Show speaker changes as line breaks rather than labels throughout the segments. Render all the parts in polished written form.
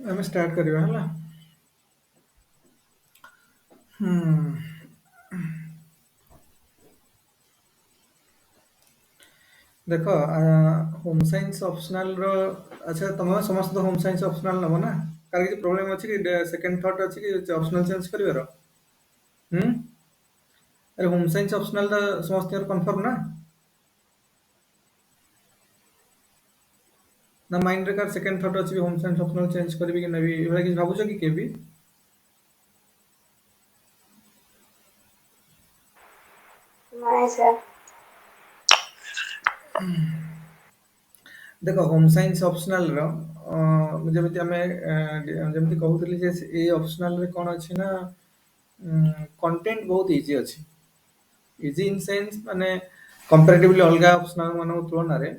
ଆମେ ଷ୍ଟାର୍ଟ କରିବା ହେଲା। ହୁଁ। ଦେଖ ହୋମ୍ ସାଇନ୍ସ ଅପସନାଲ ର ଆଚ୍ଛା ତମେ ସମସ୍ତେ ତ ହୋମ୍ ସାଇନ୍ସ ଅପସନାଲ ନବ ନା? କାହାର କିଛି ପ୍ରୋବ୍ଲେମ ଅଛି କି ସେକେଣ୍ଡ ଥଟ୍ ଅଛି କି ଅପସନାଲ ଚେଞ୍ଜ କରିବାର? ହୁଁ। ଆରେ ହୋମ୍ ସାଇନ୍ସ ଅପସନାଲ ଟା ସମସ୍ତଙ୍କର କନଫର୍ମ ନା? ନା ମାଇଣ୍ଡରେ କାର ସେକେଣ୍ଡ ଥଟ୍ ଅଛି ହୋମ୍ ସାଇନ୍ସ ଅପସନାଲ ଚେଞ୍ଜ କରିବି କି ନେବି ଏଇଭଳିଆ କିଛି ଭାବୁଛ କି କେବେ?
ନାଇଁ ସାର୍।
ଦେଖ ହୋମ୍ ସାଇନ୍ସ ଅପସନାଲ ର ଯେମିତି ଆମେ ଯେମିତି କହୁଥିଲି ଯେ ଏଇ ଅପସନାଲ ରେ କଣ ଅଛି ନା କଣ୍ଟେଣ୍ଟ ବହୁତ ଇଜି ଅଛି। ଇଜି ଇନ୍ ସେନ୍ସ ମାନେ କମ୍ପାରିଟିଭଲି ଅଲଗା ଅପସନାଲ ମାନଙ୍କ ତୁଳନାରେ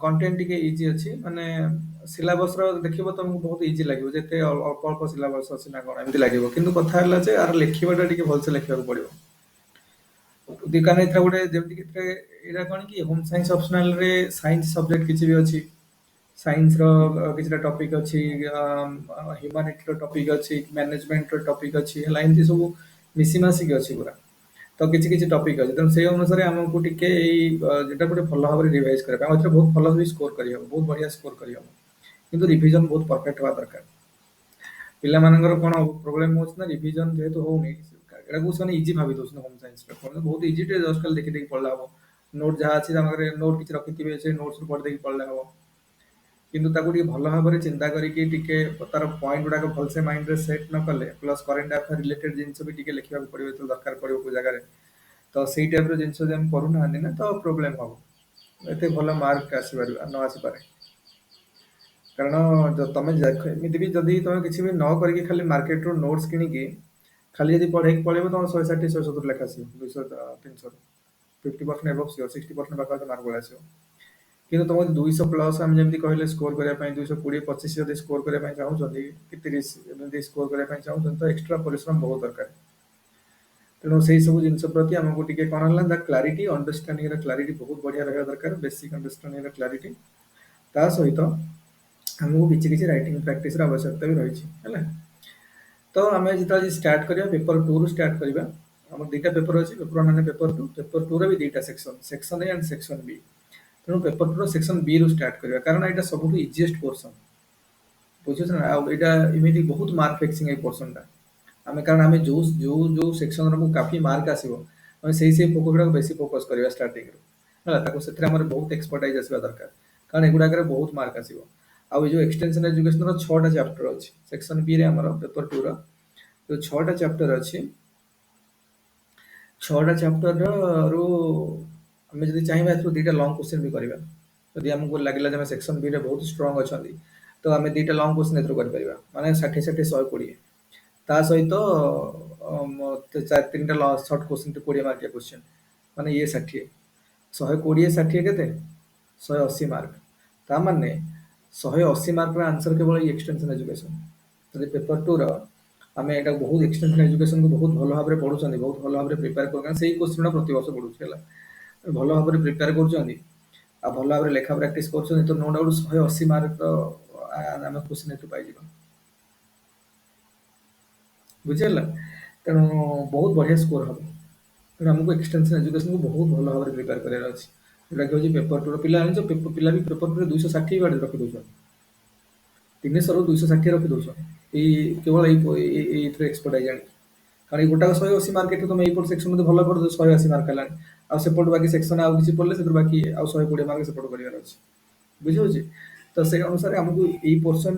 କଣ୍ଟେଣ୍ଟ ଟିକେ ଇଜି ଅଛି ମାନେ ସିଲାବସ ର ଦେଖିବ ତମକୁ ବହୁତ ଇଜି ଲାଗିବ ଯେତେ ଅଳ୍ପ ଅଳ୍ପ ସିଲାବସ ଅଛି ନା କଣ ଏମିତି ଲାଗିବ କିନ୍ତୁ କଥା ହେଲା ଯେ ଆର ଲେଖିବା ଟା ଟିକେ ଭଲସେ ଲେଖିବାକୁ ପଡିବ। କାରଣ ଏଥିରେ ଗୋଟେ ଯେମିତି ଏଇଟା କଣ କି ହୋମ ସାଇନ୍ସ ଅପସନାଲ ରେ ସାଇନ୍ସ ସବଜେକ୍ଟ କିଛି ବି ଅଛି। ସାଇନ୍ସ ର କିଛିଟା ଟପିକ୍ ଅଛି ହ୍ୟୁମାନିଟିର ଟପିକ୍ ଅଛି ମ୍ୟାନେଜମେଣ୍ଟ ର ଟପିକ୍ ଅଛି ହେଲା ଏମିତି ସବୁ ମିଶି ମାସିକି ଅଛି ପୁରା। ତ କିଛି କିଛି ଟପିକ୍ ଅଛି ତେଣୁ ସେଇ ଅନୁସାରେ ଆମକୁ ଟିକେ ଏଇ ଯେଟା ଗୋଟେ ଭଲ ଭାବରେ ରିଭାଇଜ କରିବା ପାଇଁ ଏଥିରେ ବହୁତ ଭଲ ସ୍କୋର କରିହବ ବହୁତ ବଢିଆ ସ୍କୋର କରିହବ। କିନ୍ତୁ ରିଭିଜନ ବହୁତ ପରଫେକ୍ଟ ହବା ଦରକାର। ପିଲାମାନଙ୍କର କଣ ପ୍ରୋବ୍ଲେମ ହଉଛି ନା ରିଭିଜନ ଯେହେତୁ ହଉନି ଏଟାକୁ ସେମାନେ ଇଜି ଭାବି ଦଉଛନ୍ତି ହୋମ ସାଇନ୍ସ ବହୁତ ଇଜି ଜଷ୍ଟ ଖାଲି ଦେଖି ଦେଇ ପଢିଲେ ହବ। ନୋଟ ଯାହା ଅଛି ତା ପାଖରେ ନୋଟ କିଛି ରଖିଥିବେ ସେ ନୋଟ ପଢି ଦେଇକି ପଳେଇଲେ ହବ। କିନ୍ତୁ ତାକୁ ଟିକେ ଭଲ ଭାବରେ ଚିନ୍ତା କରିକି ଟିକେ ତାର ପଏଣ୍ଟ ଗୁଡାକ ଭଲସେ ମାଇଣ୍ଡରେ ସେଟ୍ ନ କଲେ ପ୍ଲସ୍ କରେଣ୍ଟ ଆଫେୟାର ରିଲେଟେଡ୍ ଜିନିଷ ବି ଟିକେ ଲେଖିବାକୁ ପଡିବ ଯେତେବେଳେ ଦରକାର ପଡିବ କୋଉ ଜାଗାରେ ତ ସେଇ ଟାଇପ ର ଜିନିଷ ଯଦି ଆମେ କରୁନାହାନ୍ତି ନା ତ ପ୍ରୋବ୍ଲେମ ହବ। ଏତେ ଭଲ ମାର୍କ ଆସିପାରିବ ନ ଆସିପାରେ। କାରଣ ତମେ ଏମିତି ବି ଯଦି ତମେ କିଛି ବି ନ କରିକି ଖାଲି ମାର୍କେଟ ରୁ ନୋଟସ କିଣିକି ଖାଲି ଯଦି ପଢେଇକି ପଳେଇବ ତମ 160 170 ଲେଖା ଆସିବ 200 300 50% ଏବଭ୍ ସିଓର 60% ପାଖାପାଖି ମାର୍କ ପଳେଇ ଆସିବ। କିନ୍ତୁ ତମର 200 ପ୍ଲସ୍ ଆମେ ଯେମିତି କହିଲେ ସ୍କୋର କରିବା ପାଇଁ 220 25 ଯଦି ସ୍କୋର କରିବା ପାଇଁ ଚାହୁଁଛନ୍ତି କି 30 ଏମିତି ସ୍କୋର କରିବା ପାଇଁ ଚାହୁଁଛନ୍ତି ତ ଏକ୍ସଟ୍ରା ପରିଶ୍ରମ ବହୁତ ଦରକାର। ତେଣୁ ସେଇ ସବୁ ଜିନିଷ ପ୍ରତି ଆମକୁ ଟିକେ କଣ ହେଲା ନା କ୍ଲାରିଟି ଅଣ୍ଡରଷ୍ଟାଣ୍ଡିଂ କ୍ଲାରିଟି ବହୁତ ବଢିଆ ରହିବା ଦରକାର ବେସିକ ଅଣ୍ଡରଷ୍ଟାଣ୍ଡିଂ କ୍ଲାରିଟି ତା ସହିତ ଆମକୁ କିଛି କିଛି ରାଇଟିଂ ପ୍ରାକ୍ଟିସ ର ଆବଶ୍ୟକତା ବି ରହିଛି ହେଲା। ତ ଆମେ ଯେତେବେଳେ ଷ୍ଟାର୍ଟ କରିବା ପେପର 2 ରୁ ଷ୍ଟାର୍ଟ କରିବା। ଆମର ଦିଟା ପେପର ଅଛି ପେପର 1 ପେପର 2 ର ବି ଦିଟା section section A and section B. ତେଣୁ ପେପର 2 ର ସେକ୍ସନ ବି ରୁ ଷ୍ଟାର୍ଟ କରିବା କାରଣ ଏଇଟା ସବୁଠୁ ଇଜିଏଷ୍ଟ ପୋର୍ସନ। ବୁଝୁଛ ନା ଆଉ ଏଇଟା ଏମିତି ବହୁତ ମାର୍କ ଫିକ୍ସିଂ ଏଇ ପର୍ସନ ଟା। ଆମେ କାରଣ ଆମେ ଯୋଉ ସେକ୍ସନ କାଫି ମାର୍କ ଆସିବ ଆମେ ସେଇ ଫୋକସ ଗୁଡାକୁ ବେଶୀ ଫୋକସ କରିବା ଷ୍ଟାର୍ଟିଂ ରୁ ହେଲା ତାକୁ ସେଥିରେ ଆମର ବହୁତ ଏକ୍ସପର୍ଟାଇଜ ଆସିବା ଦରକାର କାରଣ ଏଗୁଡାକରେ ବହୁତ ମାର୍କ ଆସିବ। ଆଉ ଏଇ ଯୋଉ ଏକ୍ସଟେନସନ ଏଜୁକେସନ ର 6ଟା ଚାପ୍ଟର ଅଛି ସେକ୍ସନ ବି ରେ ଆମର ପେପର 2 ର ଯୋଉ 6ଟା ଚାପ୍ଟର ଅଛି 6ଟା ଚାପ୍ଟର ରୁ ଆମେ ଯଦି ଚାହିଁବା ଏଥିରୁ ଦିଟା ଲଙ୍ଗ କୋଶ୍ଚିନ୍ ବି କରିବା। ଯଦି ଆମକୁ ଲାଗିଲା ଯେ ଆମେ ସେକ୍ସନ ବି ରେ ବହୁତ ଷ୍ଟ୍ରଙ୍ଗ ଅଛନ୍ତି ତ ଆମେ ଦିଟା ଲଙ୍ଗ କୋଶ୍ଚିନ୍ ଏଥିରୁ କରିପାରିବା ମାନେ 60 60 120 ତା ସହିତ 3ଟା ସର୍ଟ କୋଶ୍ଚିନ୍ 20 ମାର୍କିଆ କୋଶ୍ଚିନ୍ ମାନେ ଇଏ 60 120 60 କେତେ 180 ମାର୍କ ତା ମାନେ 180 ମାର୍କର ଆନ୍ସର କେବଳ ଏଇ ଏକ୍ସଟେନସନ ଏଜୁକେସନ ଯଦି ପେପର 2 ର ଆମେ ଏଇଟା ବହୁତ ଏକ୍ସଟେନସନ ଏଜୁକେସନକୁ ବହୁତ ଭଲ ଭାବରେ ପଢୁଛନ୍ତି ବହୁତ ଭଲ ଭାବରେ ପ୍ରିପେୟାର କରୁଛନ୍ତି ସେଇ କୋଶ୍ଚିନ୍ ଗୁଡା ପ୍ରତିବର୍ଷ ପଡୁଛି ହେଲା ଭଲ ଭାବରେ ପ୍ରିପେୟାର କରୁଛନ୍ତି ଆଉ ଭଲ ଭାବରେ ଲେଖା ପ୍ରାକ୍ଟିସ କରୁଛନ୍ତି ତ ନୋ ଡାଉଟ 180 ମାର୍କ ଆମେ କୋଶ୍ଚିନ୍ ଏଥିରୁ ପାଇଯିବା। ବୁଝିହେଲା ତେଣୁ ବହୁତ ବଢିଆ ସ୍କୋର ହବ। ତେଣୁ ଆମକୁ ଏକ୍ସଟେନସନ ଏଜୁକେସନକୁ ବହୁତ ଭଲ ଭାବରେ ପ୍ରିପେୟାର କରିବାର ଅଛି। ଯୋଉଟାକି ହଉଛି ପେପର 2 ର ପିଲା ଜାଣିଛ ପିଲା ବି ପେପର 2 ରେ 260 ବାଡେଇ ରଖି ଦଉଛନ୍ତି। 300 ରୁ 260 ରଖି ଦଉଛନ୍ତି ଏଇ କେବଳ ଏଇଥିରେ ଏକ୍ସପର୍ଟ ହେଇଯାଆନ୍ତି। କାରଣ ଏଇ ଗୋଟାକ 180 ମାର୍କ ଏଠୁ ତମେ ଏଇପଟ ସେକ୍ସନ ଯଦି ଭଲ କରିଦଉଛ 180 ମାର୍କ ହେଲାଣି। ଆଉ ସେପଟୁ ବାକି ସେକ୍ସନ ଆଉ କିଛି ପଡିଲେ ସେଥିରୁ ବାକି ଆଉ 120 ମାର୍କ ସେପଟ କରିବାର ଅଛି। ବୁଝିହଉଛି ତ ସେଇ ଅନୁସାରେ ଆମକୁ ଏଇ ପର୍ସନ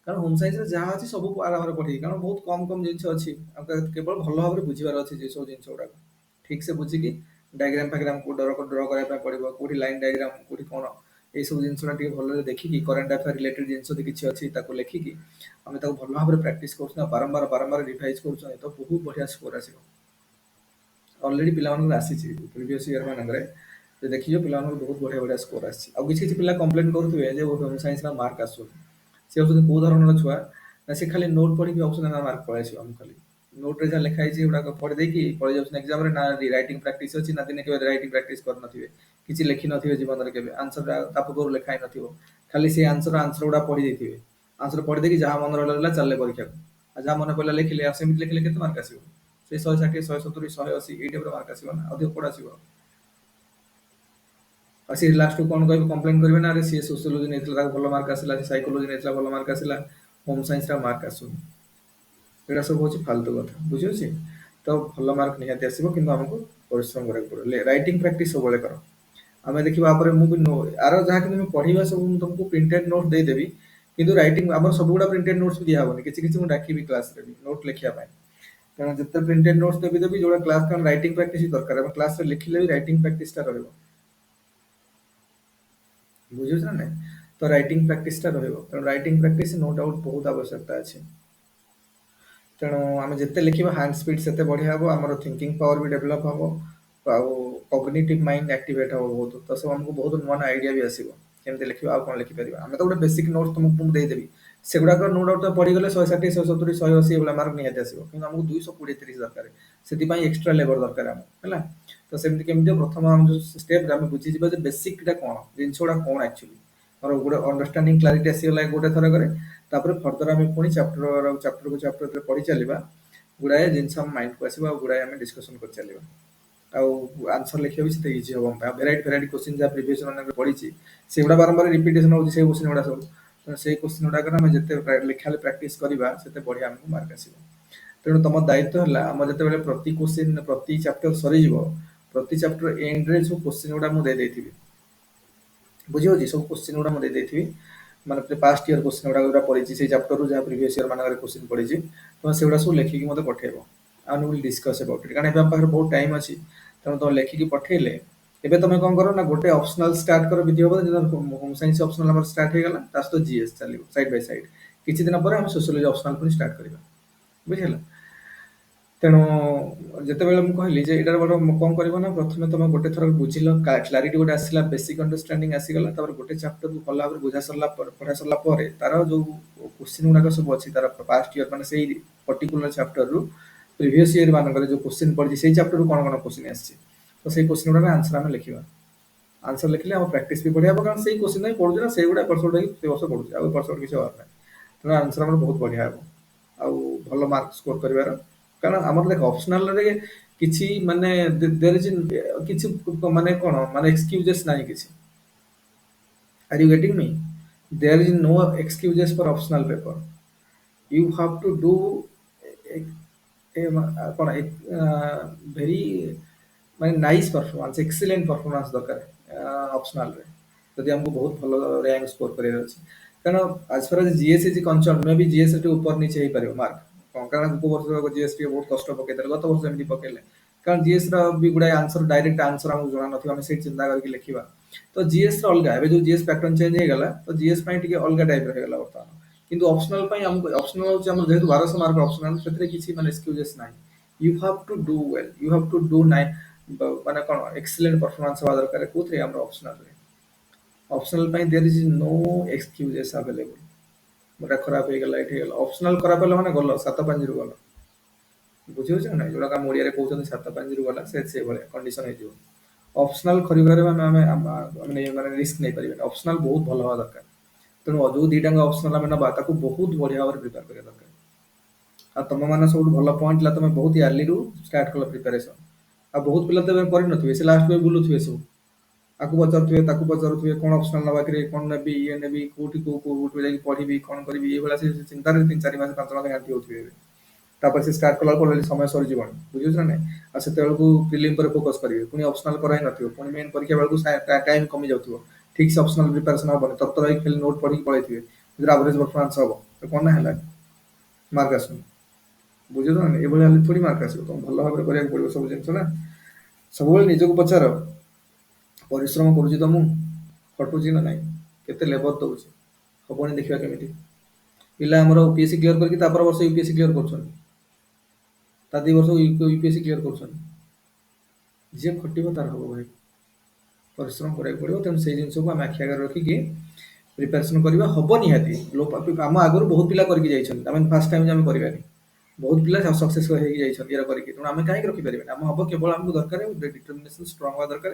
କାରଣ ହୋମ ସାଇନ୍ସ ରେ ଯାହା ଅଛି ସବୁ ଆରାମରେ ପଢେଇି କାରଣ ବହୁତ କମ କମ ଜିନିଷ ଅଛି ଆଉ କେବଳ ଭଲ ଭାବରେ ବୁଝିବାର ଅଛି ଯେ ସବୁ ଜିନିଷ ଗୁଡାକ ଠିକ ସେ ବୁଝିକି ଡାଇଗ୍ରାମ ଫାଇଗ୍ରାମ ଡ୍ର କରିବା ପାଇଁ ପଡିବ କୋଉଠି ଲାଇନ ଡାଇଗ୍ରାମ କୋଉଠି କଣ ଏଇ ସବୁ ଜିନିଷ ଟା ଟିକେ ଭଲରେ ଦେଖିକି କରେଣ୍ଟ ଆଫେୟାର ରିଲେଟେଡ୍ ଜିନିଷ ଯଦି କିଛି ଅଛି ତାକୁ ଲେଖିକି ଆମେ ତାକୁ ଭଲ ଭାବରେ ପ୍ରାକ୍ଟିସ କରୁଛୁ ବାରମ୍ବାର ରିଭାଇଜ କରୁଛନ୍ତି ତ ବହୁତ ବଢିଆ ସ୍କୋର ଆସିବ। ଅଲରେଡି ପିଲାମାନଙ୍କର ଆସିଛି ପ୍ରିଭିୟସ ଇୟର ମାନଙ୍କରେ ଦେଖିବ ପିଲାମାନଙ୍କର ବହୁତ ବଢିଆ ବଢିଆ ସ୍କୋର ଆସିଛି ଆଉ କିଛି କିଛି ପିଲା କମ୍ପ୍ଲେନ କରୁଥିବେ ଯେ ହୋମ ସାଇନ୍ସ ର ମାର୍କ ଆସୁନି। ସେ ହଉଛନ୍ତି କୋଉ ଧରଣର ଛୁଆ ନା ସେ ଖାଲି ନୋଟ ପଢିକି ଭାବୁଛନ୍ତି ନା ମାର୍କ ପଳେଇ ଆସିବ ଆମକୁ ଖାଲି ନୋଟ ରେ ଯାହା ଲେଖା ହେଇଛି ସେଗୁଡାକ ପଢି ଦେଇକି ପଳେଇ ଯାଉଛନ୍ତି ଏକ୍ସାମ ରେ ନା ରାଇଟିଙ୍ଗ ପ୍ରାକ୍ଟିସ ଅଛି ନା ଦିନେ କେବେ ରାଇଟିଙ୍ଗ ପ୍ରାକ୍ଟିସ କରିନଥିବେ। କିଛି ଲେଖିନଥିବେ ଜୀବନରେ କେବେ ଆନ୍ସର ତା ପୂର୍ବରୁ ଲେଖା ହେଇନଥିବ ଖାଲି ସେ ଆନ୍ସର ଗୁଡ଼ା ପଢି ଦେଇଥିବେ। ଆନ୍ସର ପଢି ଦେଇକି ଯାହା ମନେ ରହିଲା ଚାଲିଲେ ପରୀକ୍ଷାକୁ। ଆଉ ଯାହା ମନେ ପଡ଼ିଲା ଲେଖିଲେ। ଆଉ ସେମିତି ଲେଖିଲେ କେତେ ମାର୍କ ଆସିବ? ସେଇ 160, 170, 180 ଏଇ ଟାଇପର ମାର୍କ ଆସିବ ନା, ଅଧିକ କୋଉଟା ଆସିବ? ଆଉ ସିଏ ଲାଷ୍ଟକୁ କଣ କହିବେ? କମ୍ପ୍ଲେନ କରିବେ ନା, ଆରେ ସିଏ ସୋସିଓଲୋଜି ନେଇଥିଲା ତାକୁ ଭଲ ମାର୍କ ଆସିଲା, ସେ ସାଇକୋଲୋଜି ନେଇଥିଲା ଭଲ ମାର୍କ ଆସିଲା, ହୋମ ସାଇନ୍ସରେ ମାର୍କ ଆସୁନି। ଏଇଟା ସବୁ ହଉଛି ଫାଲତୁ କଥା, ବୁଝିହଉଛି? ତ ଭଲ ମାର୍କ ନିହାତି ଆସିବ, କିନ୍ତୁ ଆମକୁ ପରିଶ୍ରମ କରିବାକୁ ପଡ଼ିବ। ରାଇଟିଂ ପ୍ରାକ୍ଟିସ ସବୁବେଳେ କର। ଆମେ ଦେଖିବା ପରେ ମୁଁ ବି ଆର ଯାହା କିନ୍ତୁ ମୁଁ ପଢିବା ସବୁ ମୁଁ ତମକୁ ପ୍ରିଣ୍ଟେଡ ନୋଟ ଦେଇଦେବି, କିନ୍ତୁ ରାଇଟିଂ ଆମର ସବୁଗୁଡା ପ୍ରିଣ୍ଟେଡ ନୋଟ୍ସ ବି ଦିଆହବନି, କିଛି କିଛି ମୁଁ ଡାକିବି କ୍ଲାସରେ ବି ନୋଟ ଲେଖିବା ପାଇଁ। କାରଣ ଯେତେ ପ୍ରିଣ୍ଟେଡ ନୋଟ୍ସ ଦେବି ଯୋଉଟା କ୍ଲାସ, କାରଣ ରାଇଟିଂ ପ୍ରାକ୍ଟିସ ଦରକାର। ଆମ କ୍ଲାସରେ ଲେଖିଲେ ବି ରାଇଟିଂ ପ୍ରାକ୍ଟିସଟା ରହିବ, ବୁଝୁଛ ନା ନାଇଁ? ତ ରାଇଟିଂ ପ୍ରାକ୍ଟିସଟା ରହିବ, ତେଣୁ ରାଇଟିଂ ପ୍ରାକ୍ଟିସ ନୋ ଡାଉଟ ବହୁତ ଆବଶ୍ୟକତା ଅଛି। ତେଣୁ ଆମେ ଯେତେ ଲେଖିବା ହ୍ୟାଣ୍ଡ ସ୍ପିଡ୍ ସେତେ ବଢିଆ ହବ, ଆମର ଥିଙ୍କିଙ୍ଗ ପାୱାର ବି ଡେଭଲପ ହବ, ଆଉ କଗ୍ନିଟିଭ ମାଇଣ୍ଡ ଆକ୍ଟିଭେଟ ହବ ବହୁତ। ତ ସବୁ ଆମକୁ ବହୁତ ନୂଆ ନୂଆ ଆଇଡିଆ ବି ଆସିବ, କେମିତି ଲେଖିବା ଆଉ କଣ ଲେଖିପାରିବା। ଆମେ ତ ଗୋଟେ ବେସିକ ନୋଟ ତମକୁ ମୁଁ ଦେଇଦେବି, ସେଗୁଡାକ ନୋ ଡାଉଟ ତ ପଢିଗଲେ 160, 170, 180 ଏଭଳିଆ ମାର୍କ ନିହାତି ଆସିବ, କିନ୍ତୁ ଆମକୁ 220, 30 ଦରକାର। ସେଥିପାଇଁ ଏକ୍ସଟ୍ରା ଲେବର ଦରକାର ଆମକୁ, ହେଲା? ତ ସେମିତି କେମିତି ପ୍ରଥମ ଆମ ଯୋଉ ଷ୍ଟେପ ଆମେ ବୁଝିଯିବା ଯେ ବେସିକଟା କଣ, ଜିନିଷ ଗୁଡା କଣ ଆକ୍ଚୁଆଲି, ଆମର ଗୋଟେ ଅଣ୍ଡରଷ୍ଟାଣ୍ଡିଂ କ୍ଲାରିଟି ଆସିଗଲା ଗୋଟେ ଥରକରେ। ତାପରେ ଫର୍ଦର ଆମେ ପୁଣି ଚାପ୍ଟରକୁ ଚାପ୍ଟର ପଢି ଚାଲିବା, ଗୁଡାଏ ଜିନିଷ ଆମ ମାଇଣ୍ଡକୁ ଆସିବ, ଆଉ ଗୁଡାଏ ଆମେ ଡିସ୍କସନ କରି ଚାଲିବା। ଆଉ ଆନ୍ସର ଲେଖିବା ବି ସେତେ ଇଜି ହବ ଆମ ପାଇଁ। ଆଉ ଭେରାଇଟି ଭେରାଇଟି କୋଶ୍ଚିନ୍ ଯାହା ପ୍ରିଭିୟସ ମାନଙ୍କରେ ପଢିଛି, ସେଗୁଡା ବାରମ୍ବାର ରିପିଟେସନ ହଉଛି ସେଇ କୋଶ୍ଚିନ୍ ଗୁଡା ସବୁ। ତେଣୁ ସେଇ କୋଶ୍ଚିନ୍ ଗୁଡାକରେ ଆମେ ଯେତେ ଲେଖାରେ ପ୍ରାକ୍ଟିସ କରିବା, ସେତେ ବଢିଆ ଆମକୁ ମାର୍କ ଆସିବ। ତେଣୁ ତମ ଦାୟିତ୍ୱ ହେଲା, ଆମର ଯେତେବେଳେ ପ୍ରତି କୋଶ୍ଚିନ୍ ପ୍ରତି ଚାପ୍ଟର ସରିଯିବ, ପ୍ରତି ଚାପ୍ଟର ଏଣ୍ଡରେ ସବୁ କୋଶ୍ଚିନ୍ ଗୁଡା ମୁଁ ଦେଇଦେଇଥିବି, ବୁଝିହଉଛି? ସବୁ କୋଶ୍ଚିନ୍ ଗୁଡା ମୁଁ ଦେଇଦେଇଥିବି, ମାନେ ପାଷ୍ଟ ଇୟର କୋଶ୍ଚିନ୍ ଗୁଡା ଯୋଉଟା ପଡିଛି ସେଇ ଚାପ୍ଟରରୁ, ଯାହା ପ୍ରିଭିୟସ ଇୟର ମାନଙ୍କରେ କୋଶ୍ଚିନ୍ ପଡିଛି, ତମେ ସେଗୁଡା ସବୁ ଲେଖିକି ମତେ ପଠେଇବ। ଆଉ ୱିଲ୍ ଡିସ୍କସ୍ ଆବାଉଟ୍ ଇଟ୍। କାରଣ ଏବେ ଆମ ପାଖରେ ବହୁତ ଟାଇମ ଅଛି, ତେଣୁ ତମେ ଲେଖିକି ପଠେଇଲେ। ଏବେ ତମେ କଣ କର ନା, ଗୋଟେ ଅପସନାଲ ଷ୍ଟାର୍ଟ କର ବିଧି ହବ। ହୋମ ସାଇନ୍ସ ଅପସନାଲ ଆମର ଷ୍ଟାର୍ଟ ହେଇଗଲା, ତା ସହିତ ଜିଏସ୍ ଚାଲିବ ସାଇଡ ବାଇ ସାଇଡ। କିଛି ଦିନ ପରେ ଆମେ ସୋସିଓଲୋଜି ଅପସନାଲ ପୁଣି ଷ୍ଟାର୍ଟ କରିବା, ବୁଝିହେଲା? ତେଣୁ ଯେତେବେଳେ ମୁଁ କହିଲି ଯେ ଏଇଟାର ଗୋଟେ କଣ କରିବ ନା, ପ୍ରଥମେ ତମେ ଗୋଟେ ଥର ବୁଝିଲ, କ୍ଲାରିଟି ଗୋଟେ ଆସିଲା, ବେସିକ ଅଣ୍ଡରଷ୍ଟାଣ୍ଡିଂ ଆସିଗଲା। ତାପରେ ଗୋଟେ ଚାପ୍ଟରକୁ ଭଲ ଭାବରେ ବୁଝା ସରିଲା ପରେ, ପଢା ସରିଲା ପରେ, ତାର ଯୋଉ କୋଶ୍ଚିନ୍ ଗୁଡାକ ସବୁ ଅଛି, ତାର ପାଷ୍ଟ ଇୟର ମାନେ ସେଇ ପର୍ଟିକୁଲାର ଚାପ୍ଟରରୁ ପ୍ରିଭିୟସ ଇୟର ମାନଙ୍କରେ ଯୋଉ କୋଶ୍ଚିନ୍ ପଡିଛି, ସେଇ ଚାପ୍ଟରରୁ କଣ କଣ କୋଶ୍ଚିନ୍ ଆସିଛି, ତ ସେଇ କୋଶ୍ଚିନ୍ ଗୁଡାକ ଆନ୍ସର ଆମେ ଲେଖିବା। ଆନ୍ସର ଲେଖିଲେ ଆମ ପ୍ରାକ୍ଟିସ ବି ବଢିଆ ହବ, କାରଣ ସେଇ କୋଶ୍ଚିନ୍ ହିଁ ପଢୁଛୁ ନା, ସେଇଗୁଡା ଏପଟ ସେପଟ ହେଇକି ସେ ବର୍ଷ ପଢୁଛି, ଆଉ ଏପଟ ସେପଟ କିଛି ହବାର ନାହିଁ। ତେଣୁ ଆନ୍ସର ଆମର ବହୁତ ବଢିଆ ହବ, ଆଉ ଭଲ ମାର୍କ ସ୍କୋର କରିବାର। କାରଣ ଆମର ଦେଖ ଅପସନାଲରେ କିଛି ମାନେ ଦେयर ଇଜ କିଛି ମାନେ କଣ ମାନେ ଏକ୍ସକ୍ୟୁଜେସ୍ ନାହିଁ କିଛି। Are you getting me? There is no excuses for optional paper. You have to do a, କଣ ଭେରି ମାନେ ନାଇସ୍ ପରଫର୍ମାନ୍ସ, ଏକ୍ସିଲେଣ୍ଟ ପରଫର୍ମାନ୍ସ ଦରକାର ଅପସନାଲରେ, ଯଦି ଆମକୁ ବହୁତ ଭଲ ର୍ୟାଙ୍କ ସ୍କୋର କରିବାର ଅଛି। କାରଣ as far as GS is concern, maybe GS ଟିକେ ଉପର ନିଚେ ହେଇପାରିବ ମାର୍କ, କାରଣ କୋଉ ବର୍ଷ ଜିଏସ୍ ଟିକେ ବହୁତ କଷ୍ଟ ପକେଇଥିଲେ, ଗତ ବର୍ଷ ଏମିତି ପକେଇଲେ। କାରଣ ଜିଏସ୍ ର ବି ଗୁଡାଏ ଆନ୍ସର, ଡାଇରେକ୍ଟ ଆନ୍ସର ଆମକୁ ଜଣା ନଥିବ, ଆମେ ସେଇଠି ଚିନ୍ତା କରିକି ଲେଖିବା। ତ ଜିଏସ୍ ର ଅଲଗା, ଏବେ ଯୋଉ ଜିଏସ୍ ପ୍ୟାଟର୍ନ ଚେଞ୍ଜ ହେଇଗଲା, ତ ଜିଏସ୍ ପାଇଁ ଟିକେ ଅଲଗା ଟାଇପ ର ହେଇଗଲା ବର୍ତ୍ତମାନ। କିନ୍ତୁ ଅପସନାଲ ପାଇଁ ଆମକୁ, ଅପସନାଲ ହଉଛି ଆମର ଯେହେତୁ 1200 ମାର୍କ ଅପସନାଲ, ସେଥିରେ କିଛି ମାନେ ଏକ୍ସକ୍ୟୁଜେସ୍ ନାହିଁ। You have to do well, you have to do ନାଇ, ମାନେ କଣ ଏକ୍ସିଲେଣ୍ଟ ପରଫର୍ମାନ୍ସ ହବା ଦରକାର କୋଉଥିରେ, ଆମର ଅପସନାଲରେ। ଅପସନାଲ ପାଇଁ ଦେयर ଇଜ ନୋ ଏକ୍ସକ୍ୟୁଜେସ୍ ଆଭେଲେବଲ। ଗୋଟା ଖରାପ ହେଇଗଲା, ଏଠି ହେଇଗଲା, ଅପସନାଲ ଖରାପ ହେଲା ମାନେ ଗଲ, ସାତ ପାଞ୍ଚରୁ ଗଲ, ବୁଝିହଉଛି ନା ନାଇଁ? ଯୋଉଟା ଆମ ଓଡିଆରେ କହୁଛନ୍ତି ସାତ ପାଞ୍ଚରୁ ଗଲା, ସେଇଭଳିଆ କଣ୍ଡିସନ ହେଇଯିବ। ଅପସନାଲ କରିବାରେ ମାନେ ରିସ୍କ ନେଇପାରିବେନି, ଅପସନାଲ ବହୁତ ଭଲ ହବା ଦରକାର। ତେଣୁ ଯୋଉ ଦିଟାଙ୍କ ଅପସନାଲ ଆମେ ନବା, ତାକୁ ବହୁତ ବଢିଆ ଭାବରେ ପ୍ରିପେୟାର କରିବା ଦରକାର। ଆଉ ତମ ମାନେ ସବୁଠୁ ଭଲ ପଏଣ୍ଟ ହେଲା, ତମେ ବହୁତ ୟାର୍ଲିରୁ ଷ୍ଟାର୍ଟ କଲ ପ୍ରିପାରେସନ। ଆଉ ବହୁତ ପିଲା ତ ଏବେ କରିନଥିବେ, ସେ ଲାଷ୍ଟ ବୁଲୁଥିବେ ସବୁ, ଆକୁ ପଚାରୁଥିବେ ତାକୁ ପଚାରୁଥିବେ, କଣ ଅପସନାଲ ନବା କିରେ, କଣ ନେବି, ଇଏ ନେବି, କୋଉଠି କୋଉଠି ଯାଇକି ପଢିବି, କଣ କରିବି, ଏଇଭଳିଆ ସେ ଚିନ୍ତାରେ 3 4 ମାସ 5 ମାସ ଘାଣ୍ଟି ହଉଥିବେ ଏବେ। ତାପରେ ସେ ଷ୍ଟାର୍ଟ କଲା ପରେ ସମୟ ସରିଯିବଣି, ବୁଝୁଛ ନା ନାଇଁ? ଆଉ ସେତେବେଳକୁ ପ୍ରିଲିମ ଉପରେ ଫୋକସ କରିବେ, ପୁଣି ଅପସନାଲ କରାଇ ନଥିବ, ପୁଣି ମେନ୍ ପରୀକ୍ଷା ବେଳକୁ ଟାଇମ କମି ଯାଉଥିବ, ଠିକ ସେ ଅପସନାଲ ପ୍ରିପାରେସନ ହବନି, ତରତର ହେଇକି ଖାଲି ନୋଟ ପଢିକି ପଳେଇଥିବେ, ଯଦି ଆଭରେଜ ପରଫର୍ମାନ୍ସ ହବ, ତ କଣ ନା ହେଲାନି, ମାର୍କ ଆସୁନି, ବୁଝୁଛ ନା? ଏଇଭଳିଆ ହେଲେ ଥୋଡି ମାର୍କ ଆସିବ। ତମକୁ ଭଲ ଭାବରେ କରିବାକୁ ପଡିବ ସବୁ ଜିନିଷ ନା। ସବୁବେଳେ ନିଜକୁ ପଚାର, ପରିଶ୍ରମ କରୁଛି ତ ମୁଁ, ଖଟୁଛି ନା ନାଇଁ, କେତେ ଲେବର ଦଉଛି, ହବନି ଦେଖିବା କେମିତି। ପିଲା ଆମର ଓପିଏସସି କ୍ଲିୟର କରିକି ତାପର ବର୍ଷ ୟୁପିଏସସି କ୍ଲିୟର କରୁଛନ୍ତି, ତା 2 ବର୍ଷ ୟୁପିଏସସି କ୍ଲିୟର କରୁଛନ୍ତି। ଯିଏ ଖଟିବ ତାର ହବ ଭାଇ, ପରିଶ୍ରମ କରିବାକୁ ପଡିବ। ତେଣୁ ସେଇ ଜିନିଷକୁ ଆମେ ଆଖି ଆଗରେ ରଖିକି ପ୍ରିପାରେସନ କରିବା, ହବ ନିହାତି। ଆମ ଆଗରୁ ବହୁତ ପିଲା କରିକି ଯାଇଛନ୍ତି, ଆମେ ଫାଷ୍ଟ ଟାଇମ ଆମେ କରିବାନି। ବହୁତ ପିଲା ସକ୍ସେସ ହେଇକି ଯାଇଛନ୍ତି ଏରା କରିକି, ତେଣୁ ଆମେ କାହିଁକି ରଖିପାରିବାନି? ଆମ ହବ, କେବଳ ଆମକୁ ଦରକାର ଡିଟରମିନେସନ ଷ୍ଟ୍ରଙ୍ଗ ହବା ଦରକାର,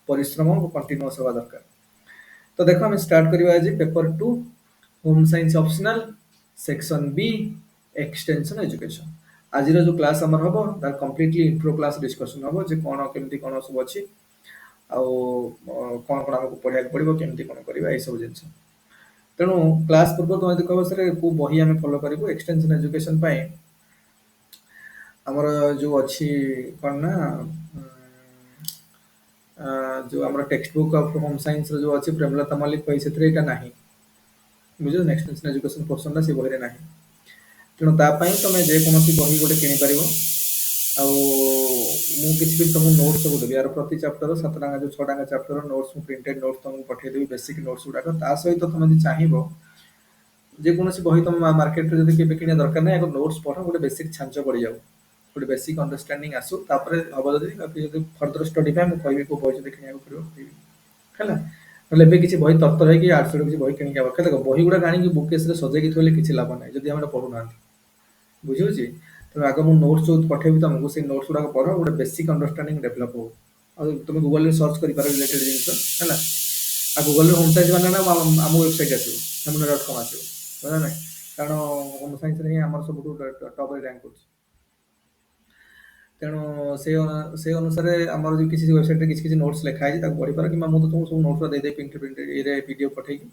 ପରିଶ୍ରମ କଣ୍ଟିନ୍ୟୁଅସ ହବା ଦରକାର। तो देखो आम स्टार्ट करवा आज paper 2 home science optional section B extension education. आज जो क्लास आमर हम तार कम्प्लीटली इंट्रो क्लास डिस्कसन हम जे कौन केमती कौन सब अच्छी आउ कौन कौन आमको पढ़ा पड़ो केमती कौन करवा ये सब जिन तेणु क्लास पूर्व तुम यदि कह सर को बही आम फलो करूँ एक्सटेंशन एजुकेशन आमर जो अच्छी कौन ना जो आम text book of home science जो अच्छी प्रेमलता मल्लिक बही से ना बुझ एक्सटेंशन एजुकेशन पोर्सन से बही ना तेणु तापाई तुम जेकोसी बही गोटे किपर मुझे भी तुमको नोट्स सब देवी यार प्रति चैप्टर 7 जो 6 चैप्टर नोट्स प्रिंटेड नोट्स तुमको पठेदेवी बेसिक नोट्स गुड़ाक सहित तुम यदि चाहिए जेकोसी बही तुम मार्केट में जब कि दरकार ना नोट्स पढ़ गोटे बेसिक छांच पड़ जाऊ गोटे बेसिक अंडरस्टांडिंग आसू तापर हम जब फर्दर स्टडी पे मुझे कहबी को बही जो किना पड़ो है ना किसी बही तरतर है कि आर्ट्स किसी बही किଣିକି आवा देख बही गुड़ा आनिक बुकेस सजेकी थोड़े किसी लाभ ना जब हम पढ़ुना बुझे तेणु आग मुझे नोट्स जो पठेबी तुमको से नोट्स गुड़ाक पढ़ गोटे बेसिक अंडरस्टांडिंग डेभलप हो तुम गूगल सर्च कर रिलेटेड जिन है आ गूगल होम साइंस मैंने ना आम वेबसाइट आसो हेमुना.com आसो बुझा ना कारण होम साइंस ही आम सब टप रैंक कर तेणु से अनुसार आम जो किसी वेबसाइट किसी नोट्स लिखाई पढ़ी पार कि मुझे तुमको सब नोट्स देदे प्रिंट प्रिंट ये पीडीएफ पठेगी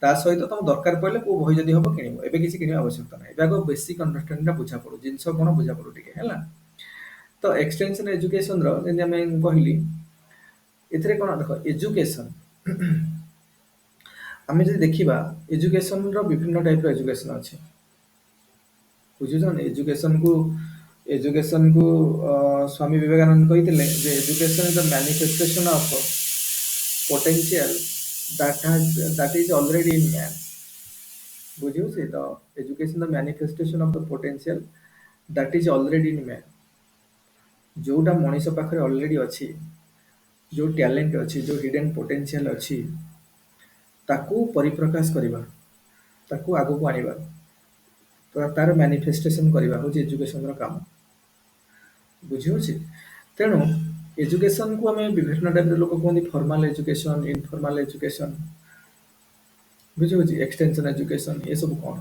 ता सहित तुम दरकार पड़े को बही जब हम किणव एवं किसी कि आवश्यकता ना आगे बेसिक अंडरस्टांडिंग बुझा पड़ो जिनस कौन बुझा पड़ो टे है तो एक्सटेंशन एजुकेशन जमी कहली ए कौन देख एजुकेशन आम जो देखा एजुकेशन विभिन्न टाइप एजुकेशन अच्छे बुझुन एजुकेशन को स्वामी विवेकानंद कहते education is the manifestation of potential that is already in man बुझे the education the manifestation of the potential that is already in man जोटा मनीष पाखे ऑलरेडी अच्छी जो टैलेंट अच्छी जो हिडन पोटेंशियल अच्छी ताकू परिप्रकाश करवा ताकू आगो को आनिबा तो तार मैनिफेस्टेशन करवा हूँ एजुकेशन काम बुझे तेणु एजुकेशन को आम विभिन्न टाइप लोक कहते फॉर्मल एजुकेशन इनफॉर्मल एजुकेशन बुझे एक्सटेंशन एजुकेशन ये सब कौन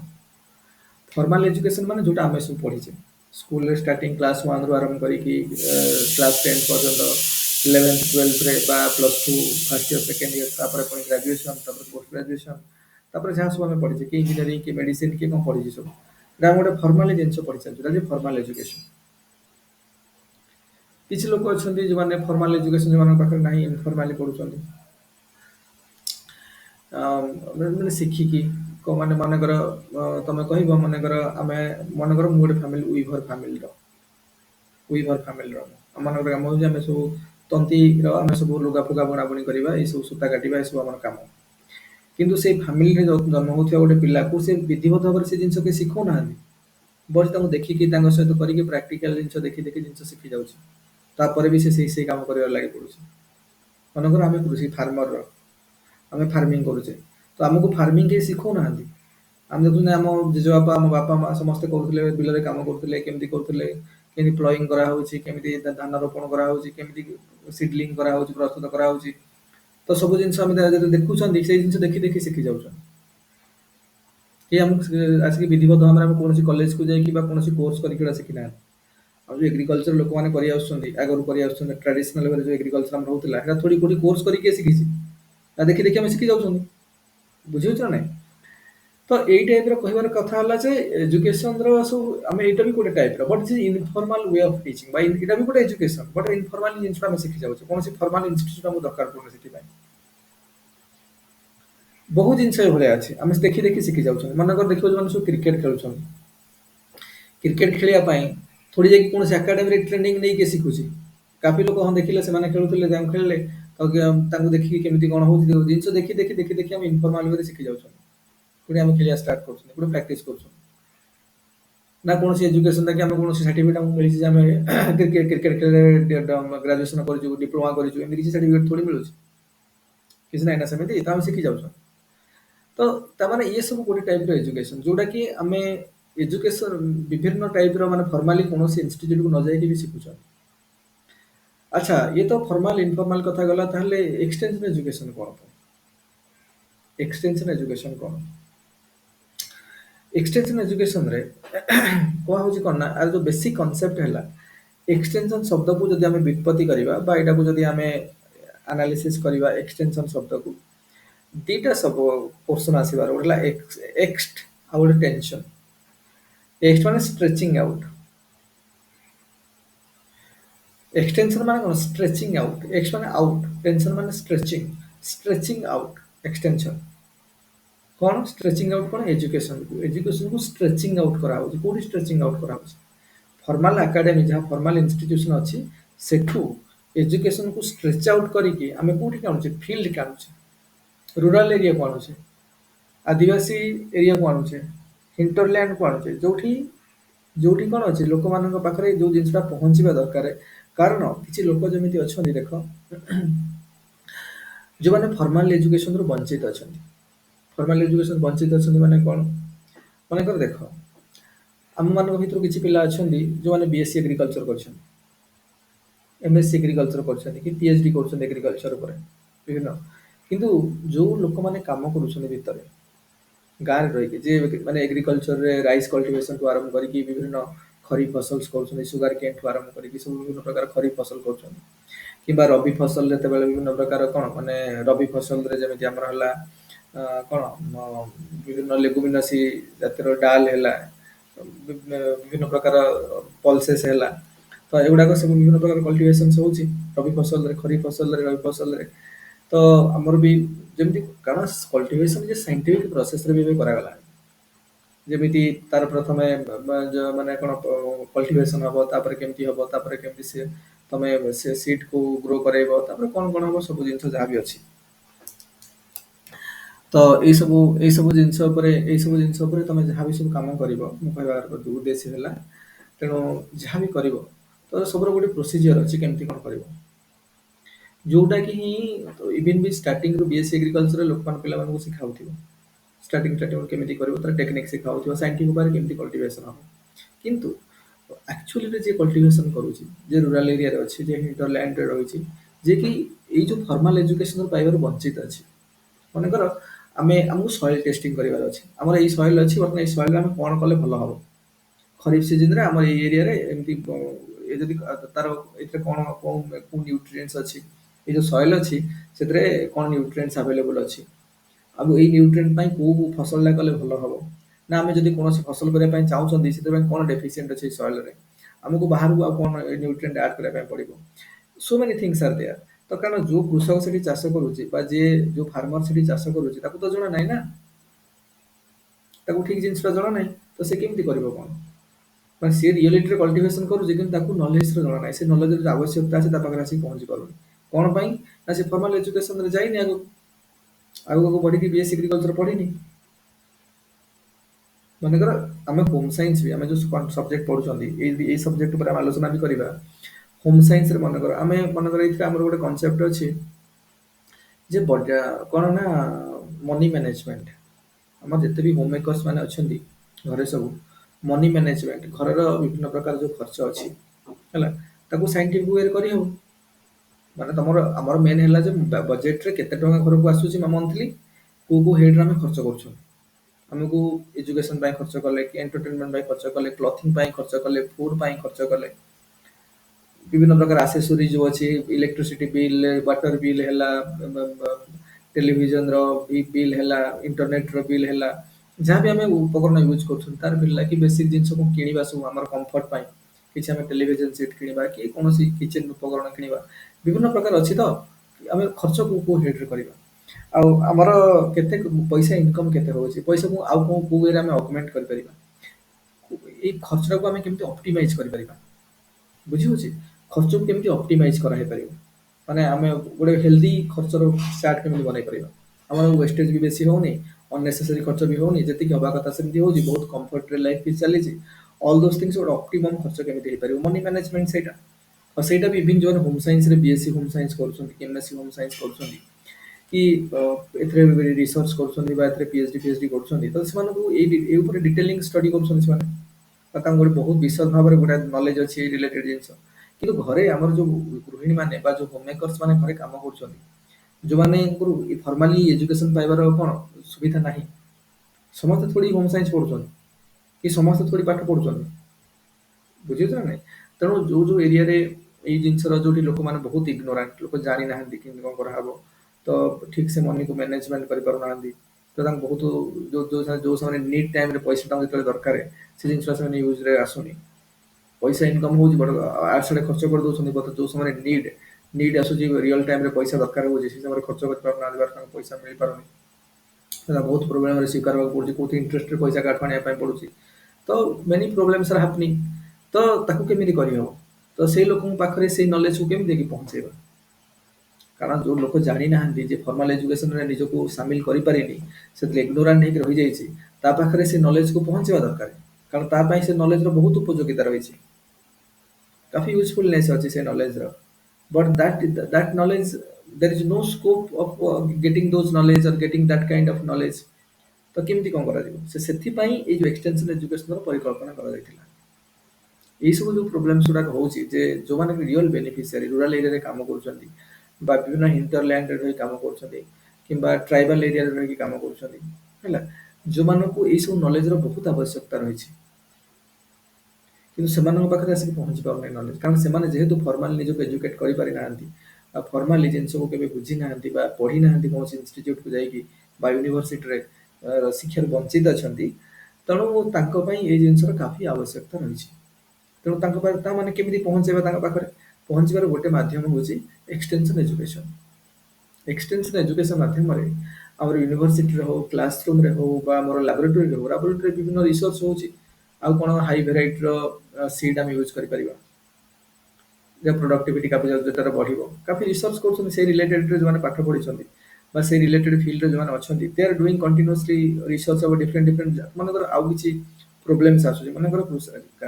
फॉर्मल एजुकेशन माने जोटा आम सब पढ़ीचे स्कूल स्टार्टिंग क्लास 1 रु आरंभ करी क्लास 10 पर्यंत 11th 12th रे बा +2 फर्स्ट ईयर सेकेंड ईयर तापर पुणी ग्रेजुएशन तापर पोस्ट ग्रेजुएशन तापर जहाँ सब आम पढ़ीचे कि इंजीनियरिंग कि मेडिसिन कि कौन पढ़ी सब गोटे फॉर्मल जिन पढ़ी चलते फॉर्मल एजुकेशन किसी लोक अच्छा जो मैंने फॉर्मल एजुकेशन जो पाखे ना इनफॉर्माली पढ़ुं मैंने शिखिकी मैंने मनकर तुम कह मनकर आम मनकर मुझे गोटे फैमिली वीवर फैमिली मनकर कम हो सब तंती आम सब लुगा फुगा बुणाबुणी करवा ये सब सूता काटा ये सब आम कम किंतु से फैमिली जन्म होता गोटे पिला को से विधिवत भाव से जिन किसी शिखौ ना बस देखिकी सहित करके प्राक्टिकल जिन देखी देखी जिन शिखी जापर भी से कम कर लगे पड़े मनकर आम कृषि फार्मर आम फार्मिंग करुचे तो आमको फार्मिंग कहीं शिखौ ना आम देखुना आम जेजेबापा आम बापा माँ समस्ते करुले बिल कम करुले केमती करुले केमती प्लॉइंग करामी धान रोपण करामी सीडलिंग प्रस्तुत करा तो सब जिन देखुं से जिन देखी देखी शिखी जाऊँ कि आसिक विधिवत भाव में कौन कॉलेज को जाकि कौन कोर्स करके शिखी ना जो एग्रीकल्चर लोक मैंने आगुरी कर ट्राडिशनल जो एग्रीकल्चर आम रोला थोड़ी कोटी कोर्स करके शिखी देखी देखी आम शिखी जाऊँ बुझे ना तो यही टाइप कहबार कथा है एजुकेशन सब आम यहाँ भी गोटे type but this informal way of teaching यहाँ भी गोटे एजुकेशन बट इनफॉर्मल जिन आम शिखी जाऊँ कौन फॉर्मल इंस्टीट्यूट आमको दरकार पड़े से बहुत जिन भाया अच्छे आम देखी देखी शिखी जाऊँ मनकर देख जो सब क्रिकेट खेलुं क्रिकेट खेलने थोड़ी जाकि कौन एकाडेमी ट्रेनिंग नहीं शिखुची काफी लोग हाँ देखिले से खेलुले खेलिले देखिए केमी कौन हो जिन देखी देखी देखी देखी आम इनफॉर्माल वे शिखी जाऊँ पुणी आम खेलिया स्टार्ट कर प्रैक्टिस कर ना कौन एजुकेशन देखिए आम कौन सर्टिफिकेट आमको मिली आम क्रिकेट क्रिकेट खेल ग्राजुएसन कर डिप्लोमा कर सर्टिफिकेट थोड़ी मिलूँ किसी ना सेमती तो आम शिखी जाऊँ तो ताने ये सब गोटे टाइप एजुकेशन जोटा कि आम एजुकेशन विभिन्न टाइप माने फॉर्मली कौन इंस्टीट्यूट को न जाकि भी शिखुन अच्छा ये तो फॉर्मल इनफॉर्मल कथा गला एक्सटेंशन एजुकेशन कौन एक्सटेंशन एजुकेशन कौन? एक्सटेंशन एजुकेशन रे कह हूँ कौन ना आर जो बेसिक कनसेप्ट है एक्सटेंशन शब्द को जब आम व्युत्पत्ति करवा यहाँ को जब आम एनालिसिस करवा एक्सटेंशन शब्द को दीटा सब पोर्सन आसबार गोटे एक्सट आ गोटे टेंशन। एक्सट माने स्ट्रेचिंग आउट, एक्सटेंशन माने कौन स्ट्रेचिंग आउट, एक्स माने आउट, टेंशन माने स्ट्रेचिंग, स्ट्रेचिंग आउट एक्सटेंशन कौन स्ट्रेचिंग आउट कौन एजुकेशन को स्ट्रेचिंग आउट करा कौटी स्ट्रेचिंग आउट करा फॉर्मल एकेडमी जहाँ फॉर्मल इंस्टीट्यूशन अच्छी सेठू एजुकेशन को स्ट्रेच आउट करके आम कौटी आणुचे फील्ड के आणुचे रूराल एरिया को आणुचे आदिवासी एरिया को आणुचे हिंटरलैंड को आणुचे जोठी जोठी कौन अच्छे लोक मान पाखे जो जिनसा पहुँचवा दरकार कारण किसी लोक जमी अच्छा देख जो मैंने फॉर्मल एजुकेशन रु वंचित अच्छा फॉर्मल एजुकेशन वंचित अच्छा माने कौन मनकर देख आम मान भर किसी पिला अच्छा जो मैंने बीएससी एग्रीकल्चर कर एमएससी एग्रीकल्चर कर पीएचडी कर एग्रीकल्चर विभिन्न किंतु जो लोक मैंने कम कर गाँव रही जे माने एग्रीकल्चर रे राइस कल्टिवेशन को आरंभ करके विभिन्न खरीफ फसल कर सुगार केन्ट आरंभ करके सब विभिन्न प्रकार खरीफ फसल कर किंबा रबी फसल जो विभिन्न प्रकार कौन माने रबी फसल जमी आमर है कौन विभिन्न लेगुमिनसी जातिर डाल है विभिन्न प्रकार पल्सेस है तो एगुड़ाक सब विभिन्न प्रकार कल्टिवेशन हो रबी फसल खरीफ फसल रबी फसल तो आमर भी जमी कारण कल्टिवेशन जे साइंटिफिक प्रोसेस रे भी करागला जमी तार प्रथम माने कौन कल्टिवेशन हम तापर केमती हम तापर केमती से तमे से सीड को ग्रो कराइब तापर कौन कौन हम सब जिन जहाँ भी अच्छी तो यही सब जिनस तुम जहाँ भी सब कम कर कहबार उद्देश्य है तेणु जहाँ भी कर तो सब गोटे प्रोसीजर अच्छी केमती कौन कर जोटा कि इवन भी स्टार्टिंग रू बीएससी एग्रीकल्चर लोक पे शिखाऊ स्टार्टिंग स्टार्टिंग केमी कर टेक्निक शिखाऊ साइंटिफिक उपाय केमती कल्टिवेशन हम किंतु एक्चुअली जे कल्टिवेशन करुँची जे रूराल एरिया अच्छी जे हिंटरलैंड रही जे कि ये जो फॉर्मल एजुकेशन पाइबार वंचित अच्छी मनकर आम आमको सॉइल टेस्टिंग करार अच्छे आम ये सॉइल अच्छी बर्तमान ये सॉइल आम कौन कले भल हम खरीफ सीजन रे आम एरिया रे एमती जदि तार ये कौन कौन न्यूट्रिएंट्स अच्छी ये जो सॉइल अच्छी से कौन न्यूट्रिएंट्स अवेलेबल अच्छी अब ये न्यूट्रिएंट कौ फसल कले भल हम ना आम जब कौन फसल करने चाहूँ से कौन डेफिशिएंट अच्छे सॉइल रे आमको बाहर को कौन न्यूट्रिएंट ऐड करने पड़ो so many things are there तो कारण जो कृषक से चाष करुचे जो फार्मर से चाष करुचे तो जना ना ना ठीक जिनसा जना ना तो से केमती कर कौन मैं सी रियलिटी कल्टिवेशन करुचे कि नॉलेज जना ना से नॉलेज आवश्यकता अच्छे पाखे आसिक पहुँची पारुनी कौन पाई ना से फॉर्मल एजुकेशन जाइनि आगू बढ़ी बीएससी एग्रीकल्चर पढ़ी मनकर आम होम साइंस भी आम जो सब्जेक्ट पढ़ुं सब्जेक्ट पर आलोचना भी करवा होम साइंस मनकर आम मनकर ये गोटे कनसेप्ट अच्छी जे कौन ना मनी मैनेजमेंट आम जिते भी होम मेकर्स मैंने अच्छा घरे सब मनी मैनेजमेंट घर विभिन्न प्रकार जो खर्च अच्छी है साइंटिफिक वे कर माने तुम आमर मेन है बजेट रे केते टंका घर को आसूची मंथली को हेड आम खर्च कर आमको एजुकेशन खर्च कले कि एंटरटेनमेंट खर्च कले क्लथिंग खर्च कले फूड खर्च कले विभिन्न प्रकार आसेसरी जो अच्छी इलेक्ट्रिसिटी बिल वाटर बिल है टेलीविजन बिल है इंटरनेट रो बिल है जहाँ भी आम उपकरण यूज कर तार बिल कि बेसिक जिन को किणवा सब आम कंफर्ट किसी आम टेलीविजन सेट किणवा कि कौन किचन उपकरण किणवा विभिन्न प्रकार अच्छी तो आम खर्च को हेड करवा आमर केते पैसा इनकम केते होची पैसा को आउ को वे आम ऑगमेंट कर परिबा ए खर्च को आम केमती ऑप्टिमाइज कर परिबा बुझी होची खर्च को केमती ऑप्टिमाइज करा हे परिबा माने आम गोटे हेल्दी खर्चर चार्ट केमती बनाई परिबा आमर वेस्टेज भी बेसी होनी अननेसेसरी खर्च भी होनी जति हवा कथा सेमती होची बहुत कंफर्ट रे लाइफ भी चली ऑल दोस थिंग्स गोटे ऑप्टिमम खर्च केमती हे परिबा मनी मैनेजमेंट सेटा और सेटा भी इवन जो होम साइंस रे बीएससी होम साइंस करूछंती एमएससी होम साइंस करूछंती कि एथरे रिसर्च करूछंती बा एथरे पीएचडी करूछंती तो सेमान को ए ऊपर डिटेलिंग स्टडी करूछंती सेमान तांको गोटे बहुत विशद भाव गोटे नॉलेज अच्छी रिलेटेड जिनस किंतु घरे आमर जो गृहिणी माने बा जो होम मेकर्स माने घरे काम करूछंती ଯୋଉମାନଙ୍କର ଫର୍ମାଲି ଏଜୁକେସନ ପାଇବାର କଣ ସୁବିଧା ନାହିଁ, ସମସ୍ତେ ଥୋଡ଼ି ହୋମ ସାଇନ୍ସ ପଢୁଛନ୍ତି କି ସମସ୍ତେ ଥୋଡ଼ି ପାଠ ପଢୁଛନ୍ତି, ବୁଝିଛ ନା ନାଇଁ? ତେଣୁ ଯୋଉ ଯୋଉ ଏରିଆରେ ଏଇ ଜିନିଷର ଯୋଉଠି ଲୋକମାନେ ବହୁତ ଇଗ୍ନୋରାଣ୍ଟ, ଲୋକ ଜାଣିନାହାନ୍ତି କେମିତି କଣ କରାହବ, ତ ଠିକ ସେ ମନିକୁ ମ୍ୟାନେଜମେଣ୍ଟ କରିପାରୁନାହାନ୍ତି, ତ ତାଙ୍କୁ ବହୁତ ଯୋଉ ସେମାନେ ନିଡ୍ ଟାଇମରେ ପଇସା ତାଙ୍କୁ ଯେତେବେଳେ ଦରକାର ସେ ଜିନିଷ ସେମାନେ ୟୁଜରେ ଆସୁନି, ପଇସା ଇନକମ୍ ହଉଛି ବଟ ଆଡେ ସାଡେ ଖର୍ଚ୍ଚ କରିଦଉଛନ୍ତି, ବଟ ଯୋଉ ସମୟରେ ନିଡ୍ ଆସୁଛି ରିଅଲ ଟାଇମରେ ପଇସା ଦରକାର ହଉଛି ସେ ସମୟରେ ଖର୍ଚ୍ଚ କରିପାରୁନାହାନ୍ତି ବା ତାଙ୍କୁ ପଇସା ମିଳିପାରୁନି, ସେଟା ବହୁତ ପ୍ରୋବ୍ଲେମରେ ସ୍ୱୀକାର ହେବାକୁ ପଡୁଛି, କୋଉଠି ଇଣ୍ଟରେଷ୍ଟରେ ପଇସା କାଠୁ ଆଣିବା ପାଇଁ ପଡୁଛି, ତ ମେନି ପ୍ରୋବ୍ଲେମସ୍ ଆର୍ ହାପନିଂ। ତ ତାକୁ କେମିତି କରିହବ, ତ ସେଇ ଲୋକଙ୍କ ପାଖରେ ସେଇ ନଲେଜକୁ କେମିତି ଯାଇକି ପହଞ୍ଚେଇବା, କାରଣ ଯୋଉ ଲୋକ ଜାଣିନାହାନ୍ତି ଯେ ଫର୍ମାଲ ଏଜୁକେସନରେ ନିଜକୁ ସାମିଲ କରିପାରିନି, ସେଥିରେ ଇଗ୍ନୋରାଣ୍ଟ ହେଇକି ରହିଯାଇଛି, ତା ପାଖରେ ସେ ନଲେଜକୁ ପହଞ୍ଚିବା ଦରକାର, କାରଣ ତା ପାଇଁ ସେ ନଲେଜର ବହୁତ ଉପଯୋଗିତା ରହିଛି, काफी यूजफुलनेस अच्छी से नॉलेज ର, but that knowledge there is no scope of getting those knowledge or getting that kind of knowledge, ତ କେମିତି କଣ କରାଯିବ, ସେଥିପାଇଁ ଏଇ ଯୋଉ ଏକ୍ସଟେନସନ ଏଜୁକେସନର ପରିକଳ୍ପନା କରାଯାଇଥିଲା। ଏଇ ସବୁ ଯୋଉ ପ୍ରୋବ୍ଲେମସ୍ ଗୁଡାକ ହଉଛି ଯେ ଯୋଉମାନେ ରିଅଲ ବେନିଫିସିଆରି ରୁରାଲ ଏରିଆରେ କାମ କରୁଛନ୍ତି ବା ବିଭିନ୍ନ ହିଣ୍ଟରଲ୍ୟାଣ୍ଡରେ ରହି କାମ କରୁଛନ୍ତି କିମ୍ବା ଟ୍ରାଇବାଲ ଏରିଆରେ ରହିକି କାମ କରୁଛନ୍ତି ହେଲା, ଯୋଉମାନଙ୍କୁ ଏଇ ସବୁ ନଲେଜର ବହୁତ ଆବଶ୍ୟକତା ରହିଛି, କିନ୍ତୁ ସେମାନଙ୍କ ପାଖରେ ଆସିକି ପହଞ୍ଚି ପାରୁନାହିଁ ନଲେଜ, କାରଣ ସେମାନେ ଯେହେତୁ ଫର୍ମାଲି ନିଜକୁ ଏଜୁକେଟ କରିପାରିନାହାନ୍ତି ଆଉ ଫର୍ମାଲି ଜିନିଷକୁ କେବେ ବୁଝି ନାହାନ୍ତି ବା ପଢି ନାହାନ୍ତି କୌଣସି ଇନଷ୍ଟିଚ୍ୟୁଟକୁ ଯାଇକି ବା ୟୁନିଭର୍ସିଟିରେ ଶିକ୍ଷାରୁ ବଞ୍ଚିତ ଅଛନ୍ତି, ତେଣୁ ତାଙ୍କ ପାଇଁ ଏଇ ଜିନିଷର କାଫି ଆବଶ୍ୟକତା ରହିଛି। ତେଣୁ ତାଙ୍କ ପାଖରେ ତା ମାନେ କେମିତି ପହଞ୍ଚେଇବା, ତାଙ୍କ ପାଖରେ ପହଞ୍ଚିବାର ଗୋଟେ ମାଧ୍ୟମ ହେଉଛି ଏକ୍ସଟେନସନ ଏଜୁକେସନ। ଏକ୍ସଟେନସନ ଏଜୁକେସନ ମାଧ୍ୟମରେ ଆମର ୟୁନିଭର୍ସିଟିରେ ହଉ, କ୍ଲାସ ରୁମରେ ହଉ ବା ଆମର ଲାବୋରେଟୋରୀରେ ହଉ, ଲାବୋରେଟୋରୀରେ ବିଭିନ୍ନ ରିସର୍ଚ୍ଚ ହଉଛି, ଆଉ କଣ ହାଇ ଭେରାଇଟିର ସିଡ୍ ଆମେ ୟୁଜ୍ କରିପାରିବା, ଯେ ପ୍ରଡକ୍ଟିଭିଟି ଯେତେବେଳେ ବଢିବ, କାଫି ରିସର୍ଚ୍ଚ କରୁଛନ୍ତି ସେଇ ରିଲେଟେଡରେ ଯୋଉମାନେ ପାଠ ପଢିଛନ୍ତି ବା ସେଇ ରିଲେଟେଡ୍ ଫିଲ୍ଡରେ ଯୋଉମାନେ ଅଛନ୍ତି, ଦେ ଆର୍ ଡୁଇଙ୍ଗ କଣ୍ଟିନ୍ୟୁଅସଲି ରିସର୍ଚ୍ଚ ଅବାଉଟ ଡିଫରେଣ୍ଟ ମନେକର ଆଉ କିଛି ପ୍ରୋବ୍ଲେମସ୍ ଆସୁଛି, ମନେକର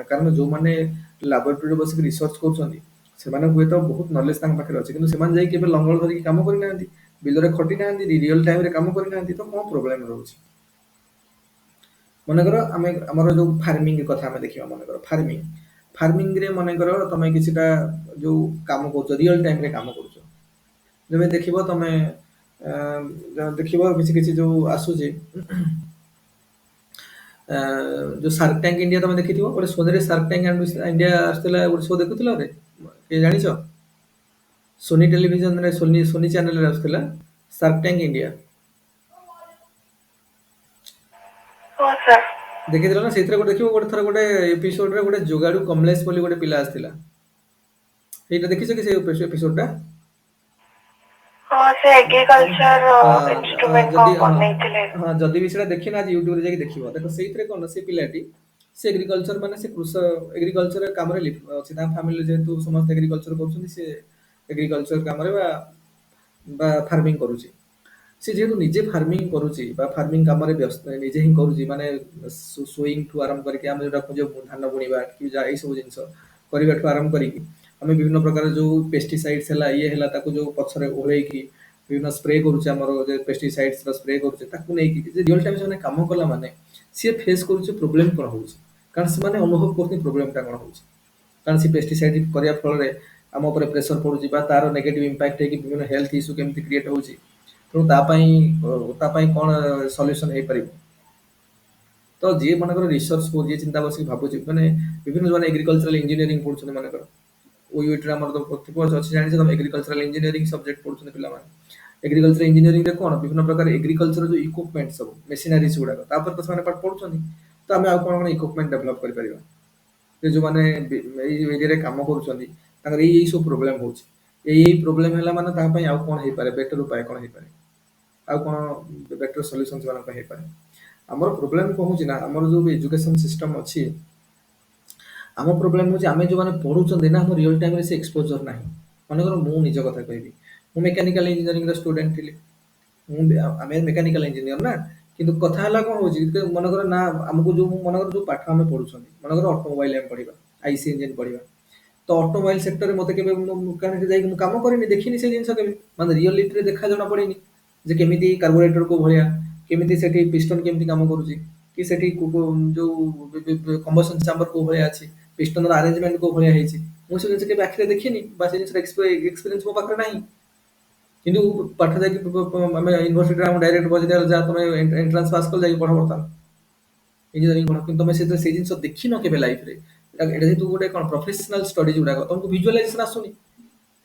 କାରଣ ଯୋଉମାନେ ଲାବୋରେଟୋରୀରେ ବସିକି ରିସର୍ଚ୍ଚ କରୁଛନ୍ତି ସେମାନେ ହୁଏତ ବହୁତ ନଲେଜ ତାଙ୍କ ପାଖରେ ଅଛି, କିନ୍ତୁ ସେମାନେ ଯାଇକି କେବେ ଲଙ୍ଗଳ ଧରିକି କାମ କରିନାହାନ୍ତି, ବିଲରେ ଖଟି ନାହାନ୍ତି, ରିଅଲ ଟାଇମରେ କାମ କରିନାହାନ୍ତି, ତ କଣ ପ୍ରୋବ୍ଲେମ ରହୁଛି। ମନେକର ଆମେ ଆମର ଯୋଉ ଫାର୍ମିଂ କଥା ଆମେ ଦେଖିବା, ମନେକର ଫାର୍ମିଂରେ ମନେକର ତମେ କିଛିଟା ଯୋଉ କାମ କରୁଛ ରିଅଲ ଟାଇମରେ କାମ କରୁଛ, ଯେମିତି ଦେଖିବ ତମେ ଦେଖିବ କିଛି କିଛି ଯୋଉ ଆସୁଛି ଯୋଉ ସାର୍କ ଟ୍ୟାଙ୍କ ଇଣ୍ଡିଆ ତମେ ଦେଖିଥିବ, ଗୋଟେ ଶୋରେ ସାର୍କ ଟ୍ୟାଙ୍କ ଇଣ୍ଡିଆ ଆସିଥିଲା, ଗୋଟେ ଶୋ ଦେଖୁଥିଲ ରେ କିଏ ଜାଣିଛ, ସୋନି ଟେଲିଭିଜନରେ ସୋନି ଚ୍ୟାନେଲରେ ଆସୁଥିଲା ସାର୍କ ଟ୍ୟାଙ୍କ ଇଣ୍ଡିଆ,
हाँ सर।
ଦେଖିଥିଲ ନା? ସେଇଥିରେ ଗୋଟେ ଦେଖିବ ଗୋଟେ ଥର ଗୋଟେ ଏପିସୋଡରେ ଗୋଟେ ଯୋଗାଡୁ କମଲେଶ ବୋଲି ଗୋଟେ ପିଲା ଆସିଥିଲା, ସେଇଟା ଦେଖିଛ କି ସେଇ ଏପିସୋଡଟା?
हाँ से एग्रीकल्चर इंस्ट्रूमेंट
ଯଦି
कौन
ହଁ
ବନେଇଥିଲେ।
ହଁ ଯଦି ବି ସେଇଟା ଦେଖିନା ଆଜି ୟୁଟ୍ୟୁବରେ ଯାଇକି ଦେଖିବ, ଦେଖ ସେଇଥିରେ କଣ ସେ ପିଲାଟି ସେ ଏଗ୍ରିକଲଚର ମାନେ ସେ ଏଗ୍ରିକଲଚର କାମରେ ଅଛି, ତାଙ୍କ ଫ୍ୟାମିଲି ଯେହେତୁ ସମସ୍ତେ ଏଗ୍ରିକଲଚର କରୁଛନ୍ତି, ସେ ଏଗ୍ରିକଲଚର କାମରେ ବା ବା ଫାର୍ମିଂ କରୁଛି, ସେ ଯେହେତୁ ନିଜେ ଫାର୍ମିଂ କରୁଛି ବା ଫାର୍ମିଂ କାମରେ ବ୍ୟସ୍ତ ନିଜେ ହିଁ କରୁଛି, ମାନେ ସୁଇଂ ଠୁ ଆରମ୍ଭ କରିକି ଆମେ ଯୋଉଟା କହୁଛେ ଧାନ ବୁଣିବା କି ଏଇ ସବୁ ଜିନିଷ କରିବାଠୁ ଆରମ୍ଭ କରିକି ଆମେ ବିଭିନ୍ନ ପ୍ରକାର ଯୋଉ ପେଷ୍ଟିସାଇଡ୍ସ ହେଲା ଇଏ ହେଲା ତାକୁ ଯୋଉ ପଛରେ ଓଳେଇକି ବିଭିନ୍ନ ସ୍ପ୍ରେ କରୁଛେ, ଆମର ପେଷ୍ଟିସାଇଡ୍ସ ସ୍ପ୍ରେ କରୁଛେ, ତାକୁ ନେଇକି ରିଅଲ ଟାଇମ ସେମାନେ କାମ କଲା ମାନେ ସିଏ ଫେସ୍ କରୁଛି ପ୍ରୋବ୍ଲେମ କଣ ହଉଛି, କାରଣ ସେମାନେ ଅନୁଭବ କରୁଛନ୍ତି ପ୍ରୋବ୍ଲେମଟା କଣ ହଉଛି, କାରଣ ସେ ପେଷ୍ଟିସାଇଡ କରିବା ଫଳରେ ଆମ ଉପରେ ପ୍ରେସର ପଡୁଛି ବା ତାର ନେଗେଟିଭ ଇମ୍ପାକ୍ଟ ହେଇକି ବିଭିନ୍ନ ହେଲ୍ଥ ଇସ୍ୟୁ କେମିତି କ୍ରିଏଟ ହଉଛି, ତେଣୁ ତା ପାଇଁ କଣ ସଲ୍ୟୁସନ ହେଇପାରିବ। ତ ଯିଏ ମନେକର ରିସର୍ଚ୍ଚ କରୁଛି, ଯିଏ ଚିନ୍ତା ବସିକି ଭାବୁଛି, ମାନେ ବିଭିନ୍ନ ଯୋଉମାନେ ଏଗ୍ରିକଲଚରାଲ ଇଞ୍ଜିନିୟରିଂ ପଢୁଛନ୍ତି, ମନେକର ଓୟୁଏଟିରେ ଆମର ଥିବ ଅଛି ଜାଣିଛ ତମେ, ଏଗ୍ରିକଲଚରାଲ ଇଞ୍ଜିନିୟରିଂ ସବଜେକ୍ଟ ପଢୁଛନ୍ତି ପିଲାମାନେ, ଏଗ୍ରିକଲଚର ଇଞ୍ଜିନିୟରିଂରେ କଣ ବିଭିନ୍ନ ପ୍ରକାର ଏଗ୍ରିକଲଚର ଯୋଉ ଇକ୍ୱିପମେଣ୍ଟ ସବୁ ମେସିନାରିଜ ଗୁଡାକ ତାପରେ ତ ସେମାନେ ପାଠ ପଢୁଛନ୍ତି, ତ ଆମେ ଆଉ କଣ କଣ ଇକ୍ୱିପମେଣ୍ଟ ଡେଭଲପ କରିପାରିବା, ଯେ ଯୋଉମାନେ ଏଇ ଏରିଆରେ କାମ କରୁଛନ୍ତି ତାଙ୍କର ଏଇ ସବୁ ପ୍ରୋବ୍ଲେମ ହଉଛି, ଏଇ ପ୍ରୋବ୍ଲେମ ହେଲା ମାନେ ତାଙ୍କ ପାଇଁ ଆଉ କଣ ହେଇପାରେ, ବେଟର ଉପାୟ କଣ ହେଇପାରେ, ଆଉ କଣ ବେଟର ସଲ୍ୟୁସନ ସେମାନଙ୍କ ପାଇଁ ହେଇପାରେ। ଆମର ପ୍ରୋବ୍ଲେମ କଣ ହଉଛି ନା, ଆମର ଯୋଉ ଏଜୁକେସନ ସିଷ୍ଟମ ଅଛି, ଆମ ପ୍ରୋବ୍ଲେମ ହଉଛି ଆମେ ଯୋଉମାନେ ପଢୁଛନ୍ତି ନା, ଆମ ରିଅଲ ଟାଇମରେ ସେ ଏକ୍ସପୋଜର ନାହିଁ। ମନେକର ମୁଁ ନିଜ କଥା କହିବି, ମୁଁ ମେକାନିକାଲ ଇଞ୍ଜିନିୟରିଂର ଷ୍ଟୁଡେଣ୍ଟ ଥିଲି, ଆମେ ମେକାନିକାଲ ଇଞ୍ଜିନିୟର ନା, କିନ୍ତୁ କଥା ହେଲା କଣ ହଉଛି, ମନେକର ନା ଆମକୁ ଯୋଉ ମନେକର ଯୋଉ ପାଠ ଆମେ ପଢୁଛନ୍ତି, ମନେକର ଅଟୋମୋବାଇଲ ଆମେ ପଢିବା, ଆଇସି ଇଞ୍ଜିନ ପଢିବା, ତ ଅଟୋମୋବାଇଲ ସେକ୍ଟରରେ ମତେ କେବେ ଯାଇକି ମୁଁ କାମ କରିନି, ଦେଖିନି ସେ ଜିନିଷ କେବେ, ମାନେ ରିଅଲିଟିରେ ଦେଖା ଜଣା ପଡିନି ଯେ କେମିତି କାର୍ବୋରେଟର କୋଉ ଭଳିଆ, କେମିତି ସେଠି ପିଷ୍ଟନ କେମିତି କାମ କରୁଛି, କି ସେଠି ଯୋଉ କମ୍ବସନ ଚାମ୍ବର କୋଉ ଭଳିଆ ଅଛି, ପିଷ୍ଟନର ଆରେଞ୍ଜମେଣ୍ଟ କୋଉ ଭଳିଆ ହେଇଛି, ମୁଁ ସେ ଜିନିଷ କେବେ ଆଖିରେ ଦେଖିନି ବା ସେ ଜିନିଷର ଏକ୍ସପିରିଏନ୍ସ ମୋ ପାଖରେ ନାହିଁ। କିନ୍ତୁ ପାଠ ଯାଇକି ଆମେ ୟୁନିଭର୍ସିଟିରେ ଆମେ ଡାଇରେକ୍ଟ ବଜେଇଦେଲେ ଯାହା ତମେ ଏଣ୍ଟ୍ରାନ୍ସ ପାସ୍ କଲେ ଯାଇକି ପଢ ବର୍ତ୍ତମାନ ଇଞ୍ଜିନିୟରିଂ ପଢ, କିନ୍ତୁ ତମେ ସେଥିରେ ସେଇ ଜିନିଷ ଦେଖିନ କେବେ ଲାଇଫରେ। ଏଇଟା ଯେହେତୁ ଗୋଟେ କଣ ପ୍ରଫେସନାଲ ଷ୍ଟଡିଜ ଗୁଡାକ, ତମକୁ ଭିଜୁଆଲାଇଜେସନ ଆସୁନି।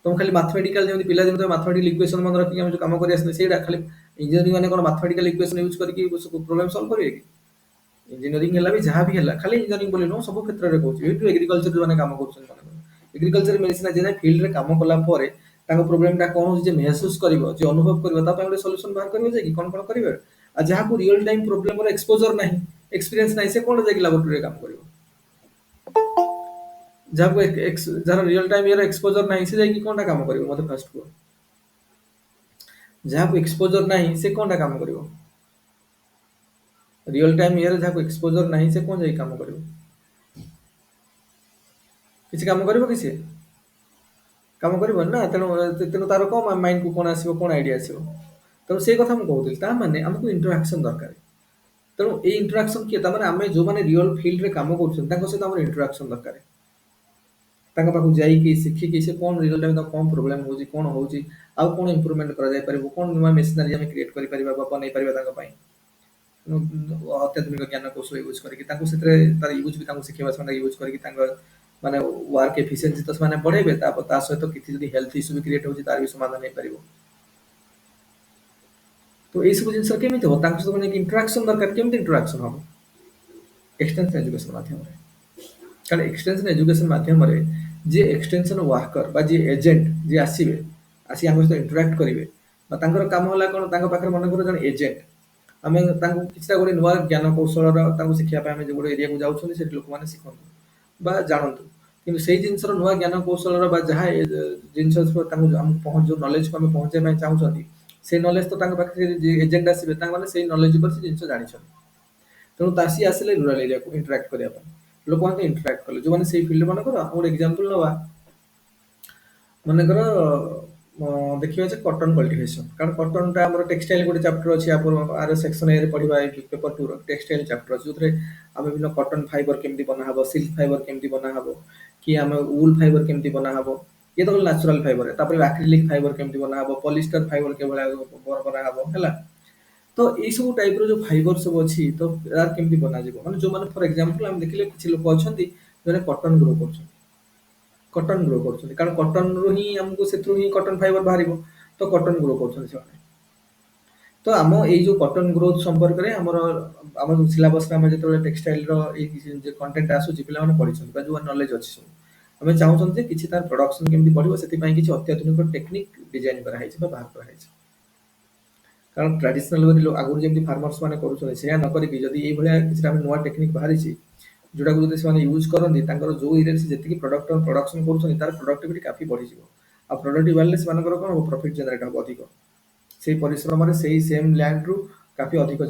ତମକୁ ଖାଲି ମାଥମେଟିକାଲ, ଯେମିତି ପିଲା ଯେମିତି ମାଥମେଟିକାଲ ଇକ୍ୱେସନ ମନେ ରଖିକି ଆମେ ଯୋଉ କାମ କରି ଆସିଲେ ସେଇଟା ଖାଲି, ଇଞ୍ଜିନିୟରିଂ ମାନେ କଣ ମାଥମେଟିକାଲ ଇକ୍ୱେସନ ୟୁଜ କରିକି ପ୍ରୋବ୍ଲେମ ସଲ୍ଭ କରିବେ କି? ଇଞ୍ଜିନିୟରିଂ ହେଲା ବି ଯାହା ବି ହେଲା, ଖାଲି ଇଞ୍ଜିନିୟରିଂ ବୋଲି ନୁହଁ, ସବୁ କ୍ଷେତ୍ରରେ କହୁଛି। ଏଇଠୁ ଏଗ୍ରିକଲଚର ଯୋଉମାନେ କାମ କରୁଛନ୍ତି, ଏଗ୍ରିକଲଚର ମେଡିସିନ ଯେ ଫିଲ୍ଡରେ କାମ କଲା ପରେ ତାଙ୍କ ପ୍ରୋବ୍ଲେମଟା କଣ ହଉଛି, ଯେ ମେହସୁସ କରିବ, ଯେ ଅନୁଭବ କରିବ, ତା ପାଇଁ ଗୋଟେ ସଲ୍ୟୁସନ ବାହାର କରିବ ଯାଇକି କଣ କଣ କରିବେ। ଆଉ ଯାହାକୁ ରିଅଲ ଟାଇମ ପ୍ରୋବ୍ଲେମର ଏକ୍ସପୋଜର ନାହିଁ, ଏକ୍ସପିରିଏନ୍ସ ନାହିଁ, ସେ କଣ ଯାଇକି ଲାବୋରେଟୋରୀରେ କାମ କରିବ। ଯାହାକୁ ଯାହାର ରିଅଲ ଟାଇମ ଇଏର ଏକ୍ସପୋଜର ନାହିଁ, ସେ ଯାଇକି କଣଟା କାମ କରିବ ମତେ ଫାଷ୍ଟ କୁହ। ଯାହାକୁ ଏକ୍ସପୋଜର ନାହିଁ ସେ କଣଟା କାମ କରିବ। ରିଅଲ ଟାଇମ ଇଏରେ ଯାହାକୁ ଏକ୍ସପୋଜର ନାହିଁ ସେ କଣ ଯାଇକି କାମ କରିବ? କିଛି କାମ କରିବ କି ସିଏ? କାମ କରିବନି ନା। ତେଣୁ ତେଣୁ ତାର କଣ ମାଇଣ୍ଡକୁ କଣ ଆସିବ, କଣ ଆଇଡିଆ ଆସିବ। ତେଣୁ ସେଇ କଥା ମୁଁ କହୁଥିଲି, ତା ମାନେ ଆମକୁ ଇଣ୍ଟରାକ୍ସନ ଦରକାର। ତେଣୁ ଏଇ ଇଣ୍ଟରାକ୍ସନ କିଏ, ତାମାନେ ଆମେ ଯୋଉମାନେ ରିଅଲ ଫିଲ୍ଡରେ କାମ କରୁଛନ୍ତି ତାଙ୍କ ସହିତ ଆମର ଇଣ୍ଟରାକ୍ସନ ଦରକାର। ତାଙ୍କ ପାଖକୁ ଯାଇକି ଶିଖିକି ସେ କଣ ରିଅଲ ଟାଇମ କଣ ପ୍ରୋବ୍ଲେମ ହଉଛି, କଣ ହଉଛି, ଆଉ କଣ ଇମ୍ପ୍ରୁଭମେଣ୍ଟ କରାଯାଇ ପାରିବ, କଣ ନୂଆ ମେସିନାରୀ ଆମେ କ୍ରିଏଟ କରିପାରିବା ବା ବନେଇ ପାରିବା ତାଙ୍କ ପାଇଁ। ଅତ୍ୟାଧୁନିକ ଜ୍ଞାନ କୌଶଳ ୟୁଜ କରିକି ତାଙ୍କୁ ସେଥିରେ ତାର ୟୁଜ ବି ତାଙ୍କୁ ଶିଖେଇବା, ସେମାନେ ୟୁଜ କରିକି ତାଙ୍କ ମାନେ ୱାର୍କ ଏଫିସିଏନ୍ସି ତ ସେମାନେ ବଢେଇବେ, ତା ସହିତ କିଛି ଯଦି ହେଲ୍ଥ ଇସ୍ୟୁ ବି କ୍ରିଏଟ ହଉଛି ତାର ବି ସମାଧାନ ହେଇପାରିବ। ତ ଏଇ ସବୁ ଜିନିଷ କେମିତି ହବ, ତାଙ୍କ ସହିତ ନେଇକି ଇଣ୍ଟରାକ୍ସନ ଦରକାର। କେମିତି ଇଣ୍ଟରାକ୍ସନ ହବ? ଏକ୍ସଟେନ୍ସନ ଏଜୁକେସନ ମାଧ୍ୟମରେ। କାରଣ ଏକ୍ସଟେନ୍ସନ ଏଜୁକେସନ ମାଧ୍ୟମରେ ଯିଏ ଏକ୍ସଟେନ୍ସନ ୱାର୍କର ବା ଯିଏ ଏଜେଣ୍ଟ, ଯିଏ ଆସିବେ, ଆସି ଆମ ସହିତ ଇଣ୍ଟରାକ୍ଟ କରିବେ, ବା ତାଙ୍କର କାମ ହେଲା କଣ, ତାଙ୍କ ପାଖରେ ମନେକର ଜଣେ ଏଜେଣ୍ଟ, ଆମେ ତାଙ୍କୁ କିଛିଟା ଗୋଟେ ନୂଆ ଜ୍ଞାନ କୌଶଳର ତାଙ୍କୁ ଶିଖିବା ପାଇଁ ଆମେ ଯୋଉ ଗୋଟେ ଏରିଆକୁ ଯାଉଛନ୍ତି, ସେଠି ଲୋକମାନେ ଶିଖନ୍ତୁ ବା ଜାଣନ୍ତୁ। କିନ୍ତୁ ସେଇ ଜିନିଷର ନୂଆ ଜ୍ଞାନ କୌଶଳର ବା ଯାହା ଜିନିଷ ତାଙ୍କୁ ଆମକୁ ଯୋଉ ନଲେଜକୁ ଆମେ ପହଞ୍ଚେଇବା ପାଇଁ ଚାହୁଁଛନ୍ତି, ସେଇ ନଲେଜ ତ ତାଙ୍କ ପାଖରେ ଏଜେଣ୍ଟ ଆସିବେ, ତାଙ୍କମାନେ ସେଇ ନଲେଜ ଉପରେ ସେ ଜିନିଷ ଜାଣିଛନ୍ତି। ତେଣୁ ତାସି ଆସିଲେ ରୁରାଲ ଏରିଆକୁ ଇଣ୍ଟରାକ୍ଟ କରିବା ପାଇଁ, ଲୋକମାନେ ଇଣ୍ଟରାକ୍ଟ କଲେ ଯୋଉମାନେ ସେଇ ଫିଲ୍ଡ। ମନେକର ଗୋଟେ ଏକ୍ସାମ୍ପଲ ନବା, ମନେକର ଦେଖିବା ଯେ କଟନ କଲ୍ଟିଭେସନ। କାରଣ କଟନଟା ଆମର ଟେକ୍ସଟାଇଲ ଗୋଟେ ଚାପ୍ଟର ଅଛି, ଆର ସେକ୍ସନ ଏ ରେ ପଢିବା, ପେପର 2 ର ଟେକ୍ସଟାଇଲ ଚାପ୍ଟର ଅଛି, ଯୋଉଥିରେ ଆମେ ବିଭିନ୍ନ କଟନ ଫାଇବର କେମିତି ବନାହବ, ସିଲ୍କ ଫାଇବର କେମିତି ବନାହବ, କି ଆମେ ଉଲ ଫାଇବର କେମିତି ବନାହବ। ଇଏ ତ ନ୍ୟାଚୁରାଲ ଫାଇବର। ତାପରେ ଆକ୍ରିଲିକ ଫାଇବର କେମିତି ବନାହବ, ପଲିଷ୍ଟର ଫାଇବର କିଭଳିଆ ବନାହବ ହେଲା। ତ ଏଇ ସବୁ ଟାଇପର ଯୋଉ ଫାଇବର ସବୁ ଅଛି, ତ ଏହାର କେମିତି ବନାଯିବ, ମାନେ ଯୋଉମାନେ ଫର ଏକ୍ସାମ୍ପଲ ଆମେ ଦେଖିଲେ କିଛି ଲୋକ ଅଛନ୍ତି ଯୋଉମାନେ କଟନ ଗ୍ରୋ କରୁଛନ୍ତି। କଟନ ଗ୍ରୋ କରୁଛନ୍ତି କାରଣ କଟନରୁ ହିଁ ଆମକୁ, ସେଥିରୁ ହିଁ କଟନ ଫାଇବର ବାହାରିବ। ତ କଟନ ଗ୍ରୋ କରୁଛନ୍ତି ସେମାନେ। ତ ଆମ ଏଇ ଯୋଉ କଟନ ଗ୍ରୋଥ ସମ୍ପର୍କରେ ଆମର ସିଲାବସରେ ଆମେ ଯେତେବେଳେ ଟେକ୍ସଟାଇଲର ଏଇ କଣ୍ଟେଣ୍ଟ ଆସୁଛି, ପିଲାମାନେ ପଢିଛନ୍ତି ବା ଯୋଉ ନଲେଜ ଅଛି ସବୁ, ଆମେ ଚାହୁଁଛନ୍ତି ଯେ କିଛି ତାର ପ୍ରଡକ୍ସନ କେମିତି ବଢିବ, ସେଥିପାଇଁ କିଛି ଅତ୍ୟାଧୁନିକ ଟେକ୍ନିକ ଡିଜାଇନ କରାହେଇଛି ବା ବାହାର କରାହେଇଛି। କାରଣ ଟ୍ରାଡିସନାଲ ଆଗରୁ ଯେମିତି ଫାର୍ମର୍ସ ମାନେ କରୁଛନ୍ତି, ସେଇଆ ନ କରିକି ଯଦି ଏଇଭଳିଆ କିଛି ନୂଆ ଟେକ୍ନିକ ବାହାରିଛି, ଯୋଉଟାକୁ ଯଦି ସେମାନେ ୟୁଜ କରନ୍ତି, ତାଙ୍କର ଯୋଉ ଏରିଆରେ ସେ ଯେତିକି ପ୍ରଡକ୍ସନ କରୁଛନ୍ତି ତାର ପ୍ରଡକ୍ଟିଭିଟି କାଫି ବଢିଯିବ। ଆଉ ପ୍ରଡକ୍ଟିଭ ବାଢିଲେ ସେମାନଙ୍କର କଣ ହବ, ପ୍ରଫିଟ ଜେନେରେଟ ହବ ଅଧିକ। ସେଇ ପରିଶ୍ରମରେ ସେଇ ସେମ୍ ଲ୍ୟାଣ୍ଡରୁ କାଫି ଅଧିକ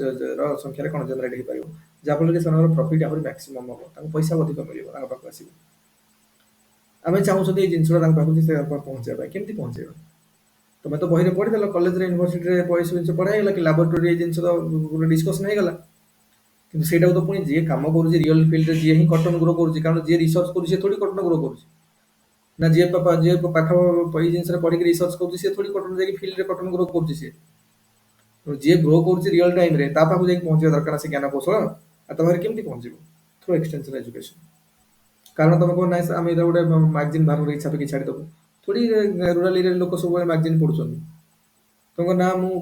ସଂଖ୍ୟାରେ କଣ ଜେନେରେଟ ହେଇପାରିବ, ଯାହାଫଳରେ ସେମାନଙ୍କର ପ୍ରଫିଟ ଆହୁରି ମ୍ୟାକ୍ସିମମ୍ ହବ, ତାଙ୍କୁ ପଇସା ଅଧିକ ମିଳିବ ତାଙ୍କ ପାଖକୁ ଆସିବ। ଆମେ ଚାହୁଁଛନ୍ତି ଏଇ ଜିନିଷଟା ତାଙ୍କ ପାଖକୁ ପହଞ୍ଚେଇବା ପାଇଁ। କେମିତି ପହଞ୍ଚେଇବା? ତମେ ତ ବହିରେ ପଢିଦେଲ, କଲେଜରେ ୟୁନିଭର୍ସିଟିରେ ଏସବୁ ଜିନିଷ ପଢା ହେଇଗଲା, କି ଲାବୋରେଟୋରୀ ଏଇ ଜିନିଷ ଗୋଟେ ଡିସ୍କସନ ହେଇଗଲା। କିନ୍ତୁ ସେଇଟାକୁ ତ ପୁଣି ଯିଏ କାମ କରୁଛି ରିଅଲ ଫିଲ୍ଡରେ, ଯିଏ ହିଁ କଟନ ଗ୍ରୋ କରୁଛି, କାରଣ ଯିଏ ରିସର୍ଚ୍ଚ କରୁଛି ସେ ଥୋଡି କଟନ ଗ୍ରୋ କରୁଛି ନା, ଯିଏ ପାଠ ଏଇ ଜିନିଷରେ ପଢିକି ରିସର୍ଚ୍ଚ କରୁଛି ସେ ଥୋଡି କଟନ ଯାଇକି ଫିଲ୍ଡରେ କଟନ ଗ୍ରୋ କରୁଛି। ସିଏ ଯିଏ ଗ୍ରୋ କରୁଛି ରିଅଲ ଟାଇମରେ, ତା ପାଖକୁ ଯାଇକି ପହଞ୍ଚିବା ଦରକାର ନା ସେ ଜ୍ଞାନ କୌଶଳ। ଆଉ ତମ ପାଖରେ କେମିତି ପହଞ୍ଚିବ? Through extension education. କାରଣ ତମେ କଣ ନାଇଁ, ଆମେ ଏଇଟା ଗୋଟେ ମ୍ୟାଗାଜିନ ବାହାର କରି ଛାପିକି ଛାଡିଦବୁ, ଥୋଡି ରୁରାଲ ଏରିଆରେ ଲୋକ ସବୁବେଳେ ମ୍ୟାଗାଜିନ ପଢୁଛନ୍ତି। ତମ ନା ମୁଁ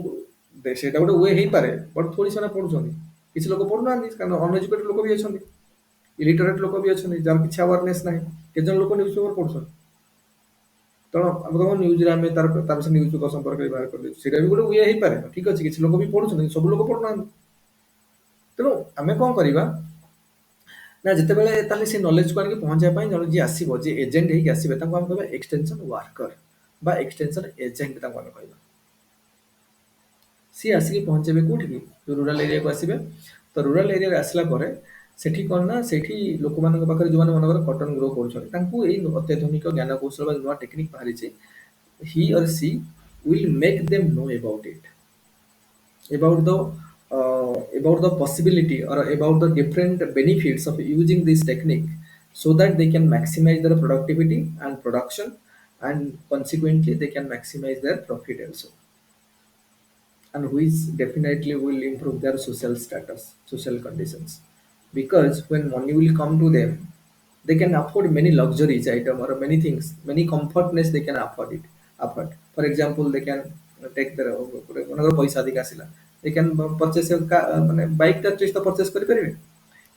ସେଇଟା ଗୋଟେ ୱେ ହେଇପାରେ, ବଟ ଥୋଡି ସେମାନେ ପଢୁଛନ୍ତି। କିଛି ଲୋକ ପଢୁନାହାନ୍ତି, କାରଣ ଅନଏଜୁକେଟେଡ ଲୋକ ବି ଅଛନ୍ତି, ଇଲିଟରେଟ ଲୋକ ବି ଅଛନ୍ତି, ଯାହାର କିଛି ଆୱାରନେସ ନାହିଁ। କେତେଜଣ ଲୋକ ନ୍ୟୁଜ ପେପର ପଢୁଛନ୍ତି। ତେଣୁ ଆମେ ତମ ନ୍ୟୁଜରେ ଆମେ ତାର ନ୍ୟୁଜ ପେପର ସମ୍ପର୍କରେ ବାହାର କରିଦେଉଛୁ, ସେଇଟା ବି ଗୋଟେ ୱେ ହେଇପାରେ। ଠିକ ଅଛି, କିଛି ଲୋକ ବି ପଢୁଛନ୍ତି, ସବୁ ଲୋକ ପଢୁନାହାନ୍ତି। ତେଣୁ ଆମେ କଣ କରିବା ନା, ଯେତେବେଳେ ତାହେଲେ ସେ ନଲେଜକୁ ଆଣିକି ପହଞ୍ଚିବା ପାଇଁ ଜଣେ ଯିଏ ଆସିବ, ଯିଏ ଏଜେଣ୍ଟ ହେଇକି ଆସିବେ, ତାଙ୍କୁ ଆମେ କହିବା ଏକ୍ସଟେନସନ ୱାର୍କର ବା ଏକ୍ସଟେନସନ ଏଜେଣ୍ଟ ତାଙ୍କୁ ଆମେ କହିବା। ସିଏ ଆସିକି ପହଞ୍ଚେଇବେ କୋଉଠିକି, ଯୋଉ ରୁରାଲ ଏରିଆକୁ ଆସିବେ। ତ ରୁରାଲ ଏରିଆରେ ଆସିଲା ପରେ ସେଠି କଣ ନା, ସେଠି ଲୋକମାନଙ୍କ ପାଖରେ ଯୋଉମାନେ ମନେକର କଟନ ଗ୍ରୋ କରୁଛନ୍ତି, ତାଙ୍କୁ ଏଇ ଅତ୍ୟାଧୁନିକ ଜ୍ଞାନ କୌଶଳ ବା ନୂଆ ଟେକ୍ନିକ ବାହାରିଛି, he or she will make them know about the about the possibility or about the different benefits of using this technique, so that they can maximize their productivity and production, and consequently they can maximize their profit also, and which definitely will improve their social status, social conditions. Because when money will come to them, they can afford many luxuries item or many things, many comfortness they can afford it. Afford. For example, they can take their ମନେକର ପଇସା ଅଧିକ ଆସିଲା, they can purchase a ମାନେ bike ଟା at least ତ purchase କରିପାରିବେ।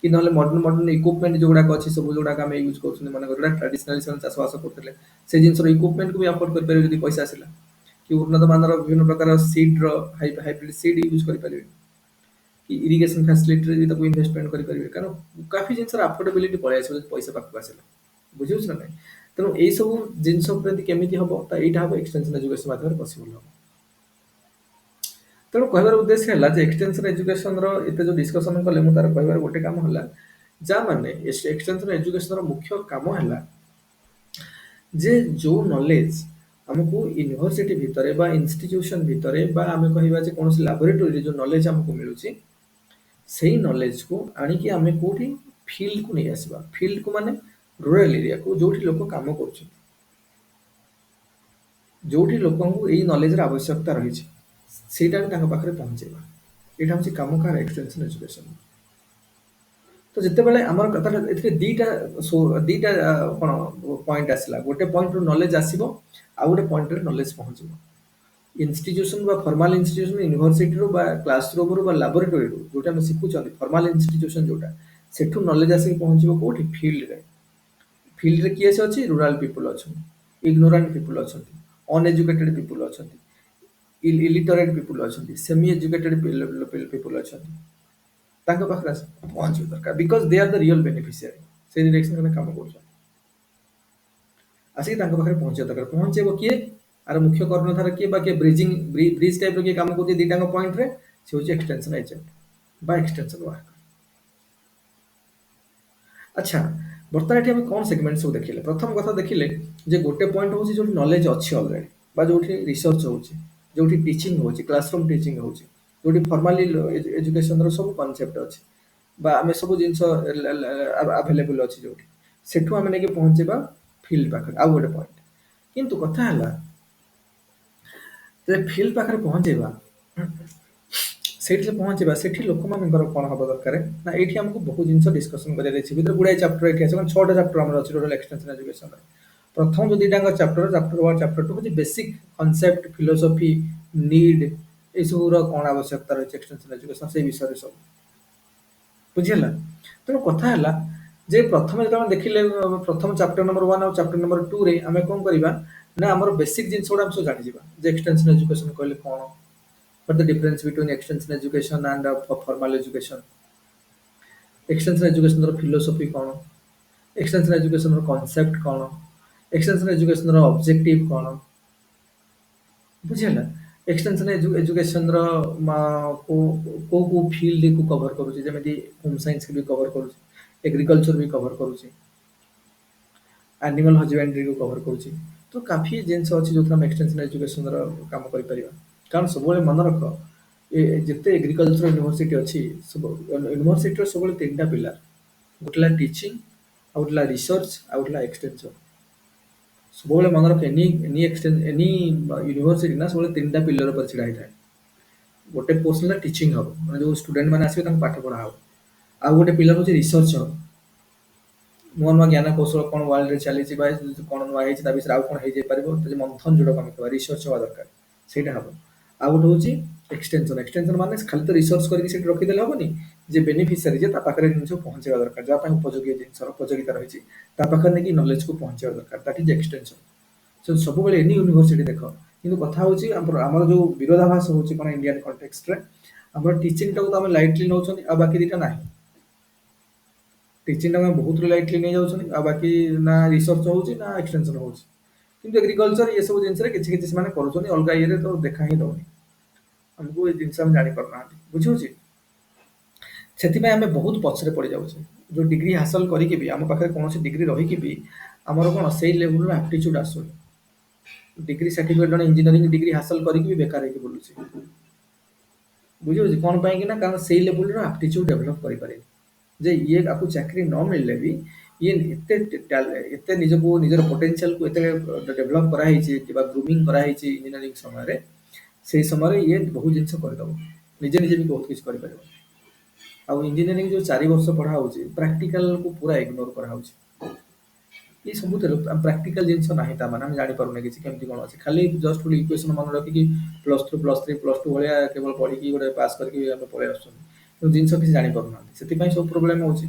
କି ନହେଲେ ମଡର୍ନ ମଡର୍ନ ଇକ୍ୱିପମେଣ୍ଟ ଯୋଉଗୁଡାକ ଅଛି ସବୁ ଯୋଉଗୁଡାକ ଆମେ ୟୁଜ୍ କରୁଛନ୍ତି ମନେକର ଯୋଉଟା ଟ୍ରାଡିସନାଲି ସେମାନେ ଚାଷବାସ କରୁଥିଲେ ସେ ଜିନିଷର ଇକ୍ୱିପମେଣ୍ଟକୁ ବି ଆଫୋର୍ଡ କରିପାରିବେ ଯଦି ପଇସା ଆସିଲା। କି ଉନ୍ନତ ମାନର ବିଭିନ୍ନ ପ୍ରକାର ସିଡ୍ର ହାଇବ୍ରିଡ ସିଡ୍ ୟୁଜ୍ କରିପାରିବେ। କି ଇରିଗେସନ ଫ୍ୟାସିଲିଟିରେ ବି ତାକୁ ଇନଭେଷ୍ଟମେଣ୍ଟ କରିପାରିବେ, କାରଣ କାଫି ଜିନିଷର ଆଫୋର୍ଡେବିଲିଟି ପଳେଇ ଆସିବ ଯଦି ପଇସା ପାଖକୁ ଆସିଲା। ବୁଝିହଉଛି ନା ନାହିଁ? ତେଣୁ ଏଇ ସବୁ ଜିନିଷ ପ୍ରତି କେମିତି ହବ, ତ ଏଇଟା ହବ ଏକ୍ସଟେନସନ ଏଜୁକେସନ ମାଧ୍ୟମରେ ପସିବଲ ହବ। ତେଣୁ କହିବାର ଉଦ୍ଦେଶ୍ୟ ହେଲା ଯେ ଏକ୍ସଟେନସନ ଏଜୁକେସନର ଏତେ ଯୋଉ ଡିସ୍କସନ କଲେ ମୁଁ ତାର କହିବାର ଗୋଟେ କାମ ହେଲା ଯାହା ମାନେ ଏକ୍ସଟେନସନ ଏଜୁକେସନର ମୁଖ୍ୟ କାମ ହେଲା ଯେ ଯୋଉ ନଲେଜ ଆମକୁ ୟୁନିଭର୍ସିଟି ଭିତରେ ବା ଇନଷ୍ଟିଟ୍ୟୁସନ ଭିତରେ ବା ଆମେ କହିବା ଯେ କୌଣସି ଲାବୋରେଟୋରୀରେ ଯୋଉ ନଲେଜ ଆମକୁ ମିଳୁଛି ସେଇ ନଲେଜକୁ ଆଣିକି ଆମେ କୋଉଠି ଫିଲ୍ଡକୁ ନେଇ ଆସିବା। ଫିଲ୍ଡକୁ ମାନେ ରୁରାଲ ଏରିଆକୁ ଯୋଉଠି ଲୋକ କାମ କରୁଛନ୍ତି, ଯୋଉଠି ଲୋକଙ୍କୁ ଏଇ ନଲେଜର ଆବଶ୍ୟକତା ରହିଛି ସେଇଟା ଆମେ ତାଙ୍କ ପାଖରେ ପହଞ୍ଚେଇବା। ଏଇଟା ହେଉଛି କାମ କାହାର ଏକ୍ସଟେନସନ ଏଜୁକେସନ। ତ ଯେତେବେଳେ ଆମର କଥାଟା ଏଥିରେ ଦିଟା କଣ ପଏଣ୍ଟ ଆସିଲା, ଗୋଟେ ପଏଣ୍ଟରୁ ନଲେଜ ଆସିବ ଆଉ ଗୋଟେ ପଏଣ୍ଟରେ ନଲେଜ ପହଞ୍ଚିବ। ଇନଷ୍ଟିଟ୍ୟୁସନ ବା ଫର୍ମାଲ ଇନଷ୍ଟିଟ୍ୟୁସନ ୟୁନିଭର୍ସିଟିରୁ ବା କ୍ଲାସ ରୁମରୁ ବା ଲାବୋରେଟୋରୀରୁ ଯୋଉଟା ଆମେ ଶିଖୁଛନ୍ତି ଫର୍ମାଲ ଇନଷ୍ଟିଟ୍ୟୁସନ ଯୋଉଟା ସେଠୁ ନଲେଜ ଆସିକି ପହଞ୍ଚିବ କୋଉଠି ଫିଲ୍ଡରେ। ଫିଲ୍ଡରେ କିଏ ସେ ଅଛି? ରୁରାଲ ପିପୁଲ ଅଛନ୍ତି, ଇଗ୍ନୋରାଣ୍ଟ ପିପୁଲ ଅଛନ୍ତି, ଅନଏଜୁକେଟେଡ ପିପୁଲ ଅଛନ୍ତି, ଇଲିଟରେଟ ପିପୁଲ ଅଛନ୍ତି, ସେମି ଏଜୁକେଟେଡ ପିପୁଲ ଅଛନ୍ତି। ତାଙ୍କ ପାଖରେ ଆସି ପହଞ୍ଚିବା ଦରକାର because they are the real beneficiary. ସେଇ ଡିରେକ୍ସନରେ କାମ କରୁଛନ୍ତି, ଆସିକି ତାଙ୍କ ପାଖରେ ପହଞ୍ଚିବା ଦରକାର। ପହଞ୍ଚେଇବ କିଏ? ଆର ମୁଖ୍ୟ କର୍ଣ୍ଣଧାର କିଏ ବା କିଏ ବ୍ରିଜ ଟାଇପର କିଏ କାମ କରୁଛି ଦିଟାଙ୍କ ପଏଣ୍ଟରେ? ସେ ହେଉଛି ଏକ୍ସଟେନସନ ଏଜେଣ୍ଟ ବା ଏକ୍ସଟେନସନ ୱାର୍କର। ଆଚ୍ଛା, ବର୍ତ୍ତମାନ ଏଠି ଆମେ କଣ ସେଗମେଣ୍ଟ ସବୁ ଦେଖିଲେ? ପ୍ରଥମ କଥା ଦେଖିଲେ ଯେ ଗୋଟେ ପଏଣ୍ଟ ହେଉଛି ଯୋଉଠି ନଲେଜ ଅଛି ଅଲରେଡି ବା ଯୋଉଠି ରିସର୍ଚ୍ଚ ହଉଛି, ଯୋଉଠି ଟିଚିଂ ହଉଛି, କ୍ଲାସରୁମ ଟିଚିଂ ହଉଛି, ଯୋଉଠି ଫର୍ମାଲି ଏଜୁକେସନର ସବୁ କନସେପ୍ଟ ଅଛି ବା ଆମେ ସବୁ ଜିନିଷ ଆଭେଲେବୁଲ ଅଛି ଯୋଉଠି, ସେଠୁ ଆମେ ନେଇକି ପହଞ୍ଚେଇବା ଫିଲ୍ଡ ପାଖରେ। ଆଉ ଗୋଟେ ପଏଣ୍ଟ କିନ୍ତୁ କଥା ହେଲା ଯେ ଫିଲ୍ଡ ପାଖରେ ପହଞ୍ଚେଇବା, ସେଇଠି ଯେ ପହଞ୍ଚିବା ସେଠି ଲୋକମାନଙ୍କର କଣ ହବା ଦରକାର ନା ଏଇଠି ଆମକୁ ବହୁ ଜିନିଷ ଡିସ୍କସନ କରିବାର ଅଛି। ଭିତରେ ଗୁଡାଏ ଚାପ୍ଟର ଏଠି ଅଛି, ମାନେ 6ଟା ଚାପ୍ଟର ଆମର ଅଛି ଟୋଟାଲ ଏକ୍ସଟେନସନ ଏଜୁକେସନରେ। ପ୍ରଥମ ଯୋଉ ଦିଟାଙ୍କ ଚାପ୍ଟର, ଚାପ୍ଟର 1 ଚାପ୍ଟର 2 ହଉଛି ବେସିକ କନସେପ୍ଟ, ଫିଲୋସଫି, ନିଡ୍ ଏଇସବୁର କଣ ଆବଶ୍ୟକତା ରହିଛି ଏକ୍ସଟେନସନ ଏଜୁକେସନ ସେଇ ବିଷୟରେ ସବୁ ବୁଝିହେଲା। ତେଣୁ କଥା ହେଲା ଯେ ପ୍ରଥମେ ଯେତେବେଳେ ଦେଖିଲେ ପ୍ରଥମ ଚାପ୍ଟର ନମ୍ବର 1 ଆଉ ଚାପ୍ଟର ନମ୍ବର 2 ରେ ଆମେ କଣ କରିବା ନା ଆମର ବେସିକ ଜିନିଷ ଗୁଡା ଆମେ ସବୁ ଜାଣିଯିବା ଯେ ଏକ୍ସଟେନସନ ଏଜୁକେସନ କହିଲେ କଣ, what the difference between extension education and formal education, extension education ର philosophy କଣ, extension education ର concept କଣ, extension education ର objective କଣ, ବୁଝିହେଲା। ଏକ୍ସଟେନସନ ଏଜୁକେସନ ର କୋଉ କୋଉ ଫିଲ୍ଡ କୁ କଭର କରୁଛି, ଯେମିତି ହୋମ ସାଇନ୍ସ ବି କଭର କରୁଛି, ଏଗ୍ରିକଲଚର ବି କଭର କରୁଛି, ଆନିମାଲ ହଜବେଣ୍ଡ୍ରି କୁ କଭର କରୁଛି। ତ କାଫି ଜିନିଷ ଅଛି ଯୋଉଥିରେ ଆମେ ଏକ୍ସଟେନସନ ଏଜୁକେସନର କାମ କରିପାରିବା। କାରଣ ସବୁବେଳେ ମନେ ରଖ ଯେତେ ଏଗ୍ରିକଲଚର ୟୁନିଭର୍ସିଟି ଅଛି ସବୁ ୟୁନିଭର୍ସିଟିର ସବୁବେଳେ ତିନିଟା ପିଲାର, ଗୋଟେ ହେଲା ଟିଚିଂ, ଆଉ ଗୋଟେ ହେଲା ରିସର୍ଚ୍ଚ, ଆଉ ଗୋଟେ ହେଲା ଏକ୍ସଟେନସନ। ସବୁବେଳେ ମନେ ରଖ ଏନି ୟୁନିଭର୍ସିଟି ନା ସବୁବେଳେ ତିନିଟା ପିଲର ଉପରେ ଛିଡା ହେଇଥାଏ। ଗୋଟେ ପୋର୍ସନ ହେଲା ଟିଚିଂ ହବ, ମାନେ ଯୋଉ ଷ୍ଟୁଡେଣ୍ଟ ମାନେ ଆସିବେ ତାଙ୍କୁ ପାଠ ପଢା ହବ। ଆଉ ଗୋଟେ ପିଲର ହଉଛି ରିସର୍ଚ୍ଚ ହବ, ନୂଆ ନୂଆ ଜ୍ଞାନ କୌଶଳ କଣ ୱାର୍ଲଡରେ ଚାଲିଛି ବା କଣ ନୂଆ ହେଇଛି ତା ବିଷୟରେ ଆଉ କଣ ହେଇଯାଇପାରିବ ମନ୍ଥନ ଯୋଉଟାକୁ ଆମେ କହିବା ରିସର୍ଚ୍ଚ ହବା ଦରକାର, ସେଇଟା ହବ। ଆଉ ଗୋଟେ ହଉଛି ଏକ୍ସଟେନସନ। ଏକ୍ସଟେନସନ ମାନେ ଖାଲି ତ ରିସର୍ଚ୍ଚ କରିକି ସେଠି ରଖିଦେଲେ ହବନି, ଯେ ବେନିଫିସିଆରି ଯେ ତା ପାଖରେ ଜିନିଷ ପହଞ୍ଚେଇବା ଦରକାର, ଯାହା ପାଇଁ ଉପଯୋଗୀ ଜିନିଷର ଉପଯୋଗିତା ରହିଛି ତା ପାଖରେ ନେଇକି ନଲେଜକୁ ପହଞ୍ଚେଇବା ଦରକାର, ଦ୍ୟାଟ୍ ଇଜ ଏକ୍ସଟେନସନ। ସବୁବେଳେ ଏନି ୟୁନିଭର୍ସିଟି ଦେଖ, କିନ୍ତୁ କଥା ହଉଛି ଆମର ଯୋଉ ବିରୋଧାଭାସ ହଉଛି କଣ ଇଣ୍ଡିଆନ କଣ୍ଟେକ୍ସଟରେ, ଆମର ଟିଚିଂଟାକୁ ତ ଆମେ ଲାଇଟଲି ନଉଛନ୍ତି ଆଉ ବାକି ଦିଟା ନାହିଁ। ଟିଚିଂଟାକୁ ଆମେ ବହୁତ ଲାଇଟଲି ନେଇଯାଉଛନ୍ତି ଆଉ ବାକି ନା ରିସର୍ଚ୍ଚ ହଉଛି ନା ଏକ୍ସଟେନସନ ହଉଛି। କିନ୍ତୁ ଏଗ୍ରିକଲଚର ଏସବୁ ଜିନିଷରେ କିଛି କିଛି ସେମାନେ କରୁଛନ୍ତି, ଅଲଗା ଇଏରେ ତ ଦେଖା ହିଁ ଦଉନି ଆମକୁ, ଏ ଜିନିଷ ଆମେ ଜାଣିପାରୁନାହାନ୍ତି। ବୁଝିହଉଛି? ସେଥିପାଇଁ ଆମେ ବହୁତ ପଛରେ ପଡିଯାଉଛେ। ଯୋଉ ଡିଗ୍ରୀ ହାସଲ କରିକି ବି ଆମ ପାଖରେ କୌଣସି ଡିଗ୍ରୀ ରହିକି ବି ଆମର କଣ ସେଇ ଲେଭେଲର ଆପ୍ଟିଚ୍ୟୁଡ ଆସୁନି। ଡିଗ୍ରୀ ସାର୍ଟିଫିକେଟ ଜଣେ ଇଞ୍ଜିନିୟରିଂ ଡିଗ୍ରୀ ହାସଲ କରିକି ବି ବେକାର ହେଇକି ବୁଲୁଛି। ବୁଝିହଉଛି କଣ ପାଇଁ କି ନା, କାରଣ ସେଇ ଲେଭେଲର ଆପ୍ଟିଚ୍ୟୁଡ ଡେଭଲପ କରିପାରିନି। ଯେ ଇଏ ଆକୁ ଚାକିରି ନ ମିଳିଲେ ବି ଇଏ ଏତେ ନିଜକୁ ନିଜର ପୋଟେନସିଆଲକୁ ଏତେ ଡେଭଲପ କରାହେଇଛି କିମ୍ବା ଗ୍ରୁମିଂ କରାହେଇଛି ଇଞ୍ଜିନିୟରିଂ ସମୟରେ ସେଇ ସମୟରେ ଇଏ ବହୁତ ଜିନିଷ କରିଦବ ନିଜେ ନିଜେ ବି ବହୁତ କିଛି କରିପାରିବ। ଆଉ ଇଞ୍ଜିନିୟରିଂ ଯୋଉ 4 ବର୍ଷ ପଢା ହଉଛି ପ୍ରାକ୍ଟିକାଲକୁ ପୁରା ଇଗ୍ନୋର କରାହଉଛି। ଏ ସବୁଥିରେ ପ୍ରାକ୍ଟିକାଲ ଜିନିଷ ନାହିଁ ତା ମାନେ ଆମେ ଜାଣିପାରୁନେ କିଛି କେମିତି କଣ ଅଛି ଖାଲି ଜଷ୍ଟ ଗୋଟେ ଇକ୍ୱେସନ ମନେ ରଖିକି +2 +3 +2 ଭଳିଆ କେବଳ ପଢିକି ଗୋଟେ ପାସ୍ କରିକି ଆମେ ପଳେଇ ଆସୁଛନ୍ତି କିନ୍ତୁ ଜିନିଷ କିଛି ଜାଣିପାରୁନାହାନ୍ତି ସେଥିପାଇଁ ସବୁ ପ୍ରୋବ୍ଲେମ ହଉଛି।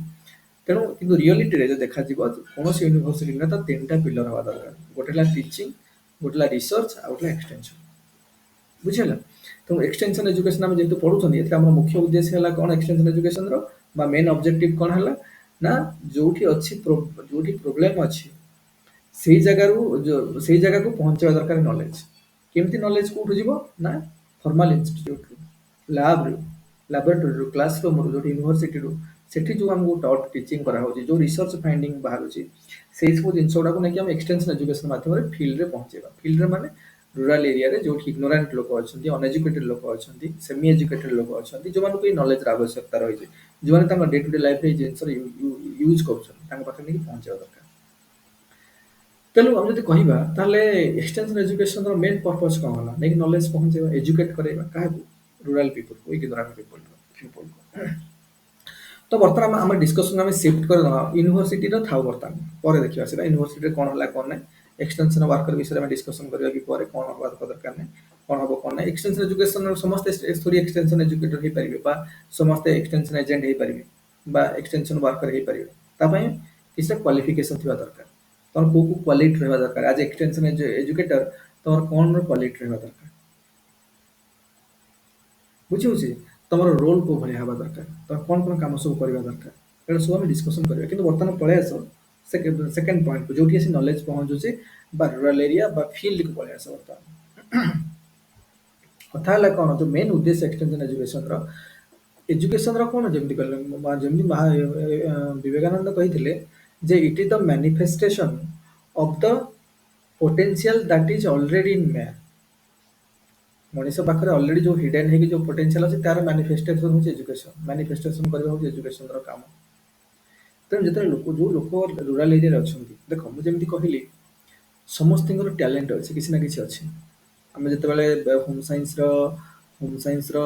ତେଣୁ କିନ୍ତୁ ରିଅଲିଟିରେ ଯଦି ଦେଖାଯିବ କୌଣସି ୟୁନିଭର୍ସିଟିରେ ତ ତିନିଟା ପିଲର ହବା ଦରକାର ଗୋଟେ ହେଲା ଟିଚିଂ ଗୋଟେ ହେଲା ରିସର୍ଚ୍ଚ ଆଉ ଗୋଟେ ଏକ୍ସଟେନସନ ବୁଝିହେଲା। ତେଣୁ ଏକ୍ସଟେନସନ ଏଜୁକେସନ ଆମେ ଯେହେତୁ ପଢୁଛନ୍ତି ଏଥିରେ ଆମର ମୁଖ୍ୟ ଉଦ୍ଦେଶ୍ୟ ହେଲା କଣ ଏକ୍ସଟେନସନ ଏଜୁକେସନର ବା ମେନ୍ ଅବଜେକ୍ଟିଭ କଣ ହେଲା ନା ଯୋଉଠି ଅଛି ଯୋଉଠି ପ୍ରୋବ୍ଲେମ ଅଛି ସେଇ ଜାଗାରୁ ସେଇ ଜାଗାକୁ ପହଞ୍ଚେଇବା ଦରକାର ନଲେଜ। କେମିତି ନଲେଜ କୋଉଠୁ ଯିବ ନା ଫର୍ମାଲ ଇନଷ୍ଟିଚ୍ୟୁଟରୁ ଲ୍ୟାବରୁ ଲାବୋରେଟୋରୀରୁ କ୍ଲାସ ରୁମରୁ ଯୋଉଠି ୟୁନିଭର୍ସିଟିରୁ ସେଠି ଯୋଉ ଆମକୁ ଟଟ୍ ଟିଚିଂ କରାହଉଛି ଯୋଉ ରିସର୍ଚ୍ଚ ଫାଇଣ୍ଡିଙ୍ଗ ବାହାରୁଛି ସେଇ ସବୁ ଜିନିଷ ଗୁଡାକୁ ନେଇକି ଆମେ ଏକ୍ସଟେନସନ ଏଜୁକେସନ ମାଧ୍ୟମରେ ଫିଲ୍ଡରେ ପହଞ୍ଚେଇବା। ଫିଲ୍ଡରେ ମାନେ ରୁରାଲ ଏରିଆରେ ଯୋଉଠି ଇଗ୍ନୋରାଣ୍ଟ ଲୋକ ଅଛନ୍ତି ଅନଏଜୁକେଟେଡ ଲୋକ ଅଛନ୍ତି ସେମି ଏଜୁକେଟେଡ ଲୋକ ଅଛନ୍ତି ଯୋଉମାନଙ୍କୁ ଏଇ ନଲେଜର ଆବଶ୍ୟକତା ରହିଛି ଯୋଉମାନେ ତାଙ୍କ ଡେ ଟୁ ଡେ ଲାଇଫରେ ଏଇ ଜିନିଷର ୟୁଜ କରୁଛନ୍ତି ତାଙ୍କ ପାଖରେ ନେଇକି ପହଞ୍ଚେଇବା ଦରକାର। ତେଣୁ ଆମେ ଯଦି କହିବା ତାହେଲେ ଏକ୍ସଟେନସନ ଏଜୁକେସନର ମେନ୍ ପର୍ପଜ କଣ ହେଲା ନେଇକି ନଲେଜ ପହଞ୍ଚେଇବା ଏଜୁକେଟ କରେଇବା କାହାକୁ ରୁରାଲ ପିପୁଲକୁ ଇଗ୍ନୋରାଣ୍ଟ ପିପୁଲକୁ। ତ ବର୍ତ୍ତମାନ ଆମେ ଡିସ୍କସନ ଆମେ ସିଫ୍ଟ କରିଦେବା ୟୁନିଭର୍ସିଟିର ଥାଉ ବର୍ତ୍ତମାନ ପରେ ଦେଖିବା ସେଟା ୟୁନିଭର୍ସିଟିରେ କଣ ହେଲା କଣ ନାହିଁ ଏକ୍ସଟେନସନ ୱାର୍କର ବିଷୟରେ ଆମେ ଡିସ୍କସନ କରିବା କି ପରେ କଣ ହବା ଦରକାର ନାହିଁ କଣ ହବ କଣ ନାହିଁ ଏକ୍ସଟେନସନ ଏଜୁକେସନ ସମସ୍ତେ ଥୋଡି ଏକ୍ସଟେନସନ ଏଜୁକେଟର ହେଇପାରିବେ ବା ସମସ୍ତେ ଏକ୍ସଟେନସନ ଏଜେଣ୍ଟ ହେଇପାରିବେ ବା ଏକ୍ସଟେନସନ ୱାର୍କର ହେଇପାରିବେ ତା ପାଇଁ କିଛିଟା କ୍ୱାଲିଫିକେସନ ଥିବା ଦରକାର। ତମର କୋଉ କୋଉ କ୍ୱାଲିଟି ରହିବା ଦରକାର ଆଜ ଏକ୍ସଟେନସନ ଏଜୁକେଟର ତମର କଣ କ୍ୱାଲିଟି ରହିବା ଦରକାର ବୁଝିହଉଛି ତମର ରୋଲ କୋଉ ଭଳିଆ ହେବା ଦରକାର ତମେ କଣ କଣ କାମ ସବୁ କରିବା ଦରକାର ଏଗୁଡ଼ା ସବୁ ଆମେ ଡିସ୍କସନ କରିବା କିନ୍ତୁ ବର୍ତ୍ତମାନ ପଳେଇ ଆସ ସେକେଣ୍ଡ ପଏଣ୍ଟକୁ ଯୋଉଠି ଆସି ନଲେଜ ପହଞ୍ଚୁଛି ବା ରୁରାଲ ଏରିଆ ବା ଫିଲ୍ଡକୁ ପଳେଇ ଆସ ବର୍ତ୍ତମାନ। କଥା ହେଲା କଣ ଯୋଉ ମେନ୍ ଉଦ୍ଦେଶ୍ୟ ଏକ୍ସଟେନସନ ଏଜୁକେସନର କଣ ଯେମିତି କହିଲେ ଯେମିତି ବିବେକାନନ୍ଦ କହିଥିଲେ ଯେ it is the manifestation of the potential that is already in man. ମଣିଷ ପାଖରେ ଅଲରେଡି ଯୋଉ ହିଡେନ୍ ହେଇକି ଯୋଉ ପୋଟେନସିଆଲ ଅଛି ତାର ମ୍ୟାନିଫେଷ୍ଟେସନ ହଉଛି ଏଜୁକେସନ ମ୍ୟାନିଫେଷ୍ଟେସନ କରିବା ହଉଛି ଏଜୁକେସନର କାମ। ତେଣୁ ଯେତେବେଳେ ଯୋଉ ଲୋକ ରୁରାଲ ଏରିଆରେ ଅଛନ୍ତି ଦେଖ ମୁଁ ଯେମିତି କହିଲି ସମସ୍ତଙ୍କର ଟ୍ୟାଲେଣ୍ଟ ଅଛି କିଛି ନା କିଛି ଅଛି। ଆମେ ଯେତେବେଳେ ହୋମ ସାଇନ୍ସର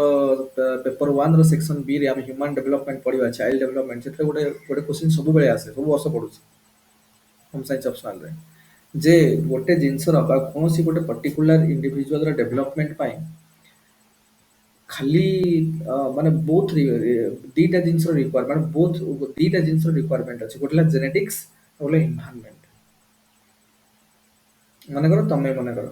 ପେପର 1 ର ସେକ୍ସନ ବି ରେ ଆମେ ହ୍ୟୁମାନ ଡେଭଲପମେଣ୍ଟ ପଢିବା ଚାଇଲ୍ଡ ଡେଭଲପମେଣ୍ଟ ସେଥିରେ ଗୋଟେ ଗୋଟେ କ୍ୱେଶ୍ଚିନ୍ ସବୁବେଳେ ଆସେ ସବୁ ବର୍ଷ ପଡୁଛି ହୋମ ସାଇନ୍ସ ଅପସନାଲରେ ଯେ ଗୋଟେ ଜିନିଷର ବା କୌଣସି ଗୋଟେ ପର୍ଟିକୁଲାର ଇଣ୍ଡିଭିଜୁଆଲର ଡେଭଲପମେଣ୍ଟ ପାଇଁ ଖାଲି ମାନେ ବୋଥ ଦିଟା ଜିନିଷର ରିକ୍ୱାରମେଣ୍ଟ ବୋଥ ଦିଟା ଜିନିଷର ରିକ୍ୱାରମେଣ୍ଟ ଅଛି ଗୋଟେ ହେଲା ଜେନେଟିକ୍ସ ଆଉ ଗୋଟେ ଏନଭାରନମେଣ୍ଟ। ମନେକର ତମେ ମନେକର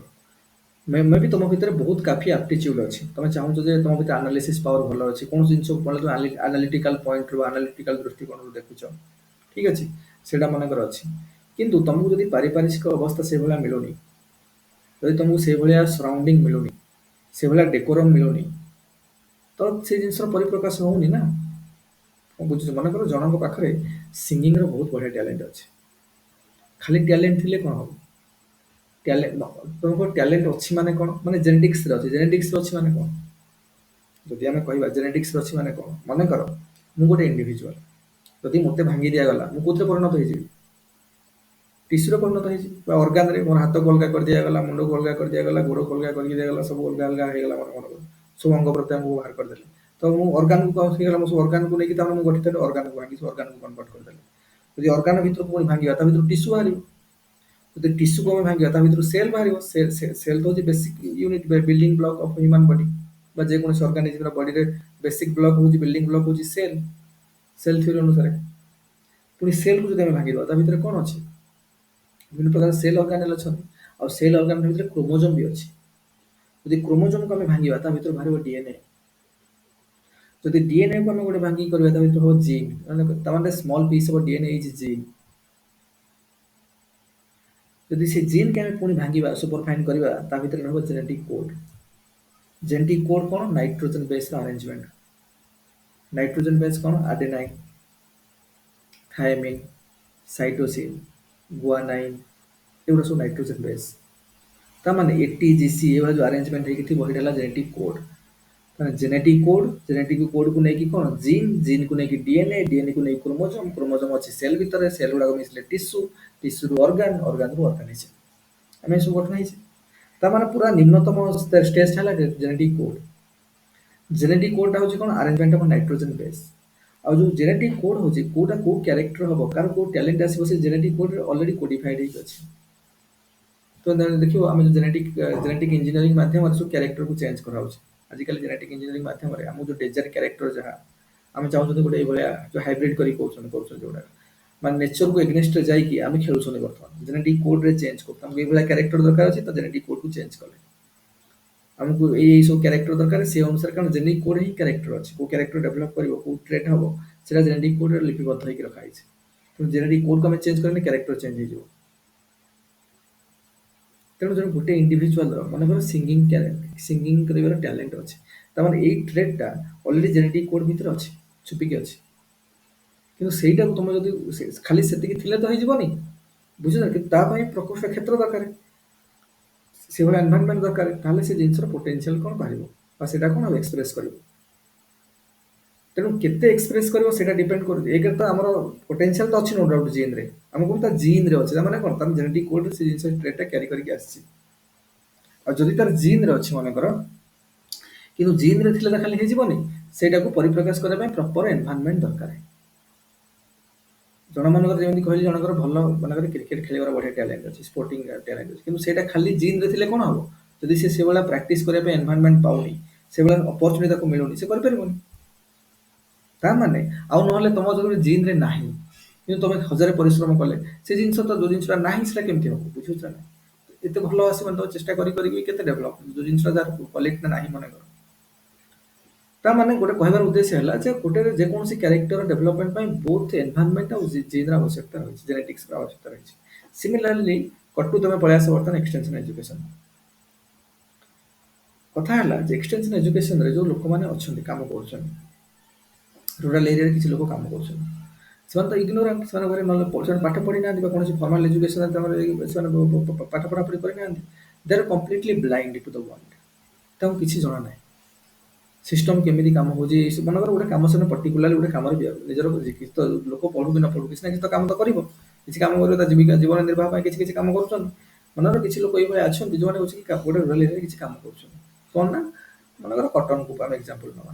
ମେ ବି ତମ ଭିତରେ ବହୁତ କାଫି ଆପ୍ଟିଚ୍ୟୁଡ ଅଛି ତମେ ଚାହୁଁଛ ଯେ ତମ ଭିତରେ ଆନାଲିସିସ୍ ପାୱାର ଭଲ ଅଛି କୌଣସି ଜିନିଷକୁ ପଢିଲେ ତମେ ଆନାଲିଟିକାଲ ପଏଣ୍ଟରୁ ଆନାଲିଟିକାଲ ଦୃଷ୍ଟିକୋଣରୁ ଦେଖୁଛ ଠିକ ଅଛି ସେଇଟା ମନେକର ଅଛି କିନ୍ତୁ ତମକୁ ଯଦି ପାରିପାର୍ଶ୍ୱିକ ଅବସ୍ଥା ସେଇଭଳିଆ ମିଳୁନି ଯଦି ତମକୁ ସେଇଭଳିଆ ସରାଉଣ୍ଡିଂ ମିଳୁନି ସେଇଭଳିଆ ଡେକୋରମ ମିଳୁନି ତ ସେ ଜିନିଷର ପରିପ୍ରକାଶ ହଉନି ନା କଣ ବୁଝୁଛ ମନେକର ଜଣଙ୍କ ପାଖରେ ସିଙ୍ଗିଂର ବହୁତ ବଢିଆ ଟ୍ୟାଲେଣ୍ଟ ଅଛି ଖାଲି ଟ୍ୟାଲେଣ୍ଟ ଥିଲେ କଣ ହବ ତମର ଟ୍ୟାଲେଣ୍ଟ ଅଛି ମାନେ କଣ ମାନେ ଜେନେଟିକ୍ସରେ ଅଛି ଜେନେଟିକ୍ସରେ ଅଛି ମାନେ କଣ ଯଦି ଆମେ କହିବା ଜେନେଟିକ୍ସରେ ଅଛି ମାନେ କଣ ମନେକର ମୁଁ ଗୋଟେ ଇଣ୍ଡିଭିଜୁଆଲ ଯଦି ମୋତେ ଭାଙ୍ଗି ଦିଆଗଲା ମୁଁ କୋଉଥିରେ ପରିଣତ ହେଇଯିବି ଟିସ୍ୟୁରେ ପରିଣତ ହେଇଯିବି ବା ଅର୍ଗାନରେ ମୋର ହାତକୁ ଅଲଗା କରିଦିଆଗଲା ମୁଣ୍ଡକୁ ଅଲଗା କରିଦିଆଗଲା ଗୋଡକୁ ଅଲଗା କରିକି ଦିଆଗଲା ସବୁ ଅଲଗା ଅଲଗା ହେଇଗଲା ମନେକର ସବୁ ଅଙ୍ଗ ପ୍ରତ୍ୟଙ୍ଗକୁ ବାହାର କରିଦେଲେ ତ ମୁଁ ଅର୍ଗାନକୁ କଣ ହେଇଗଲା ମୁଁ ସବୁ ଅର୍ଗାନକୁ ନେଇକି ତାମାନେ ମୁଁ ଗଠିତ ଅର୍ଗାନକୁ ଭାଙ୍ଗି ସବୁ ଅର୍ଗାନକୁ କନଭର୍ଟ କରିଦେଲି ଯଦି ଅର୍ଗାନ ଭିତରକୁ ପୁଣି ଭାଙ୍ଗିବା ତା ଭିତରୁ ଟିସ୍ୟୁ ବାହାରିବ ଯଦି ଟିସ୍ୟୁକୁ ଆମେ ଭାଙ୍ଗିବା ତା ଭିତରୁ ସେଲ୍ ବାହାରିବ ସେଲ୍ ତ ହଉଛି basic unit building block of Humane body ବା ଯେକୌଣସି ଅର୍ଗାନିଜମର ବଡିରେ ବେସିକ ବ୍ଲକ ହଉଛି ବିଲ୍ଡିଂ ବ୍ଲକ ହଉଛି ସେଲ୍ ଥିଓରି ଅନୁସାରେ ପୁଣି ସେଲ୍କୁ ଯଦି ଆମେ ଭାଙ୍ଗିବା ତା ଭିତରେ କଣ ଅଛି ବିଭିନ୍ନ ପ୍ରକାର ସେଲ୍ ଅର୍ଗାନେଲ ଅଛନ୍ତି ଆଉ ସେଲ୍ ଅର୍ଗାନେଲ ଭିତରେ କ୍ରୋମୋଜୋମ ବି ଅଛି ଯଦି କ୍ରୋମୋଜୋମକୁ ଆମେ ଭାଙ୍ଗିବା ତା ଭିତରୁ ବାହାରିବ ଡିଏନଏ ଯଦି ଡିଏନଏକୁ ଆମେ ଗୋଟେ ଭାଙ୍ଗିକି କରିବା ତା ଭିତରୁ ହବ ଜିନ୍ ମାନେ ତାମାନେ small piece of DNA is gene ଯଦି ସେ ଜିନ୍ କେ ଆମେ ପୁଣି ଭାଙ୍ଗିବା ସୁପରଫାଇନ୍ କରିବା ତା ଭିତରେ ରହିବ ଜେନେଟିକ୍ କୋଡ୍ ଜେନେଟିକ୍ କୋଡ୍ କଣ ନାଇଟ୍ରୋଜେନ ବେସ୍ର ଆରେଞ୍ଜମେଣ୍ଟ ନାଇଟ୍ରୋଜେନ ବେସ୍ କଣ ଆଡେନାଇନ୍ थायमिन साइटोसिन गुआनाइन एगुड़ा सब नाइट्रोजन बेस तामाने एटीजीसी एवं जो अरेंजमेंट है कि थी वही डाला जेनेटिक कोड ମାନେ ଜେନେଟିକ୍ କୋଡକୁ ନେଇକି କ'ଣ ଜିନ୍କୁ ନେଇକି ଡିଏନ୍ଏକୁ ନେଇକି କ୍ରୋମୋଜୋମ୍ ଅଛି ସେଲ୍ ଭିତରେ, ସେଲ୍ ଗୁଡ଼ାକ ମିଶିଲେ ଟିସ୍ୟୁରୁ ଅର୍ଗାନ୍ରୁ ଅର୍ଗାନିଜମ୍। ଆମେ ଏସବୁ ଗଠନ ହେଇଛେ। ତାମାନେ ପୁରା ନିମ୍ନତମ ଷ୍ଟେଜ୍ ହେଲା ଜେନେଟିକ୍ କୋଡ୍। ଜେନେଟିକ୍ କୋଡ୍ଟା ହେଉଛି କ'ଣ ଆରେଞ୍ଜମେଣ୍ଟ ଅଫ୍ ନାଇଟ୍ରୋଜେନ୍ ବେସ୍। ଆଉ ଯେଉଁ ଜେନେଟିକ୍ କୋଡ୍ ହେଉଛି କୋଉଟା କୋଉ କ୍ୟାରେକ୍ଟର ହେବ, କାହାର କୋଉ ଟ୍ୟାଲେଣ୍ଟ ଆସିବ, ସେ ଜେନେଟିକ୍ କୋଡ୍ରେ ଅଲରେଡି କୋଡିଫାଇଡ୍ ହେଇକି ଅଛି। ତ ଦେଖିବ ଆମେ ଯେଉଁ ଜେନେଟିକ୍ ଇଞ୍ଜିନିୟରିଂ ମାଧ୍ୟମରେ ସବୁ କ୍ୟାରେକ୍ଟରକୁ ଚେଞ୍ଜ କରାହେଉଛି। ଆଜିକାଲି ଜେନେଟିକ୍ ଇଞ୍ଜିନିୟରିଂ ମାଧ୍ୟମରେ ଆମକୁ ଯେଉଁ ଡେଜର୍ଟ କ୍ୟାରେକ୍ଟର ଯାହା ଆମେ ଚାହୁଁଛନ୍ତି ଗୋଟେ ଏଇଭଳିଆ ଯେଉଁ ହାଇବ୍ରିଡ୍ କରି କରୁଛନ୍ତି ଯୋଉଟା ମାନେ ନେଚରକୁ ଏଗନେଷ୍ଟରେ ଯାଇକି ଆମେ ଖେଳୁଛନ୍ତି ବର୍ତ୍ତମାନ ଜେନେଟିକ୍ କୋଡ୍ରେ ଚେଞ୍ଜ କରୁଛୁ। ଆମକୁ ଏଇଭଳିଆ କ୍ୟାରେକ୍ଟର ଦରକାର ଅଛି, ତ ଜେନେଟିକ୍ କୋଡ୍କୁ ଚେଞ୍ଜ କଲେ ଆମକୁ ଏଇ ସବୁ କ୍ୟାରେକ୍ଟର ଦରକାର। ସେ ଅନୁସାରେ କାରଣ ଜେନେଟିକ୍ କୋଡ୍ ହିଁ କ୍ୟାରେକ୍ଟର ଅଛି, କୋଉ କ୍ୟାରେକ୍ଟର ଡେଭଲପ୍ କରିବ, କୋଉ ଟ୍ରେଟ୍ ହେବ, ସେଟା ଜେନେଟିକ୍ କୋଡ୍ରେ ଲିପିବଦ୍ଧ ହେଇକି ରଖାଯାଇଛି। ତେଣୁ ଜେନେଟିକ୍ କୋଡ୍କୁ ଆମେ ଚେଞ୍ଜ କଲେ କ୍ୟାରେକ୍ଟର ଚେଞ୍ଜ ହେଇଯିବ। ତେଣୁ ଜଣେ ଗୋଟେ ଇଣ୍ଡିଭିଜୁଆଲର ମନେକର ସିଙ୍ଗିଂ କରିବାର ଟ୍ୟାଲେଣ୍ଟ ଅଛି, ତାମାନେ ଏଇ ଟ୍ରେଟ୍ଟା ଅଲରେଡି ଜେନେଟିକ୍ କୋଡ୍ ଭିତରେ ଅଛି, ଛୁପିକି ଅଛି। କିନ୍ତୁ ସେଇଟାକୁ ତୁମେ ଯଦି ଖାଲି ସେତିକି ଥିଲେ ତ ହେଇଯିବନି, ବୁଝୁଛ? କିନ୍ତୁ ତା ପାଇଁ ପ୍ରକୋଷ୍ଠ କ୍ଷେତ୍ର ଦରକାର, ସେଭଳିଆ ଏନଭାରନମେଣ୍ଟ ଦରକାର। ତାହେଲେ ସେ ଜିନିଷର ପୋଟେନସିଆଲ କ'ଣ ବାହାରିବ ବା ସେଇଟା କ'ଣ ଏକ୍ସପ୍ରେସ୍ କରିବ। ତେଣୁ କେତେ ଏକ୍ସପ୍ରେସ୍ କରିବ ସେଇଟା ଡିପେଣ୍ଡ କରୁଛି। ଏକରେ ତ ଆମର ପୋଟେନସିଆଲ ତ ଅଛି, ନୋ ଡାଉଟ୍ ଜିନ୍ରେ, ଆମକୁ ତା ଜିନ୍ରେ ଅଛି। ତାମାନେ କ'ଣ ତାର ଜେନେଟିକ୍ କୋଡ୍ରେ ସେ ଜିନିଷ ଟ୍ରେଟ୍ଟା କ୍ୟାରି କରିକି ଆସିଛି। ଆଉ ଯଦି ତାର ଜିନ୍ରେ ଅଛି ମନେକର, କିନ୍ତୁ ଜିନ୍ରେ ଥିଲେ ତ ଖାଲି ହେଇଯିବନି, ସେଇଟାକୁ ପରିପ୍ରକାଶ କରିବା ପାଇଁ ପ୍ରପର ଏନଭାରନମେଣ୍ଟ ଦରକାର। ଜଣମାନଙ୍କର ଯେମିତି କହିଲି ଜଣଙ୍କର ଭଲ ମନେକର କ୍ରିକେଟ୍ ଖେଳିବାର ବଢ଼ିଆ ଟ୍ୟାଲେଣ୍ଟ ଅଛି, ସ୍ପୋର୍ଟିଂ ଟ୍ୟାଲେଣ୍ଟ ଅଛି, କିନ୍ତୁ ସେଇଟା ଖାଲି ଜିନ୍ରେ ଥିଲେ କ'ଣ ହେବ, ଯଦି ସେ ସେଭଳିଆ ପ୍ରାକ୍ଟିସ୍ କରିବା ପାଇଁ ଏନଭାରନମେଣ୍ଟ ପାଉନି, ସେଭଳିଆ ଅପରଚୁନିଟି ତାକୁ ମିଳୁନି, ସେ କରିପାରିବନି। ତା ମାନେ ଆଉ ନହେଲେ ତମ ଯଦି ଜିନ୍ରେ ନାହିଁ, କିନ୍ତୁ ତମେ ହଜାରେ ପରିଶ୍ରମ କଲେ ସେ ଜିନିଷ ତ ଯେଉଁ ଜିନିଷଟା ନାହିଁ ସେଟା କେମିତି ହେବ, ବୁଝୁଛ ନା? ଏତେ ଭଲ ଆସିବନି, ତମେ ଚେଷ୍ଟା କରିକି କେତେ ଡେଭଲପ୍, ଯେଉଁ ଜିନିଷଟା ଯାହାର କ୍ୱାଲିଟିଟା ନାହିଁ ମନେକର। ତା ମାନେ ଗୋଟେ କହିବାର ଉଦ୍ଦେଶ୍ୟ ହେଲା ଯେ ଗୋଟେ ଯେକୌଣସି କ୍ୟାରେକ୍ଟର ଡେଭଲପମେଣ୍ଟ ପାଇଁ ବୋଥ୍ ଏନଭାରନମେଣ୍ଟ ଆଉ ଜିନ୍ର ଆବଶ୍ୟକତା ରହିଛି, ଜେନେଟିକ୍ସର ଆବଶ୍ୟକତା ରହିଛି। ସିମିଲାରଲି କଟୁ ତମେ ପଳେଇ ଆସ ବର୍ତ୍ତମାନ ଏକ୍ସଟେନସନ ଏଜୁକେସନ। କଥା ହେଲା ଯେ ଏକ୍ସଟେନସନ ଏଜୁକେସନରେ ଯେଉଁ ଲୋକମାନେ ଅଛନ୍ତି କାମ କରୁଛନ୍ତି, ରୁରାଲ ଏରିଆରେ କିଛି ଲୋକ କାମ କରୁଛନ୍ତି, ସେମାନେ ତ ଇଗ୍ନୋରାଣ୍ଟ, ସେମାନେ ଘରେ ନହେଲେ ସେମାନେ ପାଠ ପଢ଼ିନାହାନ୍ତି ବା କୌଣସି ଫର୍ମାଲ ଏଜୁକେସନ ସେମାନେ ପାଠ ପଢ଼ାପଢ଼ି କରିନାହାନ୍ତି। They are completely blind to the world. ତାଙ୍କୁ କିଛି ଜଣା ନାହିଁ ସିଷ୍ଟମ କେମିତି କାମ ହେଉଛି। ମନେକର ଗୋଟେ କାମ ସେମାନେ ପର୍ଟିକୁଲାରଲି ଗୋଟେ କାମରେ ନିଜର କିଛି ତ ଲୋକ ପଢ଼ୁ କି ନ ପଢ଼ୁ କିଛି ନା କିଛି ତ କାମ ତ କରିବ, କିଛି କାମ କରିବ, ତା ଜୀବିକା ଜୀବନ ନିର୍ବାହ ପାଇଁ କିଛି କିଛି କାମ କରୁଛନ୍ତି। ମନେକର କିଛି ଲୋକ ଏଇଭଳିଆ ଅଛନ୍ତି ଯେଉଁମାନେ ହେଉଛି ଗୋଟେ ରୁରାଲ ଏରିଆରେ କିଛି କାମ କରୁଛନ୍ତି। କ'ଣ ନା ମନେକର କଟନକୁ ଆମେ ଏକ୍ଜାମ୍ପଲ୍ ନେବା,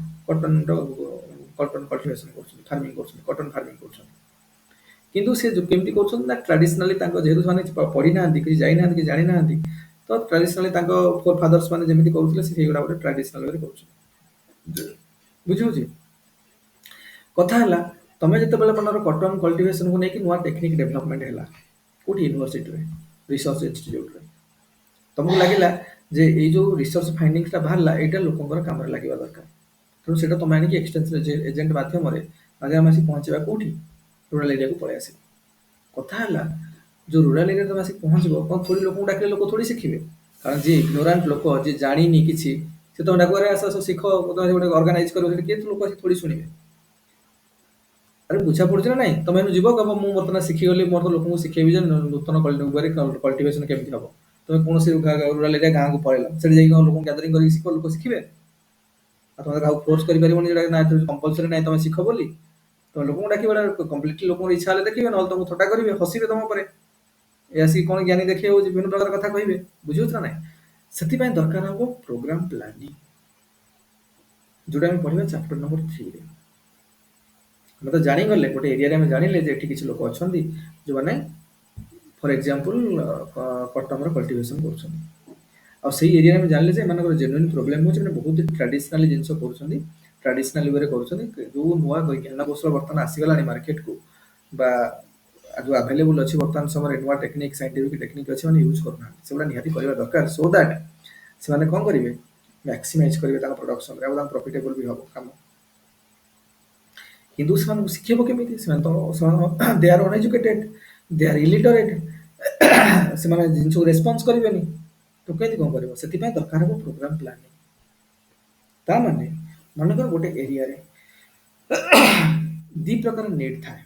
କଟନ କଲ୍ଟିଭେସନ୍ କରୁଛନ୍ତି, ଫାର୍ମିଂ କରୁଛନ୍ତି, କଟନ ଫାର୍ମିଂ କରୁଛନ୍ତି। କିନ୍ତୁ ସେ କେମିତି କରୁଛନ୍ତି ନା ଟ୍ରାଡିସନାଲି ତାଙ୍କ ଯେହେତୁ ସେମାନେ ପଢ଼ିନାହାନ୍ତି, କିଛି ଯାଇନାହାନ୍ତି, କିଛି ଜାଣିନାହାନ୍ତି, ତ ଟ୍ରାଡିସନାଲି ତାଙ୍କ ଫୋର୍ ଫାଦର୍ସ ମାନେ ଯେମିତି କରୁଥିଲେ ସେ ସେଇଗୁଡ଼ା ଗୋଟେ ଟ୍ରାଡିସନାଲ ୱେରେ କରୁଛନ୍ତି। ବୁଝିହଉଛି? କଥା ହେଲା ତମେ ଯେତେବେଳେ ମନେକର କଟନ କଲ୍ଟିଭେସନକୁ ନେଇକି ନୂଆ ଟେକ୍ନିକ୍ ଡେଭଲପମେଣ୍ଟ ହେଲା କୋଉଠି ୟୁନିଭର୍ସିଟିରେ, ରିସର୍ଚ୍ଚ ଇନଷ୍ଟିଚ୍ୟୁଟରେ, ତମକୁ ଲାଗିଲା ଯେ ଏଇ ଯେଉଁ ରିସର୍ଚ୍ଚ ଫାଇଣ୍ଡିଙ୍ଗସଟା ବାହାରିଲା ଏଇଟା ଲୋକଙ୍କର କାମରେ ଲାଗିବା ଦରକାର। ତେଣୁ ସେଇଟା ତମେ ଆଣିକି ଏକ୍ସଟେନସନ ଏଜେଣ୍ଟ ମାଧ୍ୟମରେ ମାଧ୍ୟମରେ ଆସି ପହଞ୍ଚିବା କୋଉଠି, ରୁରାଲ ଏରିଆକୁ ପଳେଇ ଆସିବ। କଥା ହେଲା ଯେଉଁ ରୁରାଲ ଏରିଆରେ ତମେ ଆସିକି ପହଞ୍ଚିବ, କ'ଣ ଥୋଡ଼ି ଲୋକଙ୍କୁ ଡାକିଲେ ଲୋକ ଥୋଡ଼ି ଶିଖିବେ? କାରଣ ଯିଏ ଇଗ୍ନୋରାଣ୍ଟ ଲୋକ, ଯିଏ ଜାଣିନି କିଛି, ସେ ତମେ ଡାକୁଆରେ ଆସ ଶିଖ, ତମେ ଗୋଟେ ଅର୍ଗାନାଇଜ କରିବ, ସେଠି କିଏ ଲୋକ ଆସି ଥୋଡ଼ି ଶୁଣିବେ? ଆରେ ବୁଝା ପଡୁଛି ନା ନାଇଁ? ତମେ ଏଇନୁ ଯିବ କହିବ ମୁଁ ବର୍ତ୍ତମାନ ଶିଖିଗଲି, ମୋର ତ ଲୋକଙ୍କୁ ଶିଖେଇବି ଯେ ନୂତନ କଲ୍ଟିଭେସନ କେମିତି ହବ। ତମେ କୌଣସି ରୁରାଲ ଏରିଆ ଗାଁକୁ ପଳେଇଲ, ସେଠି ଯାଇକି ଲୋକଙ୍କୁ ଗ୍ୟାଦରିଂ କରିକି ଶିଖ, ଲୋକ ଶିଖିବେ? ଆଉ ତମେ କାହାକୁ ଫୋର୍ସ କରିପାରିବନି ଯେଟା ନା କମ୍ପଲସରି ନାହିଁ ତମେ ଶିଖ ବୋଲି। ତମେ ଲୋକଙ୍କୁ ଡାକିବ, କମ୍ପ୍ଲିଟଲି ଲୋକଙ୍କର ଇଚ୍ଛା ହେଲେ ଦେଖିବେ, ନହେଲେ ତମକୁ ଥଟ୍ଟା କରିବେ, ହସିବେ ତମ ଉପରେ, ଏ ଆସିକି କ'ଣ ଜ୍ଞାନୀ ଦେଖେଇ ହଉଛି, ବିଭିନ୍ନ ପ୍ରକାର କଥା କହିବେ, ବୁଝିହଉଛି ନା ନାଇଁ? ସେଥିପାଇଁ ଦରକାର ହବ ପ୍ରୋଗ୍ରାମ ପ୍ଲାନିଂ, ଯୋଉଟା ଆମେ ପଢିବା ଚାପ୍ଟର ନମ୍ବର 3ରେ। ଆମେ ତ ଜାଣିଗଲେ ଗୋଟେ ଏରିଆରେ, ଆମେ ଜାଣିଲେ ଯେ ଏଠି କିଛି ଲୋକ ଅଛନ୍ତି ଯେଉଁମାନେ ଫର ଏକ୍ଜାମ୍ପଲ କଟନର କଲ୍ଟିଭେସନ କରୁଛନ୍ତି। ଆଉ ସେଇ ଏରିଆରେ ଆମେ ଜାଣିଲେ ଯେ ଏମାନଙ୍କର ଜେନୁଇନ୍ ପ୍ରୋବ୍ଲେମ୍ ହେଉଛି, ମାନେ ବହୁତ ଟ୍ରାଡିସନାଲି ଜିନିଷ କରୁଛନ୍ତି, ଟ୍ରାଡିସନାଲ ୱେରେ କରୁଛନ୍ତି। ଯେଉଁ ନୂଆ ଜ୍ଞାନ କୌଶଳ ବର୍ତ୍ତମାନ ଆସିଗଲାଣି ମାର୍କେଟକୁ ବା ଯେଉଁ ଆଭେଲେବୁଲ୍ ଅଛି ବର୍ତ୍ତମାନ ସମୟରେ, ନୂଆ ଟେକ୍ନିକ୍, ସାଇଣ୍ଟିଫିକ୍ ଟେକ୍ନିକ୍ ଅଛି, ମାନେ ୟୁଜ୍ କରୁନାହାନ୍ତି। ସେଗୁଡ଼ା ନିହାତି କରିବା ଦରକାର, ସୋ ଦ୍ୟାଟ୍ ସେମାନେ କ'ଣ କରିବେ, ମ୍ୟାକ୍ସିମାଇଜ୍ କରିବେ ତାଙ୍କ ପ୍ରଡକ୍ସନରେ, ଆଉ ତାଙ୍କ ପ୍ରଫିଟେବଲ୍ ବି ହେବ କାମ। କିନ୍ତୁ ସେମାନଙ୍କୁ ଶିଖେଇବ କେମିତି? ସେମାନେ ଦେ ଆର୍ ଅନଏଜୁକେଟେଡ୍, ଦେ ଆର୍ ଇଲିଟରେଟ୍, ସେମାନେ ଜିନିଷକୁ ରେସ୍ପନ୍ସ କରିବେନି, ତ କେମିତି କ'ଣ କରିବ? ସେଥିପାଇଁ ଦରକାର ହେବ ପ୍ରୋଗ୍ରାମ ପ୍ଲାନିଂ। ତା ମାନେ ମନେକର ଗୋଟେ ଏରିଆରେ ଦି ପ୍ରକାର ନିଡ୍ ଥାଏ,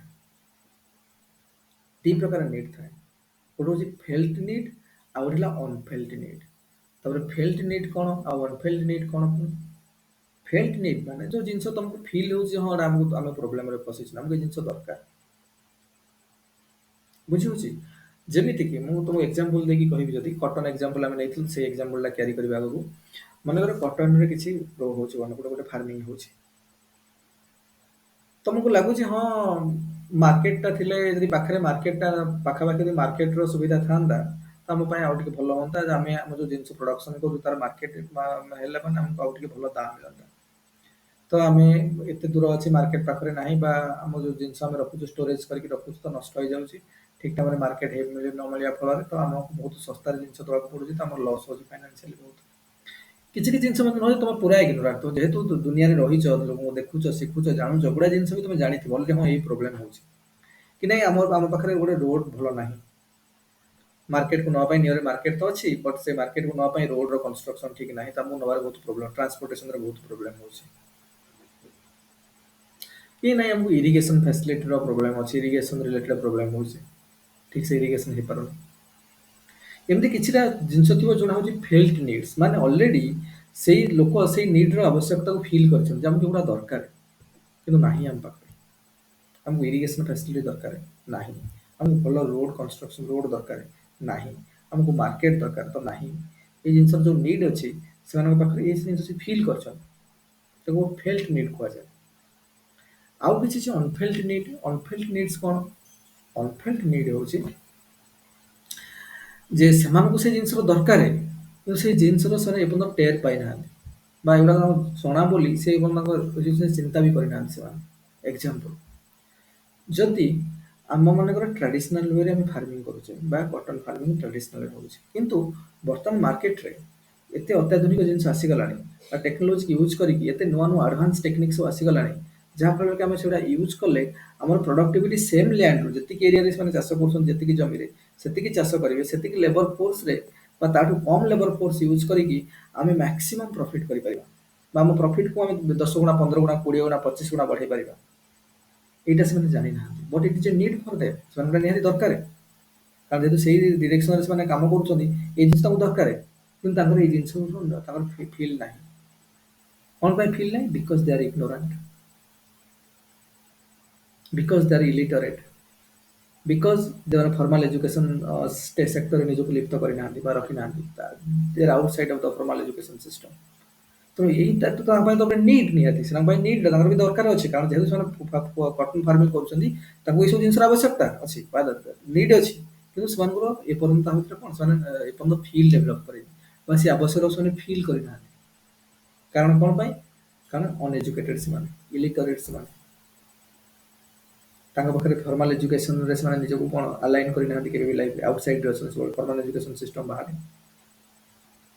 ଗୋଟେ ହେଉଛି ଫେଲ୍ଟ ନିଡ୍, ଆଉ ଗୋଟେ ହେଲା ଅନଫେଲ୍ଟ ନିଡ୍। ତାପରେ ଫେଲ୍ଟ ନିଡ୍ କ'ଣ ଆଉ ଅନଫେଲ୍ଟ ନିଡ୍ କ'ଣ? ଫେଲ୍ଟ ନିଡ୍ ମାନେ ଯୋଉ ଜିନିଷ ତମକୁ ଫିଲ୍ ହଉଛି ହଁ ଏଇଟା ଆମକୁ ଆମେ ପ୍ରୋବ୍ଲେମରେ ଫସିଛୁ ଆମକୁ ଏ ଜିନିଷ ଦରକାର ବୁଝିହଉଛି ଯେମିତିକି ମୁଁ ତୁମକୁ ଏକ୍ଜାମ୍ପଲ ଦେଇକି କହିବି ଯଦି କଟନ ଏକ୍ଜାମ୍ପଲ ଆମେ ନେଇଥିଲୁ ସେଇ ଏକ୍ଜାମ୍ପଲଟା କ୍ୟାରି କରିବା ଆଗକୁ ମନେକର କଟନରେ କିଛି ଗ୍ରୋ ହଉଛି ଗୋଟେ ଫାର୍ମିଂ ହଉଛି ତମକୁ ଲାଗୁଛି ହଁ ମାର୍କେଟଟା ଥିଲେ ଯଦି ପାଖରେ ମାର୍କେଟଟା ପାଖାପାଖି ଯଦି ମାର୍କେଟର ସୁବିଧା ଥାନ୍ତା ତ ଆମ ପାଇଁ ଆଉ ଟିକେ ଭଲ ହୁଅନ୍ତା ଯେ ଆମେ ଆମ ଯୋଉ ଜିନିଷ ପ୍ରଡକ୍ସନ କରୁ ତାର ମାର୍କେଟ ହେଲେ ମାନେ ଆମକୁ ଆଉ ଟିକେ ଭଲ ଦାମ ମିଳନ୍ତା ତ ଆମେ ଏତେ ଦୂର ଅଛି ମାର୍କେଟ ପାଖରେ ନାହିଁ ବା ଆମ ଯୋଉ ଜିନିଷ ଆମେ ରଖୁଛୁ ଷ୍ଟୋରେଜ କରିକି ରଖୁଛୁ ତ ନଷ୍ଟ ହେଇଯାଉଛି ଠିକ ଟାଇମରେ ମାର୍କେଟ ନ ମିଳିବା ଫଳରେ ତ ଆମକୁ ବହୁତ ଶସ୍ତାରେ ଜିନିଷ ଦବାକୁ ପଡୁଛି ତ ଆମର ଲସ୍ ହଉଛି ଫାଇନାନ୍ସିଆଲି ବହୁତ କିଛି କିଛି ଜିନିଷ ମୋତେ ନୁହେଁ ତମେ ପୁରା ଇଗ୍ନୋରାଣ୍ଟ ତ ଯେହେତୁ ଦୁନିଆରେ ରହିଛ ଲୋକଙ୍କୁ ଦେଖୁଛ ଶିଖୁଛ ଜାଣୁଛ ଗୁଡା ଜିନିଷ ବି ତମେ ଜାଣିଥିବ ଅଲରେଡି ହଁ ଏଇ ପ୍ରୋବ୍ଲେମ ହଉଛି କି ନାଇଁ ଆମ ପାଖରେ ଗୋଟେ ରୋଡ ଭଲ ନାହିଁ ମାର୍କେଟକୁ ନବା ପାଇଁ ନିୟର ମାର୍କେଟ ତ ଅଛି ବଟ୍ ସେ ମାର୍କେଟକୁ ନବା ପାଇଁ ରୋଡର କନଷ୍ଟ୍ରକ୍ସନ ଠିକ ନାହିଁ ତ ଆମକୁ ନବାର ବହୁତ ପ୍ରୋବ୍ଲେମ ଟ୍ରାନ୍ସପୋର୍ଟେସନରେ ବହୁତ ପ୍ରୋବ୍ଲେମ ହଉଛି କି ନାଇଁ ଆମକୁ ଇରିଗେସନ ଫ୍ୟାସିଲିଟିର ପ୍ରୋବ୍ଲେମ ଅଛି ଇରିଗେସନ ରିଲେଟେଡ ପ୍ରୋବ୍ଲେମ ହଉଛି ଠିକ ସେ ଇରିଗେସନ ହେଇପାରୁନି ଏମିତି କିଛିଟା ଜିନିଷ ଥିବ ଯୋଉଟା ହଉଛି ଫେଲ୍ଟ ନିଡ୍ସ ମାନେ ଅଲରେଡି ସେଇ ଲୋକ ସେଇ ନିଡର ଆବଶ୍ୟକତାକୁ ଫିଲ୍ କରିଛନ୍ତି ଯେ ଆମକୁ ଏଗୁଡ଼ା ଦରକାର କିନ୍ତୁ ନାହିଁ ଆମ ପାଖରେ ଆମକୁ ଇରିଗେସନ ଫ୍ୟାସିଲିଟି ଦରକାର ନାହିଁ ଆମକୁ ଭଲ ରୋଡ କନଷ୍ଟ୍ରକ୍ସନ ରୋଡ ଦରକାର ନାହିଁ ଆମକୁ ମାର୍କେଟ ଦରକାର ତ ନାହିଁ ଏଇ ଜିନିଷର ଯୋଉ ନିଡ୍ ଅଛି ସେମାନଙ୍କ ପାଖରେ ଏଇ ଜିନିଷ ସେ ଫିଲ୍ କରିଛନ୍ତି ତାକୁ ଫେଲ୍ଟ ନିଡ୍ କୁହାଯାଏ ଆଉ କିଛି ଅଛି ଅନଫେଲ୍ଟ ନିଡ୍ସ କଣ ଅନଫେଲ୍ଟ ନିଡ୍ ହଉଛି ଯେ ସେମାନଙ୍କୁ ସେ ଜିନିଷର ଦରକାର କିନ୍ତୁ ସେଇ ଜିନିଷର ସେମାନେ ଏପର୍ଯ୍ୟନ୍ତ ଟେର ପାଇନାହାନ୍ତି ବା ଏଗୁଡାକ ଜଣା ବୋଲି ସେ ତାଙ୍କ ଚିନ୍ତା ବି କରିନାହାନ୍ତି ସେମାନେ ଏକ୍ଜାମ୍ପଲ ଯଦି ଆମ ମାନଙ୍କର ଟ୍ରାଡିସନାଲ ୱେରେ ଆମେ ଫାର୍ମିଂ କରୁଛେ ବା କଟନ ଫାର୍ମିଂ ଟ୍ରାଡିସନାଲ ହଉଛି କିନ୍ତୁ ବର୍ତ୍ତମାନ ମାର୍କେଟରେ ଏତେ ଅତ୍ୟାଧୁନିକ ଜିନିଷ ଆସିଗଲାଣି ବା ଟେକ୍ନୋଲୋଜି ୟୁଜ୍ କରିକି ଏତେ ନୂଆ ନୂଆ ଆଡଭାନ୍ସ ଟେକ୍ନିକ୍ ସବୁ ଆସିଗଲାଣି ଯାହାଫଳରେ କି ଆମେ ସେଗୁଡ଼ା ୟୁଜ୍ କଲେ ଆମର ପ୍ରଡକ୍ଟିଭିଟି ସେମ୍ ଲ୍ୟାଣ୍ଡରୁ ଯେତିକି ଏରିଆରେ ସେମାନେ ଚାଷ କରୁଛନ୍ତି ଯେତିକି ଜମିରେ ସେତିକି ଚାଷ କରିବେ ସେତିକି ଲେବର ଫୋର୍ସରେ ବା ତାଠୁ କମ୍ ଲେବର ଫୋର୍ସ ୟୁଜ୍ କରିକି ଆମେ ମ୍ୟାକ୍ସିମମ୍ ପ୍ରଫିଟ୍ କରିପାରିବା ବା ଆମ ପ୍ରଫିଟ୍କୁ ଆମେ 10 ଗୁଣା 15 ଗୁଣା 20 ଗୁଣା 25 ଗୁଣା ବଢ଼େଇ ପାରିବା ଏଇଟା ସେମାନେ ଜାଣିନାହାନ୍ତି but eat is a need for them ସେମାନଙ୍କ ନିହାତି ଦରକାର କାରଣ ଯେହେତୁ ସେଇ ଡିରେକ୍ସନରେ ସେମାନେ କାମ କରୁଛନ୍ତି ଏଇ ଜିନିଷ ତାଙ୍କୁ ଦରକାର କିନ୍ତୁ ତାଙ୍କର ଏଇ ଜିନିଷ ତାଙ୍କର ଫିଲ୍ ନାହିଁ କଣ ପାଇଁ ଫିଲ୍ ନାହିଁ because they are ignorant because they are illiterate because their formal education ସେକ୍ଟରରେ ନିଜକୁ ଲିପ୍ତ କରିନାହାନ୍ତି ବା ରଖିନାହାନ୍ତି they are outside of the formal education system ତ ଏଇଟା ତ ତାଙ୍କ ପାଇଁ ତ ଗୋଟେ ନିଡ୍ ନିହାତି ସେମାନଙ୍କ ପାଇଁ ନିଡ୍ ତାଙ୍କର ବି ଦରକାର ଅଛି କାରଣ ଯେହେତୁ ସେମାନେ କଟନ ଫାର୍ମିଂ କରୁଛନ୍ତି ତାଙ୍କୁ ଏଇସବୁ ଜିନିଷର ଆବଶ୍ୟକତା ଅଛି ବା ଦରକାର ନିଡ୍ ଅଛି କିନ୍ତୁ ସେମାନଙ୍କର ଏପର୍ଯ୍ୟନ୍ତ ତା ଭିତରେ କଣ ସେମାନେ ଏପର୍ଯ୍ୟନ୍ତ ଫିଲ୍ ଡେଭଲପ୍ କରିବେ ବା ସେ ଆବଶ୍ୟକ ସେମାନେ ଫିଲ୍ କରିନାହାନ୍ତି କାରଣ କଣ ପାଇଁ କାରଣ ଅନଏଜୁକେଟେଡ୍ ସେମାନେ ଇଲିଟରେଟ୍ ସେମାନେ ତାଙ୍କ ପାଖରେ ଫର୍ମାଲ ଏଜୁକେସନରେ ସେମାନେ ନିଜକୁ କଣ ଆଲାଇନ୍ କରିନାହାନ୍ତି କେବେ ବି ଲାଇଫ୍ ଆଉଟସାଇଡ୍ରେ ଅଛନ୍ତି ସବୁବେଳେ ଫର୍ମାଲ ଏଜୁକେସନ ସିଷ୍ଟମ ବାହାରେ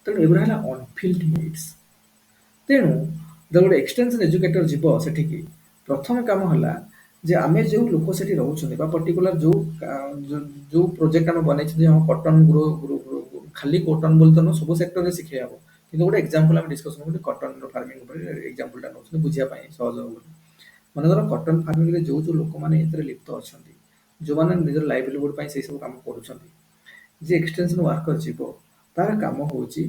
ତେଣୁ ଏଗୁଡ଼ା ହେଲା ଅନଫିଲ୍ଡ ନିଡ୍ସ ତେଣୁ ଯେତେବେଳେ ଗୋଟେ ଏକ୍ସଟେନ୍ସନ ଏଜୁକେଟର ଯିବ ସେଠିକି ପ୍ରଥମ କାମ ହେଲା ଯେ ଆମେ ଯେଉଁ ଲୋକ ସେଠି ରହୁଛନ୍ତି ବା ପର୍ଟିକୁଲାର ଯୋଉ ପ୍ରୋଜେକ୍ଟ ଆମେ ବନେଇଛନ୍ତି ହଁ କଟନ ଖାଲି କଟନ ବୋଲି ତ ନୁହଁ ସବୁ ସେକ୍ଟରରେ ଶିଖେଇ ହବ କିନ୍ତୁ ଗୋଟେ ଏକ୍ଜାମ୍ପଲ ଆମେ ଡିସ୍କସନ କରୁଛୁ କଟନର ଫାର୍ମିଂ ଉପରେ ଏକ୍ଜାମ୍ପଲଟା ନେଉଛନ୍ତି ବୁଝିବା ପାଇଁ ସହଜ ହବ ବୋଲି ମନେକର କଟନ ଫାର୍ମିଂରେ ଯୋଉ ଲୋକମାନେ ଏଥିରେ ଲିପ୍ତ ଅଛନ୍ତି ଯୋଉମାନେ ନିଜର ଲାଇଭଲିହୁଡ ପାଇଁ ସେଇ ସବୁ କାମ କରୁଛନ୍ତି ଯିଏ ଏକ୍ସଟେନସନ ୱାର୍କର ଯିବ ତାର କାମ ହଉଛି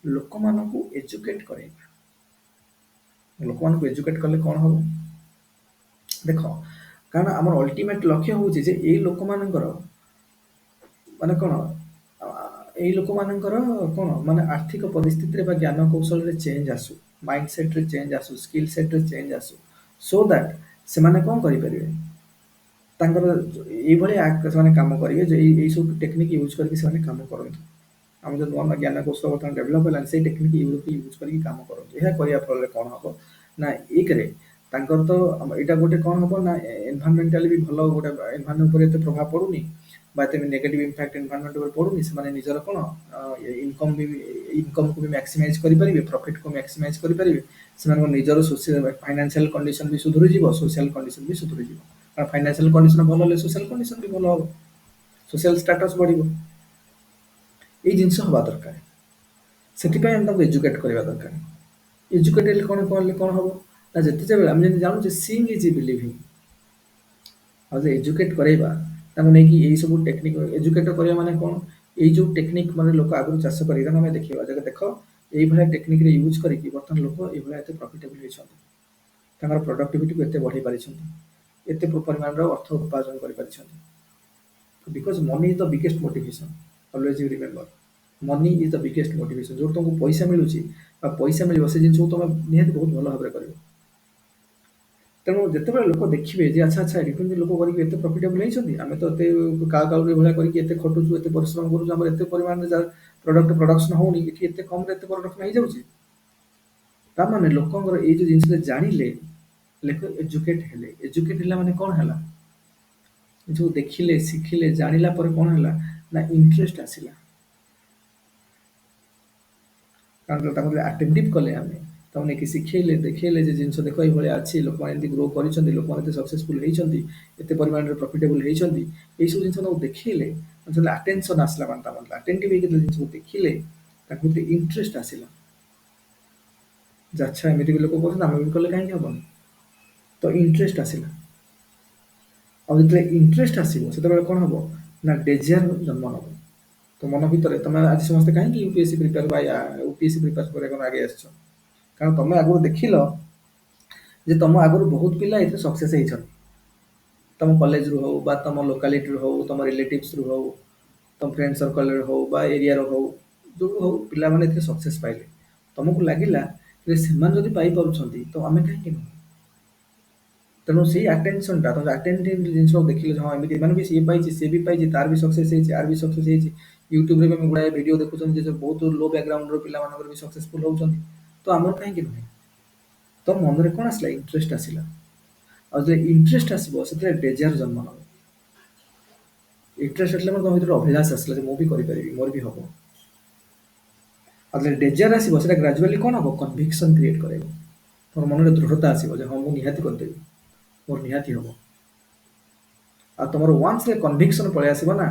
ଲୋକମାନଙ୍କୁ ଏଜୁକେଟ କରେଇବା ଲୋକମାନଙ୍କୁ ଏଜୁକେଟ କଲେ କଣ ହବ ଦେଖ କାରଣ ଆମର ଅଲଟିମେଟ ଲକ୍ଷ୍ୟ ହଉଛି ଯେ ଏଇ ଲୋକମାନଙ୍କର ମାନେ କଣ ଆ, ଏଇ ଲୋକମାନଙ୍କର କଣ ମାନେ ଆର୍ଥିକ ପରିସ୍ଥିତିରେ ବା ଜ୍ଞାନ କୌଶଳରେ ଚେଞ୍ଜ ଆସୁ ମାଇଣ୍ଡ ସେଟରେ ଚେଞ୍ଜ ଆସୁ ସ୍କିଲ୍ ସେଟରେ ଚେଞ୍ଜ ଆସୁ ସୋ ଦ୍ୟାଟ ସେମାନେ କଣ କରିପାରିବେ ତାଙ୍କର ଏଇଭଳି ସେମାନେ କାମ କରିବେ ଯେ ଏଇ ସବୁ ଟେକ୍ନିକ୍ ୟୁଜ୍ କରିକି ସେମାନେ କାମ କରନ୍ତୁ ଆମ ଯୋଉ ନୂଆ ନୂଆ ଜ୍ଞାନ କୌଶଳ ବର୍ତ୍ତମାନ ଡେଭଲପ ହେଲାଣି ସେଇ ଟେକ୍ନିକ୍ ୟୁଜ୍ କରିକି କାମ କରନ୍ତୁ ଏହା କରିବା ଫଳରେ କଣ ହବ ନା ଏକରେ ତାଙ୍କର ତ ଏଇଟା ଗୋଟେ କଣ ହବ ନା ଏନଭାରମେଣ୍ଟାଲି ବି ଭଲ ଗୋଟେ ଏନଭାରମେଣ୍ଟ ଉପରେ ଏତେ ପ୍ରଭାବ ପଡୁନି ବା ଏତେ ନେଗେଟିଭ ଇମ୍ପାକ୍ଟ ଏନଭାରମେଣ୍ଟ ଉପରେ ପଡୁନି ସେମାନେ ନିଜର କଣ ଇନକମ୍ ବି ଇନକମ୍କୁ ବି ମ୍ୟାକ୍ସିମାଇଜ କରିପାରିବେ ପ୍ରଫିଟ୍କୁ ମ୍ୟାକ୍ସିମାଇଜ କରିପାରିବେ ସେମାନଙ୍କ ନିଜର ଫାଇନାନ୍ସିଆଲ କଣ୍ଡିସନ ବି ସୁଧୁରିଯିବ ସୋସିଆଲ କଣ୍ଡିସନ ବି ସୁଧୁରିଯିବ କାରଣ ଫାଇନାନ୍ସିଆଲ କଣ୍ଡିସନ ଭଲ ହେଲେ ସୋସିଆଲ କଣ୍ଡିସନ ବି ଭଲ ହବ ସୋସିଆଲ ଷ୍ଟାଟସ ବଢିବ ଏଇ ଜିନିଷ ହବା ଦରକାର ସେଥିପାଇଁ ଆମେ ତାଙ୍କୁ ଏଜୁକେଟ କରିବା ଦରକାର ଏଜୁକେଟ ହେଲେ କଣ କଲେ କଣ ହବ ନା ଯେତେବେଳେ ଆମେ ଯେମିତି ଜାଣୁଛେ ସିଙ୍ଗ ଇଜ ବିଲିଭିଂ ଆଉ ଯେ ଏଜୁକେଟ କରେଇବା ତାଙ୍କୁ ନେଇକି ଏଇ ସବୁ ଟେକ୍ନିକ ଏଜୁକେଟ କରିବା ମାନେ କଣ ଏଇ ଯୋଉ ଟେକ୍ନିକ ମାନେ ଲୋକ ଆଗରୁ ଚାଷ କରି ତାଙ୍କୁ ଆମେ ଦେଖେଇବା ଯେ ଦେଖ এইଭଳିଆ ଟେକ୍ନିକରେ ୟୁଜ୍ କରିକି ବର୍ତ୍ତମାନ ଲୋକ ଏଇଭଳିଆ ଏତେ ପ୍ରଫିଟେବଲ୍ ହେଇଛନ୍ତି, ତାଙ୍କର ପ୍ରଡକ୍ଟିଭିଟିକୁ ଏତେ ବଢ଼େଇ ପାରିଛନ୍ତି, ଏତେ ପରିମାଣର ଅର୍ଥ ଉପାର୍ଜନ କରିପାରିଛନ୍ତି। Because money is the biggest motivation, always you remember, money is the biggest motivation. ଯୋଉଠି ତୁମକୁ ପଇସା ମିଳୁଛି ବା ପଇସା ମିଳିବ ସେ ଜିନିଷକୁ ତୁମେ ନିହାତି ବହୁତ ଭଲ ଭାବରେ କରିବ। ତେଣୁ ଯେତେବେଳେ ଲୋକ ଦେଖିବେ ଯେ ଆଚ୍ଛା ଆଚ୍ଛା ଏଠି କେମିତି ଲୋକ କରିକି ଏତେ ପ୍ରଫିଟେବଲ୍ ହେଇଛନ୍ତି, ଆମେ ତ ଏତେ କାଳୁ ଏଭଳିଆ କରିକି ଏତେ ଖଟୁଛୁ, ଏତେ ପରିଶ୍ରମ କରୁଛୁ, ଆମର ଏତେ ପରିମାଣରେ ପ୍ରଡକ୍ଟ ପ୍ରଡକ୍ସନ ହଉନି, ଏଠି ଏତେ କମରେ ଏତେ ପ୍ରଡକ୍ସନ ହେଇଯାଉଛି। ତାମାନେ ଲୋକଙ୍କର ଏଇ ଯୋଉ ଜିନିଷଟା ଜାଣିଲେ, ଲୋକ ଏଜୁକେଟ ହେଲେ। ଏଜୁକେଟ ହେଲା ମାନେ କଣ ହେଲା, ଯୋଉ ଦେଖିଲେ ଶିଖିଲେ ଜାଣିଲା ପରେ କଣ ହେଲା ନା ଇଣ୍ଟରେଷ୍ଟ ଆସିଲା। କାରଣ ତାଙ୍କୁ ଆଟେଣ୍ଟିଭ କଲେ, ଆମେ ତାଙ୍କୁ ନେଇକି ଶିଖେଇଲେ ଦେଖେଇଲେ ଯେ ଜିନିଷ ଦେଖ ଏଇଭଳିଆ ଅଛି, ଲୋକମାନେ ଏମିତି ଗ୍ରୋ କରିଛନ୍ତି, ଲୋକମାନେ ଏତେ ସକ୍ସେସଫୁଲ ହେଇଛନ୍ତି, ଏତେ ପରିମାଣରେ ପ୍ରଫିଟେବଲ ହେଇଛନ୍ତି, ଏଇସବୁ ଜିନିଷ ତାଙ୍କୁ ଦେଖେଇଲେ, ଯେତେବେଳେ ଆଟେନସନ ଆସିଲା ମାନେ ତା ମାନେ ଆଟେଣ୍ଟିଭ ହେଇକି ଜିନିଷକୁ ଦେଖିଲେ, ତାଙ୍କୁ ଗୋଟେ ଇଣ୍ଟରେଷ୍ଟ ଆସିଲା ଯେ ଆଚ୍ଛା ଏମିତି ବି ଲୋକ କରୁଛନ୍ତି, ଆମେ ବି କଲେ କାହିଁକି ହବନି, ତ ଇଣ୍ଟରେଷ୍ଟ ଆସିଲା। ଆଉ ଯେତେବେଳେ ଇଣ୍ଟରେଷ୍ଟ ଆସିବ ସେତେବେଳେ କଣ ହବ ନା ଡେଜିଆର ଜନ୍ମ ହବ। ତ ମନ ଭିତରେ ତମେ ଆଜି ସମସ୍ତେ କାହିଁକି ୟୁପିଏସସି ପ୍ରିପେୟାର ବା ୟୁପିଏସସି ପ୍ରିପେୟାର କରିବାକୁ ଆଗେଇ ଆସିଛ, କାରଣ ତମେ ଆଗରୁ ଦେଖିଲ ଯେ ତମ ଆଗରୁ ବହୁତ ପିଲା ଏଥିରେ ସକ୍ସେସ୍ ହେଇଛନ୍ତି। ତମ କଲେଜରୁ ହଉ ବା ତମ ଲୋକାଲିଟିରୁ ହଉ, ତମ ରିଲେଟିଭ୍ସରୁ ହଉ, ତମ ଫ୍ରେଣ୍ଡ ସର୍କଲରେ ହଉ ବା ଏରିଆର ହଉ, ଯୋଉ ହଉ ପିଲାମାନେ ଏଥିରେ ସକ୍ସେସ୍ ପାଇଲେ। ତମକୁ ଲାଗିଲା ଯେ ସେମାନେ ଯଦି ପାଇପାରୁଛନ୍ତି ତ ଆମେ କାହିଁକି ନୁହଁ। ତେଣୁ ସେଇ ଆଟେନସନଟା ତମେ ଆଟେଣ୍ଟିଭ ଜିନିଷକୁ ଦେଖିଲେ ଯେ ହଁ ଏମିତି ଏମାନେ ବି ସିଏ ପାଇଛି, ସିଏ ବି ପାଇଛି, ତାର ବି ସକ୍ସେସ୍ ହେଇଛି, ଆର ବି ସକ୍ସେସ୍ ହେଇଛି। ୟୁଟ୍ୟୁବରେ ବି ଆମେ ଗୁଡ଼ାଏ ଭିଡ଼ିଓ ଦେଖୁଛନ୍ତି ଯେ ବହୁତ ଲୋ ବ୍ୟାକଗ୍ରାଉଣ୍ଡର ପିଲାମାନଙ୍କର ବି ସକ୍ସେସଫୁଲ ହଉଛନ୍ତି, ତ ଆମର କାହିଁକି ନୁହେଁ। ତ ମନରେ କଣ ଆସିଲା, ଇଣ୍ଟରେଷ୍ଟ ଆସିଲା। ଆଉ ଯେତେବେଳେ ଇଣ୍ଟରେଷ୍ଟ ଆସିବ ସେତେବେଳେ ଡେଜର ଜନ୍ମ ହବ। ଇଣ୍ଟରେଷ୍ଟ ଆସିଲା ମାନେ ତମ ଭିତରେ ଅଭିଳାଷ ଆସିଲା ଯେ ମୁଁ ବି କରିପାରିବି, ମୋର ବି ହବ। ଆଉ ଯେତେବେଳେ ଡେଜର ଆସିବ ସେଟା ଗ୍ରାଜୁଆଲି କଣ ହବ, କନଭିକ୍ସନ କ୍ରିଏଟ କରିବ। ତମ ମନରେ ଦୃଢ଼ତା ଆସିବ ଯେ ହଁ ମୁଁ ନିହାତି କରିଦେବି, ମୋର ନିହାତି ହବ। ଆଉ ତମର ୱାନ୍ସ ଏ କନଭିକ୍ସନ ପଳେଇ ଆସିବ ନା,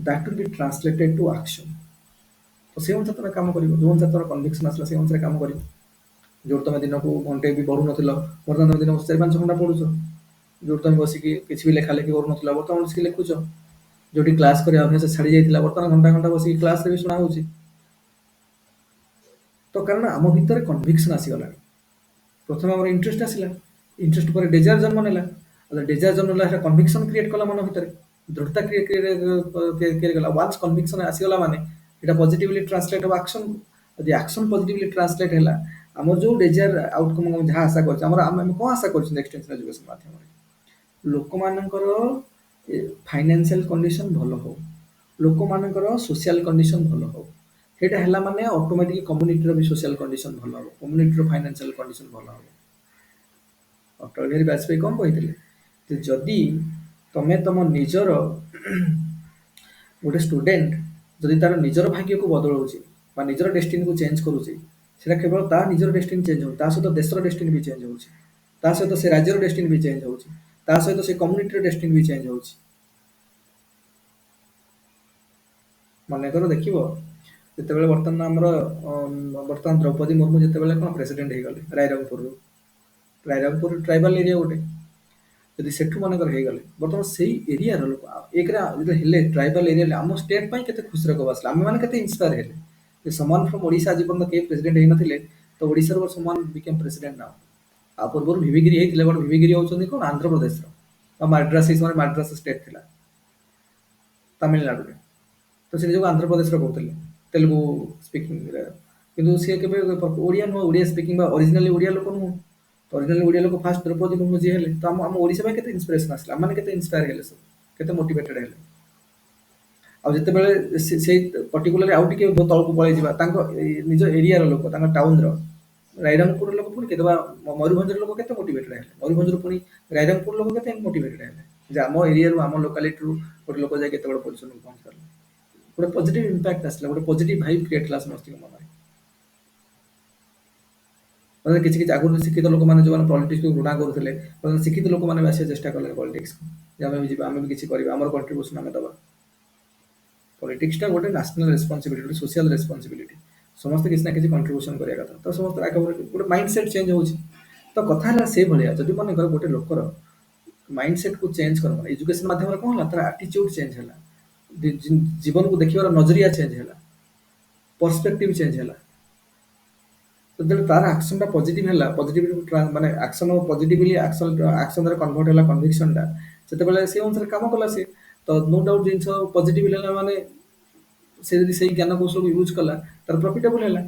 that will be translated to action. ତ ସେଇ ଅନୁସାରେ ତମେ କାମ କରିବ, ଯୋଉ ଅନୁସାରେ ତମର କନଭିକ୍ସନ ଆସିଲା ସେଇ ଅନୁସାରେ କାମ କରିବ। ଯୋଉଠି ତମେ ଦିନକୁ ଘଣ୍ଟେ ବି ପଢୁନଥିଲ, ବର୍ତ୍ତମାନ ତମେ ଦିନକୁ 4-5 ଘଣ୍ଟା ପଢୁଛ। ଯୋଉଠି ତମେ ବସିକି କିଛି ବି ଲେଖା ଲେଖି କରୁନଥିଲ, ବର୍ତ୍ତମାନ ବସିକି ଲେଖୁଛ। ଯୋଉଠି କ୍ଲାସ କରିବା ଅଭ୍ୟାସ ଛାଡି ଯାଇଥିଲା, ବର୍ତ୍ତମାନ ଘଣ୍ଟା ଘଣ୍ଟା ବସିକି କ୍ଲାସରେ ବି ଶୁଣା ହଉଛି। ତ କାରଣ ଆମ ଭିତରେ କନଭିକ୍ସନ ଆସିଗଲାଣି। ପ୍ରଥମେ ଆମର ଇଣ୍ଟରେଷ୍ଟ ଆସିଲା, ଇଣ୍ଟରେଷ୍ଟ ପରେ ଡେଜାର ଜନ୍ମ ନେଲା, ଡେଜାର ଜନ୍ମ ନେଲା, ସେଟା କନଭିକ୍ସନ କ୍ରିଏଟ କଲା ମନ ଭିତରେ, ଦୃଢତା କ୍ରିଏଟ କଲା। ୱାନ୍ସ କନଭିକ୍ସନ ଆସିଗଲା ମାନେ এটা ପଜିଟିଭଲି ଟ୍ରାନ୍ସଲେଟ ହବ ଆକ୍ସନ। ଯଦି ଆକ୍ସନ ପଜିଟିଭଲି ଟ୍ରାନ୍ସଲେଟ ହେଲା, ଆମର ଯୋଉ ଡେଜାयर ଆଉଟକମ୍ ଆମେ ଯାହା ଆଶା କରୁଛେ, ଆମେ କଣ ଆଶା କରୁଛନ୍ତି ଏକ୍ସଟେନ୍ସନାଲ ଏଜୁକେସନ ମାଧ୍ୟମରେ, ଲୋକମାନଙ୍କର ଫାଇନାନ୍ସିଆଲ କଣ୍ଡିସନ ଭଲ ହଉ, ଲୋକମାନଙ୍କର ସୋସିଆଲ କଣ୍ଡିସନ ଭଲ ହଉ। ସେଇଟା ହେଲା ମାନେ ଅଟୋମେଟିକ କମ୍ୟୁନିଟିର ବି ସୋସିଆଲ କଣ୍ଡିସନ ଭଲ ହବ, କମ୍ୟୁନିଟିର ଫାଇନାନ୍ସିଆଲ କଣ୍ଡିସନ ଭଲ ହବ। ଅଟଳ ବିହାରୀ ବାଜପେୟୀ କଣ କହିଥିଲେ ଯେ ଯଦି ତମେ ତମ ନିଜର ଗୋଟେ ଷ୍ଟୁଡେଣ୍ଟ ଯଦି ତାର ନିଜର ଭାଗ୍ୟକୁ ବଦଳଉଛି ବା ନିଜର ଡେଷ୍ଟିନିକୁ ଚେଞ୍ଜ କରୁଛି, ସେଟା କେବଳ ତା ନିଜର ଡେଷ୍ଟିନି ଚେଞ୍ଜ ହଉଛି, ତା ସହିତ ଦେଶର ଡେଷ୍ଟିନି ବି ଚେଞ୍ଜ ହଉଛି, ତା ସହିତ ସେ ରାଜ୍ୟର ଡେଷ୍ଟିନି ବି ଚେଞ୍ଜ ହଉଛି, ତା ସହିତ ସେ କମ୍ୟୁନିଟିର ଡେଷ୍ଟିନି ବି ଚେଞ୍ଜ ହଉଛି। ମନେକର ଦେଖିବ ଯେତେବେଳେ ବର୍ତ୍ତମାନ ଆମର ବର୍ତ୍ତମାନ ଦ୍ରୌପଦୀ ମୁର୍ମୁ ଯେତେବେଳେ କଣ ପ୍ରେସିଡେଣ୍ଟ ହେଇଗଲେ ରାଇରଙ୍ଗପୁରରୁ, ରାଇରଙ୍ଗପୁର ଟ୍ରାଇବାଲ ଏରିଆ ଗୋଟେ, ଯଦି ସେଠୁ ମନେକର ହେଇଗଲେ, ବର୍ତ୍ତମାନ ସେଇ ଏରିଆର ଲୋକ ଏକରେ ଯେତେବେଳେ ହେଲେ ଟ୍ରାଇବାଲ ଏରିଆରେ, ଆମ ଷ୍ଟେଟ୍ ପାଇଁ କେତେ ଖୁସିର ଖବର ଆସିଲା, ଆମେ ମାନେ କେତେ ଇନ୍ସପାୟାର ହେଲେ ଯେ ସମାନ ଫ୍ରମ ଓଡ଼ିଶା ଆଜି ପର୍ଯ୍ୟନ୍ତ କେହି ପ୍ରେସିଡେଣ୍ଟ ହେଇନଥିଲେ, ତ ଓଡ଼ିଶାର ସମାନ ବିକେମ୍ ପ୍ରେସିଡେଣ୍ଟ ନାଉ। ଆଉ ପୂର୍ବରୁ ଭିଭିଗିରି ହେଇଥିଲେ, ବଟ ଭିଭିଗିରି ହଉଛନ୍ତି କଣ ଆନ୍ଧ୍ରପ୍ରଦେଶର, ଆଉ ମାଡ୍ରାସ ସେଇ ସମୟରେ ମାଡ୍ରାସ ଷ୍ଟେଟ୍ ଥିଲା ତାମିଲନାଡୁରେ। ତ ସେ ନିଜକୁ ଆନ୍ଧ୍ରପ୍ରଦେଶର କହୁଥିଲେ ତେଲୁଗୁ ସ୍ପିକିଂରେ, କିନ୍ତୁ ସିଏ କେବେ ଓଡ଼ିଆ ନୁହଁ, ଓଡ଼ିଆ ସ୍ପିକିଂ ବା ଅରିଜିନାଲି ଓଡ଼ିଆ ଲୋକ ନୁହଁ। ଅରିଜିନାଲି ଓଡ଼ିଆ ଲୋକ ଫାଷ୍ଟ ଦ୍ରୌପଦୀ ମୁର୍ମୁ ଯିଏ ହେଲେ, ତ ଆମ ଓଡ଼ିଶା ପାଇଁ କେତେ ଇନ୍ସପିରେସନ ଆସିଲା, ଆମେ କେତେ ଇନ୍ସପାୟାର ହେଲେ, ସବୁ କେତେ ମୋଟିଭେଟେଡ ହେଲେ। ଆଉ ଯେତେବେଳେ ସେଇ ପର୍ଟିକୁଲାର ଆଉ ଟିକେ ତଳକୁ ପଳେଇ ଯିବା, ତାଙ୍କ ନିଜ ଏରିଆର ଲୋକ, ତାଙ୍କ ଟାଉନର ରାଇରଙ୍ଗପୁର ଲୋକ ପୁଣି କେତେ ବା ମୟୂରଭଞ୍ଜର ଲୋକ କେତେ ମୋଟିଭେଟେଡ ହେଲେ, ମୟୂରଭଞ୍ଜରୁ ପୁଣି ରାଇରଙ୍ଗପୁର ଲୋକ କେତେ ମୋଟିଭେଟେଡ ହେଲେ ଯେ ଆମ ଏରିଆରୁ ଆମ ଲୋକାଲିଟିରୁ ଗୋଟେ ଲୋକ ଯାଇ କେତେ ବଡ଼ ପୋଜିସନକୁ ପହଞ୍ଚି ପାରିଲେ। ଗୋଟେ ପଜିଟିଭ ଇମ୍ପାକ୍ଟ ଆସିଲା, ଗୋଟେ ପଜିଟିଭ ଭାଇବ କ୍ରିଏଟ ହେଲା ସମସ୍ତଙ୍କ ମନରେ। କିଛି କିଛି ଆଗରୁ ଶିକ୍ଷିତ ଲୋକମାନେ ଯୋଉମାନେ ପଲିଟିକ୍ସକୁ ଘୃଣା କରୁଥିଲେ, ଶିକ୍ଷିତ ଲୋକମାନେ ବି ଆସିବା ଚେଷ୍ଟା କଲେ ପଲିଟିକ୍ସକୁ, ଯେ ଆମେ ବି ଯିବା, ଆମେ ବି କିଛି କରିବା, ଆମର କଣ୍ଟ୍ରିବ୍ୟୁସନ ଆମେ ଦେବା। ପଲିଟିକ୍ସଟା ଗୋଟେ ନ୍ୟାସନାଲ ରେସ୍ପନ୍ସିବିଲିଟି, ଗୋଟେ ସୋସିଆଲ ରେସ୍ପନ୍ସିବିଲିଟି, ସମସ୍ତେ କିଛି ନା କିଛି କଣ୍ଟ୍ରିବ୍ୟୁସନ କରିବା କଥା। ତ ସମସ୍ତେ ଗୋଟେ ମାଇଣ୍ଡ ସେଟ୍ ଚେଞ୍ଜ ହଉଛି। ତ କଥା ହେଲା ସେଇଭଳିଆ, ଯଦି ମନେକର ଗୋଟେ ଲୋକର ମାଇଣ୍ଡ ସେଟ୍କୁ ଚେଞ୍ଜ କର, ଏଜୁକେସନ ମାଧ୍ୟମରେ କଣ ହେଲା, ତାର ଆଟିଚ୍ୟୁଡ ଚେଞ୍ଜ ହେଲା, ଜୀବନକୁ ଦେଖିବାର ନଜରିଆ ଚେଞ୍ଜ ହେଲା, ପର୍ସପେକ୍ଟିଭ ଚେଞ୍ଜ ହେଲା। ଯେତେବେଳେ ତାର ଆକ୍ସନଟା ପଜିଟିଭ ହେଲା, ପଜିଟିଭ ମାନେ ଆକ୍ସନ ପଜିଟିଭଲି ଆକ୍ସନରେ କନଭର୍ଟ ହେଲା କନଭିକ୍ସନଟା, ସେତେବେଳେ ସେ ଅନୁସାରେ କାମ କଲା ସେ। ତ ନୋ ଡାଉଟ୍ ଜିନିଷ ପଜିଟିଭ ହେଲା ମାନେ ସେ ଯଦି ସେଇ ଜ୍ଞାନ କୌଶଳକୁ ୟୁଜ୍ କଲା ତାର ପ୍ରଫିଟେବଲ ହେଲା,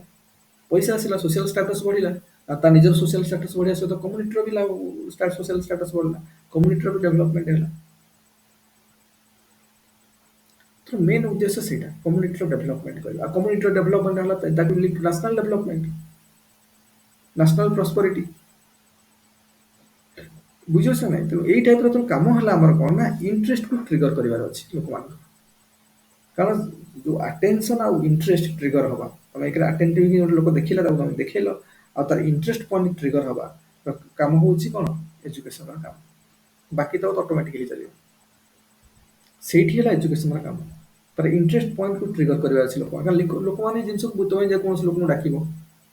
ପଇସା ଆସିଲା, ସୋସିଆଲ ଷ୍ଟାଟସ୍ ବଢିଲା। ଆଉ ତା ନିଜର ସୋସିଆଲ ଷ୍ଟାଟସ୍ ବଢିବା ସହିତ କମ୍ୟୁନିଟିର ବି ସୋସିଆଲ ଷ୍ଟାଟସ୍ ବଢିଲା, କମ୍ୟୁନିଟିର ବି ଡେଭଲପମେଣ୍ଟ ହେଲା। ତ ମେନ୍ ଉଦ୍ଦେଶ୍ୟ ସେଇଟା କମ୍ୟୁନିଟିର ଡେଭଲପମେଣ୍ଟ କରିବା। ଆଉ କମ୍ୟୁନିଟିର ଡେଭଲପମେଣ୍ଟ ହେଲା that will lead two national development, national ପ୍ରସ୍ପରିଟି। ବୁଝୁଛ ନାଇଁ? ତେଣୁ ଏଇ ଟାଇପର ତ କାମ ହେଲା ଆମର କଣ ନା ଇଣ୍ଟରେଷ୍ଟକୁ ଟ୍ରିଗର କରିବାର ଅଛି ଲୋକମାନଙ୍କୁ। କାରଣ ଯୋଉ ଆଟେନସନ ଆଉ ଇଣ୍ଟରେଷ୍ଟ ଟ୍ରିଗର ହବା, ତମେ ଏକରେ ଆଟେଣ୍ଟିଭ ହେଇକି ଗୋଟେ ଲୋକ ଦେଖିଲା ତାକୁ ତମେ ଦେଖେଇଲ, ଆଉ ତାର ଇଣ୍ଟରେଷ୍ଟ ପଏଣ୍ଟ ଟ୍ରିଗର ହବା କାମ ହଉଛି କଣ ଏଜୁକେସନର କାମ। ବାକି ତ ଅଟୋମେଟିକାଲି ଚାଲିବ। ସେଇଠି ହେଲା ଏଜୁକେସନର କାମ। ତାର ଇଣ୍ଟରେଷ୍ଟ ପଏଣ୍ଟକୁ ଟ୍ରିଗର କରିବାର ଅଛି ଲୋକମାନେ। କାରଣ ଲୋକମାନେ ଏ ଜିନିଷକୁ ତମେ ଯେକୌଣସି ଲୋକଙ୍କୁ ଡାକିବ,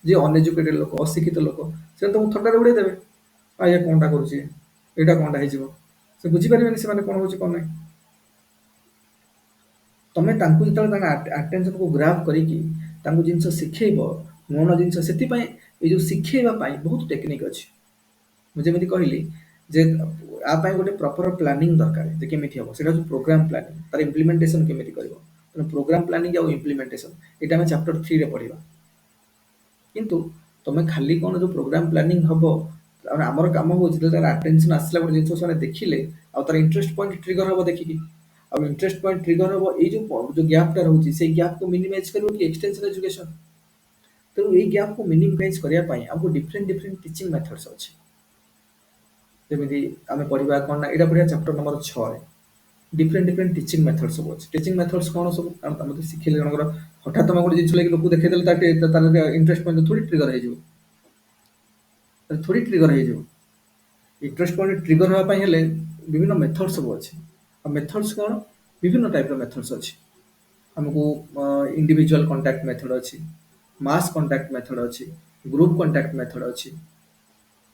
ଯିଏ ଅନଏଜୁକେଟେଡ ଲୋକ, ଅଶିକ୍ଷିତ ଲୋକ, ସେ ତମକୁ ଥଟ୍ଟାରେ ଉଡେଇ ଦେବେ। ଇଏ କଣଟା କରୁଛି, ଏଇଟା କଣଟା ହେଇଯିବ, ସେ ବୁଝିପାରିବେନି ସେମାନେ କଣ ହଉଛି କଣ ନାହିଁ। ତମେ ତାଙ୍କୁ ଯେତେବେଳେ ତାଙ୍କ ଆଟେନସନକୁ ଗ୍ରାବ କରିକି ତାଙ୍କୁ ଜିନିଷ ଶିଖେଇବ, ନୂଆ ନୂଆ ଜିନିଷ, ସେଥିପାଇଁ ଏଇ ଯୋଉ ଶିଖେଇବା ପାଇଁ ବହୁତ ଟେକ୍ନିକ ଅଛି। ମୁଁ ଯେମିତି କହିଲି ଯେ ଆ ପାଇଁ ଗୋଟେ ପ୍ରପର ପ୍ଲାନିଂ ଦରକାର, ଯେ କେମିତି ହବ ସେଇଟା ହଉଛି ପ୍ରୋଗ୍ରାମ ପ୍ଲାନିଂ। ତାର ଇମ୍ପ୍ଲିମେଣ୍ଟେସନ କେମିତି କରିବ, ତେଣୁ ପ୍ରୋଗ୍ରାମ ପ୍ଲାନିଂ ଆଉ ଇମ୍ପ୍ଲିମେଣ୍ଟେସନ ଏଇଟା ଆମେ ଚାପ୍ଟର 3ରେ ପଢିବା। କିନ୍ତୁ ତମେ ଖାଲି କଣ ଯୋଉ ପ୍ରୋଗ୍ରାମ ପ୍ଲାନିଂ ହବ, ତାପରେ ଆମର କାମ ହଉଛି ଯେତେବେଳେ ତାର ଆଟେନସନ ଆସିଲା ଗୋଟେ ଜିନିଷ ସେମାନେ ଦେଖିଲେ, ଆଉ ତାର ଇଣ୍ଟରେଷ୍ଟ ପଏଣ୍ଟ ଟ୍ରିଗର ହବ ଦେଖିକି। ଆଉ ଇଣ୍ଟରେଷ୍ଟ ପଏଣ୍ଟ ଟ୍ରିଗର ହବ, ଏଇ ଯୋଉ ଗ୍ୟାପଟା ରହୁଛି ସେଇ ଗ୍ୟାପକୁ ମିନିମାଇଜ କରିବ କି ଏକ୍ସଟେନସନ ଏଜୁକେସନ। ତେଣୁ ଏଇ ଗ୍ୟାପକୁ ମିନିମାଇଜ କରିବା ପାଇଁ ଆମକୁ ଡିଫରେଣ୍ଟ ଡିଫରେଣ୍ଟ ଟିଚିଂ ମେଥଡ୍ସ ଅଛି। ଯେମିତି ଆମେ ପଢିବା କଣ ନା, ଏଇଟା ପଢିବା ଚାପ୍ଟର ନମ୍ବର 6ରେ। ଡିଫରେଣ୍ଟ ଡିଫରେଣ୍ଟ ଟିଚିଂ ମେଥଡ୍ ସବୁ ଅଛି। ଟିଚିଂ ମେଥଡ୍ସ କଣ ସବୁ? କାରଣ ତମେ ତ ଶିଖେଇଲେ ଜଣଙ୍କର ହଠାତ୍ ତମେ ଗୋଟେ ଜିନିଷ ଲାଗି ଲୋକକୁ ଦେଖେଇଦେଲେ ତାର ଇଣ୍ଟରେଷ୍ଟ ପଏଣ୍ଟ ଥୋଡି ଟ୍ରିଗର ହେଇଯିବ, ଥୋଡି ଟ୍ରିଗର ହେଇଯିବ। ଇଣ୍ଟରେଷ୍ଟ ପଏଣ୍ଟ ଟ୍ରିଗର ହେବା ପାଇଁ ହେଲେ ବିଭିନ୍ନ ମେଥଡ ସବୁ ଅଛି। ଆଉ ମେଥଡ୍ସ କଣ? ବିଭିନ୍ନ ଟାଇପର ମେଥଡ୍ସ ଅଛି। ଆମକୁ ଇଣ୍ଡିଭିଜୁଆଲ କଣ୍ଟାକ୍ଟ ମେଥଡ ଅଛି, ମାସ୍ କଣ୍ଟାକ୍ଟ ମେଥଡ ଅଛି, ଗ୍ରୁପ କଣ୍ଟାକ୍ଟ ମେଥଡ ଅଛି,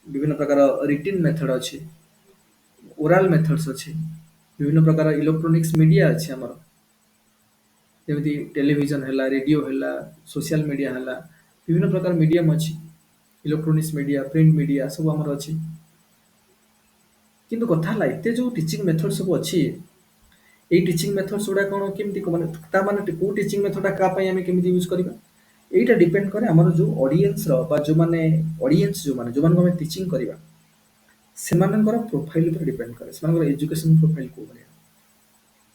ବିଭିନ୍ନ ପ୍ରକାର ରିଟିନ୍ ମେଥଡ ଅଛି, ଓରାଲ ମେଥଡ୍ସ ଅଛି, ବିଭିନ୍ନ ପ୍ରକାର ଇଲେକ୍ଟ୍ରୋନିକ୍ସ ମିଡିଆ ଅଛି ଆମର, ଯେମିତି ଟେଲିଭିଜନ ହେଲା, ରେଡିଓ ହେଲା, ସୋସିଆଲ ମିଡିଆ ହେଲା, ବିଭିନ୍ନ ପ୍ରକାର ମିଡିୟମ ଅଛି। ଇଲେକ୍ଟ୍ରୋନିକ୍ସ ମିଡିଆ, ପ୍ରିଣ୍ଟ ମିଡିଆ ସବୁ ଆମର ଅଛି। କିନ୍ତୁ କଥା ହେଲା ଏତେ ଯୋଉ ଟିଚିଂ ମେଥଡ ସବୁ ଅଛି, ଏଇ ଟିଚିଂ ମେଥଡ୍ସ ଗୁଡା କଣ କେମିତି ମାନେ ତା ମାନେ କୋଉ ଟିଚିଂ ମେଥଡଟା କାହା ପାଇଁ ଆମେ କେମିତି ୟୁଜ କରିବା, ଏଇଟା ଡିପେଣ୍ଡ କରେ ଆମର ଯୋଉ ଅଡିଏନ୍ସର ବା ଯୋଉମାନେ ଅଡିଏନ୍ସ ଯୋଉମାନଙ୍କୁ ଆମେ ଟିଚିଂ କରିବା ସେମାନଙ୍କର ପ୍ରୋଫାଇଲ ଉପରେ ଡିପେଣ୍ଡ କରେ। ସେମାନଙ୍କର ଏଜୁକେସନ ପ୍ରୋଫାଇଲ କୋଉ ଭଳିଆ,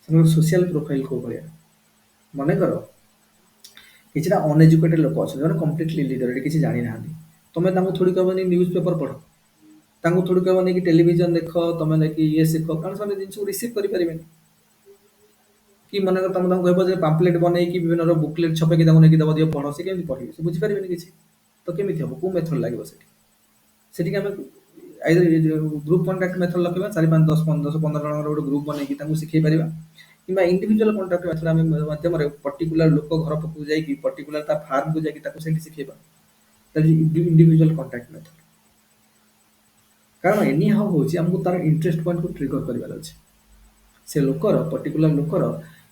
ସେମାନଙ୍କର ସୋସିଆଲ ପ୍ରୋଫାଇଲ କୋଉ ଭଳିଆ। ମନେକର କିଛିଟା ଅନଏଜୁକେଟେଡ ଲୋକ ଅଛନ୍ତି, ଯୋଉମାନେ କମ୍ପ୍ଲିଟଲି ଇଲିଟରେଟ, କିଛି ଜାଣିନାହାନ୍ତି। ତମେ ତାଙ୍କୁ ଥୋଡି କହିବନି ନ୍ୟୁଜ ପେପର ପଢ, ତାଙ୍କୁ ଥୋଡି କହିବନି କି ଟେଲିଭିଜନ ଦେଖ, ତମେ ନେଇକି ଇଏ ଶିଖ, କାରଣ ସେମାନେ ଜିନିଷକୁ ରିସିଭ କରିପାରିବେନି। କି ମନେକର ତମେ ତାଙ୍କୁ କହିବ ଯେ ପାମ୍ପଲେଟ ବନେଇକି ବିଭିନ୍ନ ବୁକଲେଟ ଛପେଇକି ତାଙ୍କୁ ନେଇକି ଦବ, ଦିଅ ପଢ, ସେ କେମିତି ପଢିବେ? ସେ ବୁଝିପାରିବେନି କିଛି। ତ କେମିତି ହବ? କୋଉ ମେଥଡ ଲାଗିବ ସେଠି? ସେଠିକି ଆମେ ଆଇଦର ଗ୍ରୁପ କଣ୍ଟାକ୍ଟ ମେଥଡ ରଖିବା, 4 5 10 15 ଜଣଙ୍କର ଗୋଟେ ଗ୍ରୁପ ବନେଇକି ତାଙ୍କୁ ଶିଖେଇ ପାରିବା। କିମ୍ବା ଇଣ୍ଡିଭିଜୁଆଲ କଣ୍ଟାକ୍ଟ ମେଥଡ ଆମେ ମାଧ୍ୟମରେ ପର୍ଟିକୁଲାର ଲୋକ ଘର ପାଖକୁ ଯାଇକି, ପର୍ଟିକୁଲାର ତା ଫାର୍ମକୁ ଯାଇକି ତାକୁ ସେଇଠି ଶିଖେଇବା। That is individual contact method. କାରଣ ଏନି ହାଉ ହଉଛି ଆମକୁ ତାର ଇଣ୍ଟରେଷ୍ଟ ପଏଣ୍ଟକୁ ଟ୍ରିଗର କରିବାର ଅଛି। ସେ ଲୋକର ପର୍ଟିକୁଲାର ଲୋକର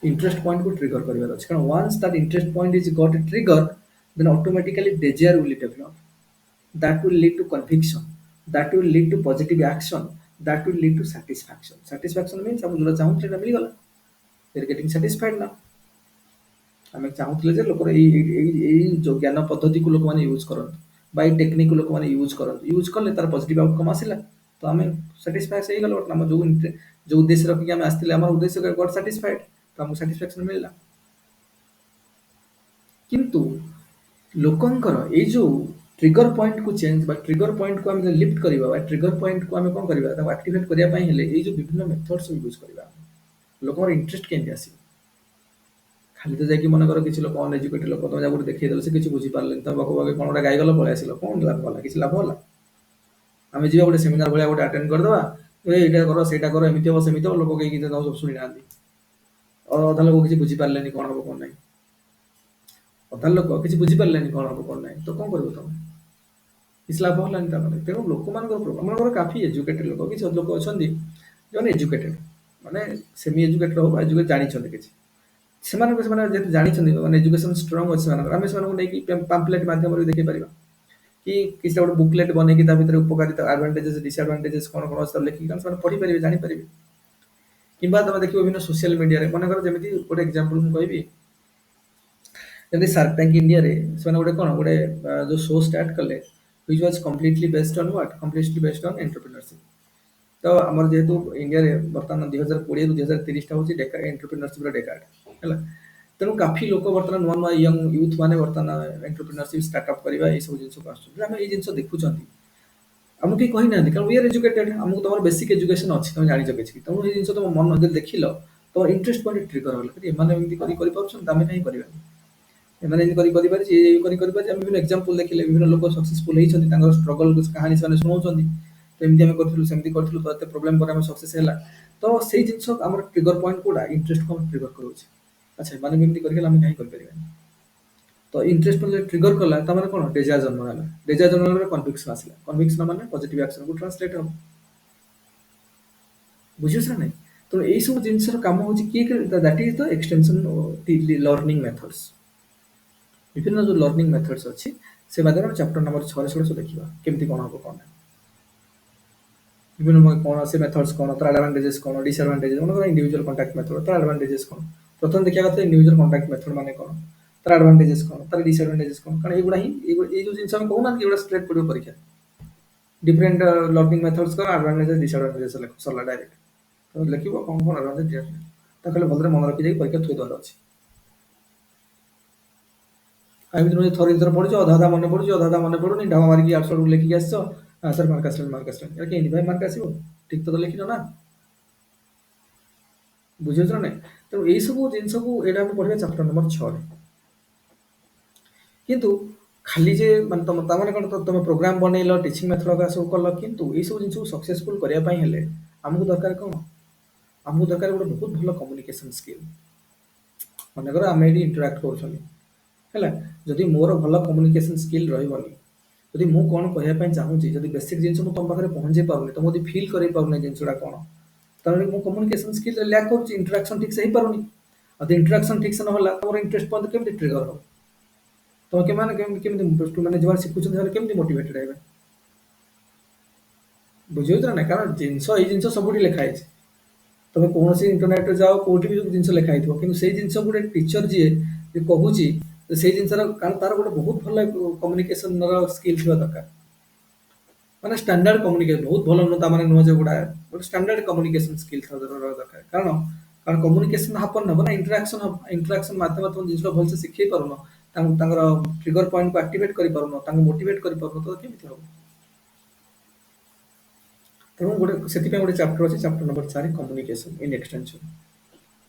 ଇଣ୍ଟରେଷ୍ଟ ପଏଣ୍ଟକୁ ଟ୍ରିଗର କରିବାର ଅଛି। କାରଣ once that interest point is got trigger, then automatically desire will develop. That will lead to conviction. That will lead to positive action. That will lead to satisfaction. Satisfaction means ଆମେ ଯୋଉଟା ଚାହୁଁଥିଲେ ସେଇଟା ମିଳିଗଲା। We are getting satisfied now. ଆମେ ଚାହୁଁଥିଲେ ଯେ ଲୋକର ଏଇ ଯୋଉ ଜ୍ଞାନ ପଦ୍ଧତିକୁ ଲୋକମାନେ ୟୁଜ କରନ୍ତୁ, ବା ଏଇ ଟେକ୍ନିକକୁ ଲୋକମାନେ ୟୁଜ କରନ୍ତୁ, ୟୁଜ କଲେ ତାର ପଜିଟିଭ ଆଉଟକମ୍ ଆସିଲା, ତ ଆମେ ସାଟିସ୍ଫାଏ ହେଇଗଲା। ଆମ ଯୋଉ ଉଦ୍ଦେଶ୍ୟ ରଖିକି ଆମେ ଆସିଥିଲେ, ଆମର ଉଦ୍ଦେଶ୍ୟ ଗଟ୍ ସାଟିସ୍ଫାଏଡ, ତ ଆମକୁ ସାଟିସ୍ଫାକ୍ସନ ମିଳିଲା। କିନ୍ତୁ ଲୋକଙ୍କର ଏଇ ଯୋଉ ଟ୍ରିଗର ପଏଣ୍ଟକୁ ଚେଞ୍ଜ ବା ଟ୍ରିଗର ପଏଣ୍ଟକୁ ଆମେ ଲିଫ୍ଟ କରିବା, ବା ଟ୍ରିଗର ପଏଣ୍ଟକୁ ଆମେ କଣ କରିବା, ତାକୁ ଆକ୍ଟିଭେଟ୍ କରିବା ପାଇଁ ହେଲେ ଏଇ ଯୋଉ ବିଭିନ୍ନ ମେଥଡ ସବୁ ୟୁଜ କରିବା। ଲୋକଙ୍କର ଇଣ୍ଟରେଷ୍ଟ କେମିତି ଆସିବ? ଖାଲି ତ ଯାଇକି ମନେକର କିଛି ଲୋକ ଅନଏଜୁକେଟେଡ ଲୋକ, ତମେ ଯାକୁ ଦେଖେଇଦେଲ, ସେ କିଛି ବୁଝିପାରିଲେନି, ତମେ ପାଖ ପାଖ କଣ ଗୋଟେ ଗାଇଗଲ ପଳେଇ ଆସିଲ, କଣ ଲାଭ ହେଲା? କିଛି ଲାଭ ହେଲା? ଆମେ ଯିବା ଗୋଟେ ସେମିନାର ଭଳିଆ ଗୋଟେ ଆଟେଣ୍ଡ କରିଦବା, ଏଇଟା କର ସେଇଟା କର, ଏମିତି ହବ ସେମିତି ହବ, ଲୋକ କେହି କିଛି ସବୁ ଶୁଣିନାହାନ୍ତି। ଅଧା ଲୋକ କିଛି ବୁଝିପାରିଲେନି କଣ ହବ କଣ ନାହିଁ। ଅଧା ଲୋକ କିଛି ବୁଝିପାରିଲେନି କଣ ହବ କଣ ନାହିଁ, ତ କଣ କରିବ ତମେ? କିଛି ଲାଭ ହେଲାନି ତା ମାନେ। ତେଣୁ ଲୋକମାନଙ୍କର କାଫି ଏଜୁକେଟେଡ ଲୋକ, କିଛି ଲୋକ ଅଛନ୍ତି ଯୋଉମାନେ ଏଜୁକେଟେଡ, ମାନେ ସେମି ଏଜୁକେଟେଡ ହଉ ବା ଏଜୁକେଟେଡ ଜାଣିଛନ୍ତି କିଛି, ସେମାନେ ଯେହେତୁ ଜାଣିଛନ୍ତି, ମାନେ ଏଜୁକେସନ ଷ୍ଟ୍ରଙ୍ଗ ଅଛି ସେମାନଙ୍କର, ଆମେ ସେମାନଙ୍କୁ ନେଇକି ପାମ୍ପଲେଟ ମାଧ୍ୟମରେ ଦେଖେଇ ପାରିବା। कि किसी गोटे बुकलेट बनेଇକି ତା ଭିତରେ ଉପकारिତା ଆଡଭାଣ୍ଟେଜେସ୍ ଡିସଆଡଭାଣ୍ଟେଜେସ୍ କଣ କଣ ଅଛି ତାକୁ ଲେଖିକି କାରଣ ସେମାନେ ପଢିପାରିବେ ଜାଣିପାରିବେ କିମ୍ବା ତମେ ଦେଖିବ ବିଭିନ୍ନ ସୋସିଆଲ ମିଡିଆରେ ମନେକର ଯେମିତି ଗୋଟେ ଏକ୍ସାମ୍ପଲ ମୁଁ କହିବି ଯେମିତି ସାର୍କ ଟ୍ୟାଙ୍କ ଇଣ୍ଡିଆରେ ସେମାନେ ଗୋଟେ କଣ ଗୋଟେ ଯୋଉ ଶୋ ଷ୍ଟାର୍ଟ କଲେ which was completely based on what completely based on entrepreneurship ତ ଆମର ଯେହେତୁ ଇଣ୍ଡିଆରେ ବର୍ତ୍ତମାନ 2020 ରୁ 2030 ଟା ହଉଛି ଏଣ୍ଟରପ୍ରିନରସିପ ର ଡେକାଡ ହେଲା ତେଣୁ କାଫି ଲୋକ ବର୍ତ୍ତମାନ ନୂଆ ନୂଆ ୟଙ୍ଗ ୟୁଥ ମାନେ ବର୍ତ୍ତମାନ ଏଣ୍ଟରପ୍ରିନରସିପ ଷ୍ଟାର୍ଟଅପ୍ କରିବା ଏଇ ସବୁ ଜିନିଷକୁ ଆସୁଛନ୍ତି ଆମେ ଏଇ ଜିନିଷ ଦେଖୁଛନ୍ତି ଆମକୁ କେହି କହିନାହାନ୍ତି କାରଣ वी आर एजुकेटेड ଆମକୁ ତମର ବେସିକ ଏଜୁକେସନ ଅଛି ତମେ ଜାଣିଛ କିଛି ତମକୁ ଏଇ ଜିନିଷ ତମ ମନ ଯଦି ଦେଖିଲ ତମର ଇଣ୍ଟରେଷ୍ଟ ପଏଣ୍ଟ ଟ୍ରିଗର ହେଲା ଏମାନେ ଏମିତି କରିପାରୁଛନ୍ତି ଆମେ କାହିଁ କରିବାନି ଏମାନେ ଏମିତି କରିପାରିଛି ଏ କରିପାରିଛି ଆମେ ବିଭିନ୍ନ ଏକ୍ସାମ୍ପଲ ଦେଖିଲେ ବିଭିନ୍ନ ଲୋକ ସକ୍ସେସଫୁଲ ହେଇଛନ୍ତି ତାଙ୍କର ଷ୍ଟ୍ରଗଲ କାହାଣୀ ସେମାନେ ଶୁଣାଉଛନ୍ତି ତ ଏମିତି ଆମେ କରିଥିଲୁ ସେମିତି କରିଥିଲୁ ତ ଏତେ ପ୍ରୋବ୍ଲେମ ପରେ ଆମେ ସକ୍ସେସ ହେଲା ତ ସେଇ ଜିନିଷ ଆମର ଟ୍ରିଗର ପଏଣ୍ଟ କୋଉଟା ଇଣ୍ଟରେଷ୍ଟକୁ ଆମେ ଟ୍ରିଗର କରୁଛି ଆଚ୍ଛା ଏମାନେ ବି ଏମିତି କରିଗଲେ ଆମେ କାହିଁ କରିପାରିବାନି ତ ଇଣ୍ଟରେଷ୍ଟ ମାନେ ଟ୍ରିଗର କଲା ତା ମାନେ କଣ ଡେଜା ଜନ୍ମ ହେଲା ଡେଜା ଜନ୍ମ ହେଲା କନଭିକ୍ସନ ଆସିଲା କନଭିକ୍ସନ ମାନେ ପଜିଟିଭ ଆକ୍ସନକୁ ଟ୍ରାନ୍ସଲେଟ ହବ ବୁଝିଛ ନା ନାଇଁ ତେଣୁ ଏଇ ସବୁ ଜିନିଷର କାମ ହଉଛି କିଏ that is the extension learning methods ବିଭିନ୍ନ ଯୋଉ ଲର୍ଣ୍ଣିଂ ମେଥଡସ୍ ଅଛି ସେ ବାଦରେ ଆମେ ଚାପ୍ଟର ନମ୍ବର 6 ରେ ସେଗୁଡ଼ା ସବୁ ଦେଖିବା କେମିତି କଣ ହବ କଣ ନାହିଁ ବିଭିନ୍ନ କଣ ସେ ମେଥଡସ୍ କଣ ତାର ଆଡଭାଣ୍ଟେଜେସ୍ କଣ ଡିସଆଡଭାଣ୍ଟେଜେସ୍ ମନେକର ଇଣ୍ଡିଭିଜୁଆଲ କଣ୍ଟାକ୍ଟ ମେଥଡ ତାର ଆଡଭାଣ୍ଟେଜେସ୍ କଣ ପ୍ରଥମେ ଦେଖିବା କଥା ଇଣ୍ଡିଭିଜୁଆଲ କଣ୍ଟାକ୍ଟ ମେଥଡ ମାନେ କଣ ତାର ଆଡଭାଣ୍ଟେଜେସ୍ କଣ ତାର ଡିସଆଡଭାଣ୍ଟେଜେସ୍ କଣ କାରଣ ଏଇଗୁଡ଼ା ହିଁ ଏଇ ଯୋଉ ଜିନିଷ ଆମେ କହୁନାହାନ୍ତି ଏଗୁଡ଼ା ଷ୍ଟ୍ରେଟ୍ ପଡିବ ପରୀକ୍ଷା डिफरेंट लर्निंग मेथड्स कर एडवांटेजेस डिसएडवांटेजेस सरला डायरेक्ट तो लिखिबो कौन कौन एडवांटेज तो खाली भलरे मन रखि जाई परीक्षा थोइ दर अछि आ एमि तुम थोड़ी थोड़ पढिছো अधा अधा मन पढुছো अधा अधा मन पडुनी ढामा मारिकी आंसर लिखिक आछो सर मार्क आसलन यार केनि भाई मार्क आसीबो ठीक तो लिखिनो ना बुझियो ना तो एई सब जिंस को एडा हम पढिबा चैप्टर नंबर 6 रे किंतु खाली जे मान तम ता माने कोन तुम प्रोग्राम बनेइलो टीचिंग मेथड का सब कल किंतु एई सब जिंस को सक्सेसफुल करिया पई हेले हमहु दरकार कोन हमहु दरकार गोटे बहुत भलो कम्युनिकेशन स्किल माने कर आमे एडी इंटरैक्ट करछनी ହେଲା ଯଦି ମୋର ଭଲ କମ୍ୟୁନିକେସନ ସ୍କିଲ୍ ରହିବନି ଯଦି ମୁଁ କଣ କହିବା ପାଇଁ ଚାହୁଁଛି ଯଦି ବେସିକ ଜିନିଷ ମୁଁ ତମ ପାଖରେ ପହଞ୍ଚେଇ ପାରୁନି ତମ ଯଦି ଫିଲ୍ କରେଇ ପାରୁନି ଜିନିଷଟା କଣ ତାହେଲେ ମୁଁ କମ୍ୟୁନିକେସନ ସ୍କିଲ୍ ଲ୍ୟାକ୍ କରୁଛି ଇଣ୍ଟରାକ୍ସନ ଠିକ ସେ ହେଇପାରୁନି ଆଉ ଯଦି ଇଣ୍ଟରାକ୍ସନ ଠିକ ସେ ନହେଲା ତମର ଇଣ୍ଟରେଷ୍ଟ ପଏଣ୍ଟ କେମିତି ଟ୍ରିଗର ହବ ତମେ କେମାନେ କେମିତି କେମିତି ମାନେ ଯୋଉ ଶିଖୁଛନ୍ତି ସେମାନେ କେମିତି ମୋଟିଭେଟେଡ ହେବେ ବୁଝିଉଛ ନା କାରଣ ଜିନିଷ ଏଇ ଜିନିଷ ସବୁଠି ଲେଖା ହେଇଛି ତମେ କୌଣସି ଇଣ୍ଟରନେଟରେ ଯାଅ କୋଉଠି ବି ଜିନିଷ ଲେଖା ହେଇଥିବ କିନ୍ତୁ ସେଇ ଜିନିଷ ଗୋଟେ ଟିଚର ଯିଏ ଯେ କହୁଛି ସେଇ ଜିନିଷର କାରଣ ତାର ଗୋଟେ ବହୁତ ଭଲ କମ୍ୟୁନିକେସନର ସ୍କିଲ୍ ଥିବା ଦରକାର ମାନେ ଷ୍ଟାଣ୍ଡାର୍ଡ କମ୍ୟୁନିକେସନ ବହୁତ ଭଲ ନୁହଁ ତା ମାନେ ନୁହଁ ଯେ ଗୋଟେ ଷ୍ଟାଣ୍ଡାର୍ଡ କମ୍ୟୁନିକେସନ ସ୍କିଲ୍ ଥିବା ଦରକାର କାରଣ କାରଣ କମ୍ୟୁନିକେସନ ହାପନ ହବ ନା ଇଣ୍ଟରାକ୍ସନ ମାଧ୍ୟମରେ ତମ ଜିନିଷ ଭଲସେ ଶିଖେଇ ପାରୁନ ତାଙ୍କୁ ତାଙ୍କର ଟ୍ରିଗର ପଏଣ୍ଟକୁ ଆକ୍ଟିଭେଟ୍ କରିପାରୁନ ତାଙ୍କୁ ମୋଟିଭେଟ୍ କରିପାରୁନ ତ କେମିତି ହବ ତେଣୁ ଗୋଟେ ସେଥିପାଇଁ ଗୋଟେ ଚାପ୍ଟର ଅଛି chapter number 4 communication in extension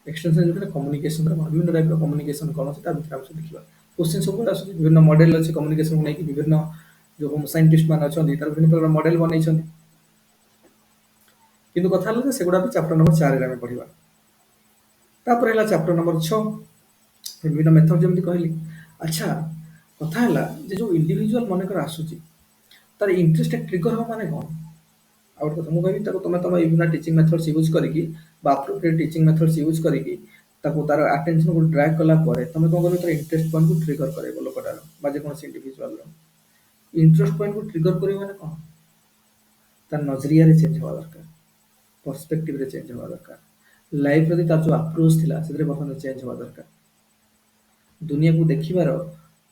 extension जो कम्युनिकेशन विभिन्न टाइप कम्युनिकेशन कौन अच्छे भितर आम सब देखा क्वेश्चन सब आसूँ विभिन्न मॉडल अच्छे कम्युनिकेशन को लेकिन विभिन्न जो साइंटिस्ट मान अच्छा तार विभिन्न प्रकार मॉडल बनई किंतु कथा है सेगुड़ा भी चैप्टर नंबर 4 रे पढ़ा तापर है चैप्टर नंबर 6 विभिन्न मेथड जमी कहली अच्छा कथा है जो इंडिविजुअल मनकर आसूची तार इंटरेस्ट ट्रिगर हो माने कौन आ गोटे कथा मुझे कहबी तुम तुम विभिन्न टीचिंग मेथड्स यूज करके अप्रोप्रिएट टीचिंग मेथड्स यूज करके तार अटेंशन को ड्रैग कला तुम कौन कर इंटरेस्ट पॉइंट को ट्रिगर कर लोकटार बा जेकोसी इंडिविजुअल इंटरेस्ट पॉइंट को ट्रिगर कर माने कौन तार नजरिया रे चेंज हवा दरकार पर्सपेक्टिव रे चेंज हवा दरकार लाइफ रे तार जो अप्रोच थिला सेरे बर्तमान चेंज हवा दरकार दुनिया को देखिबार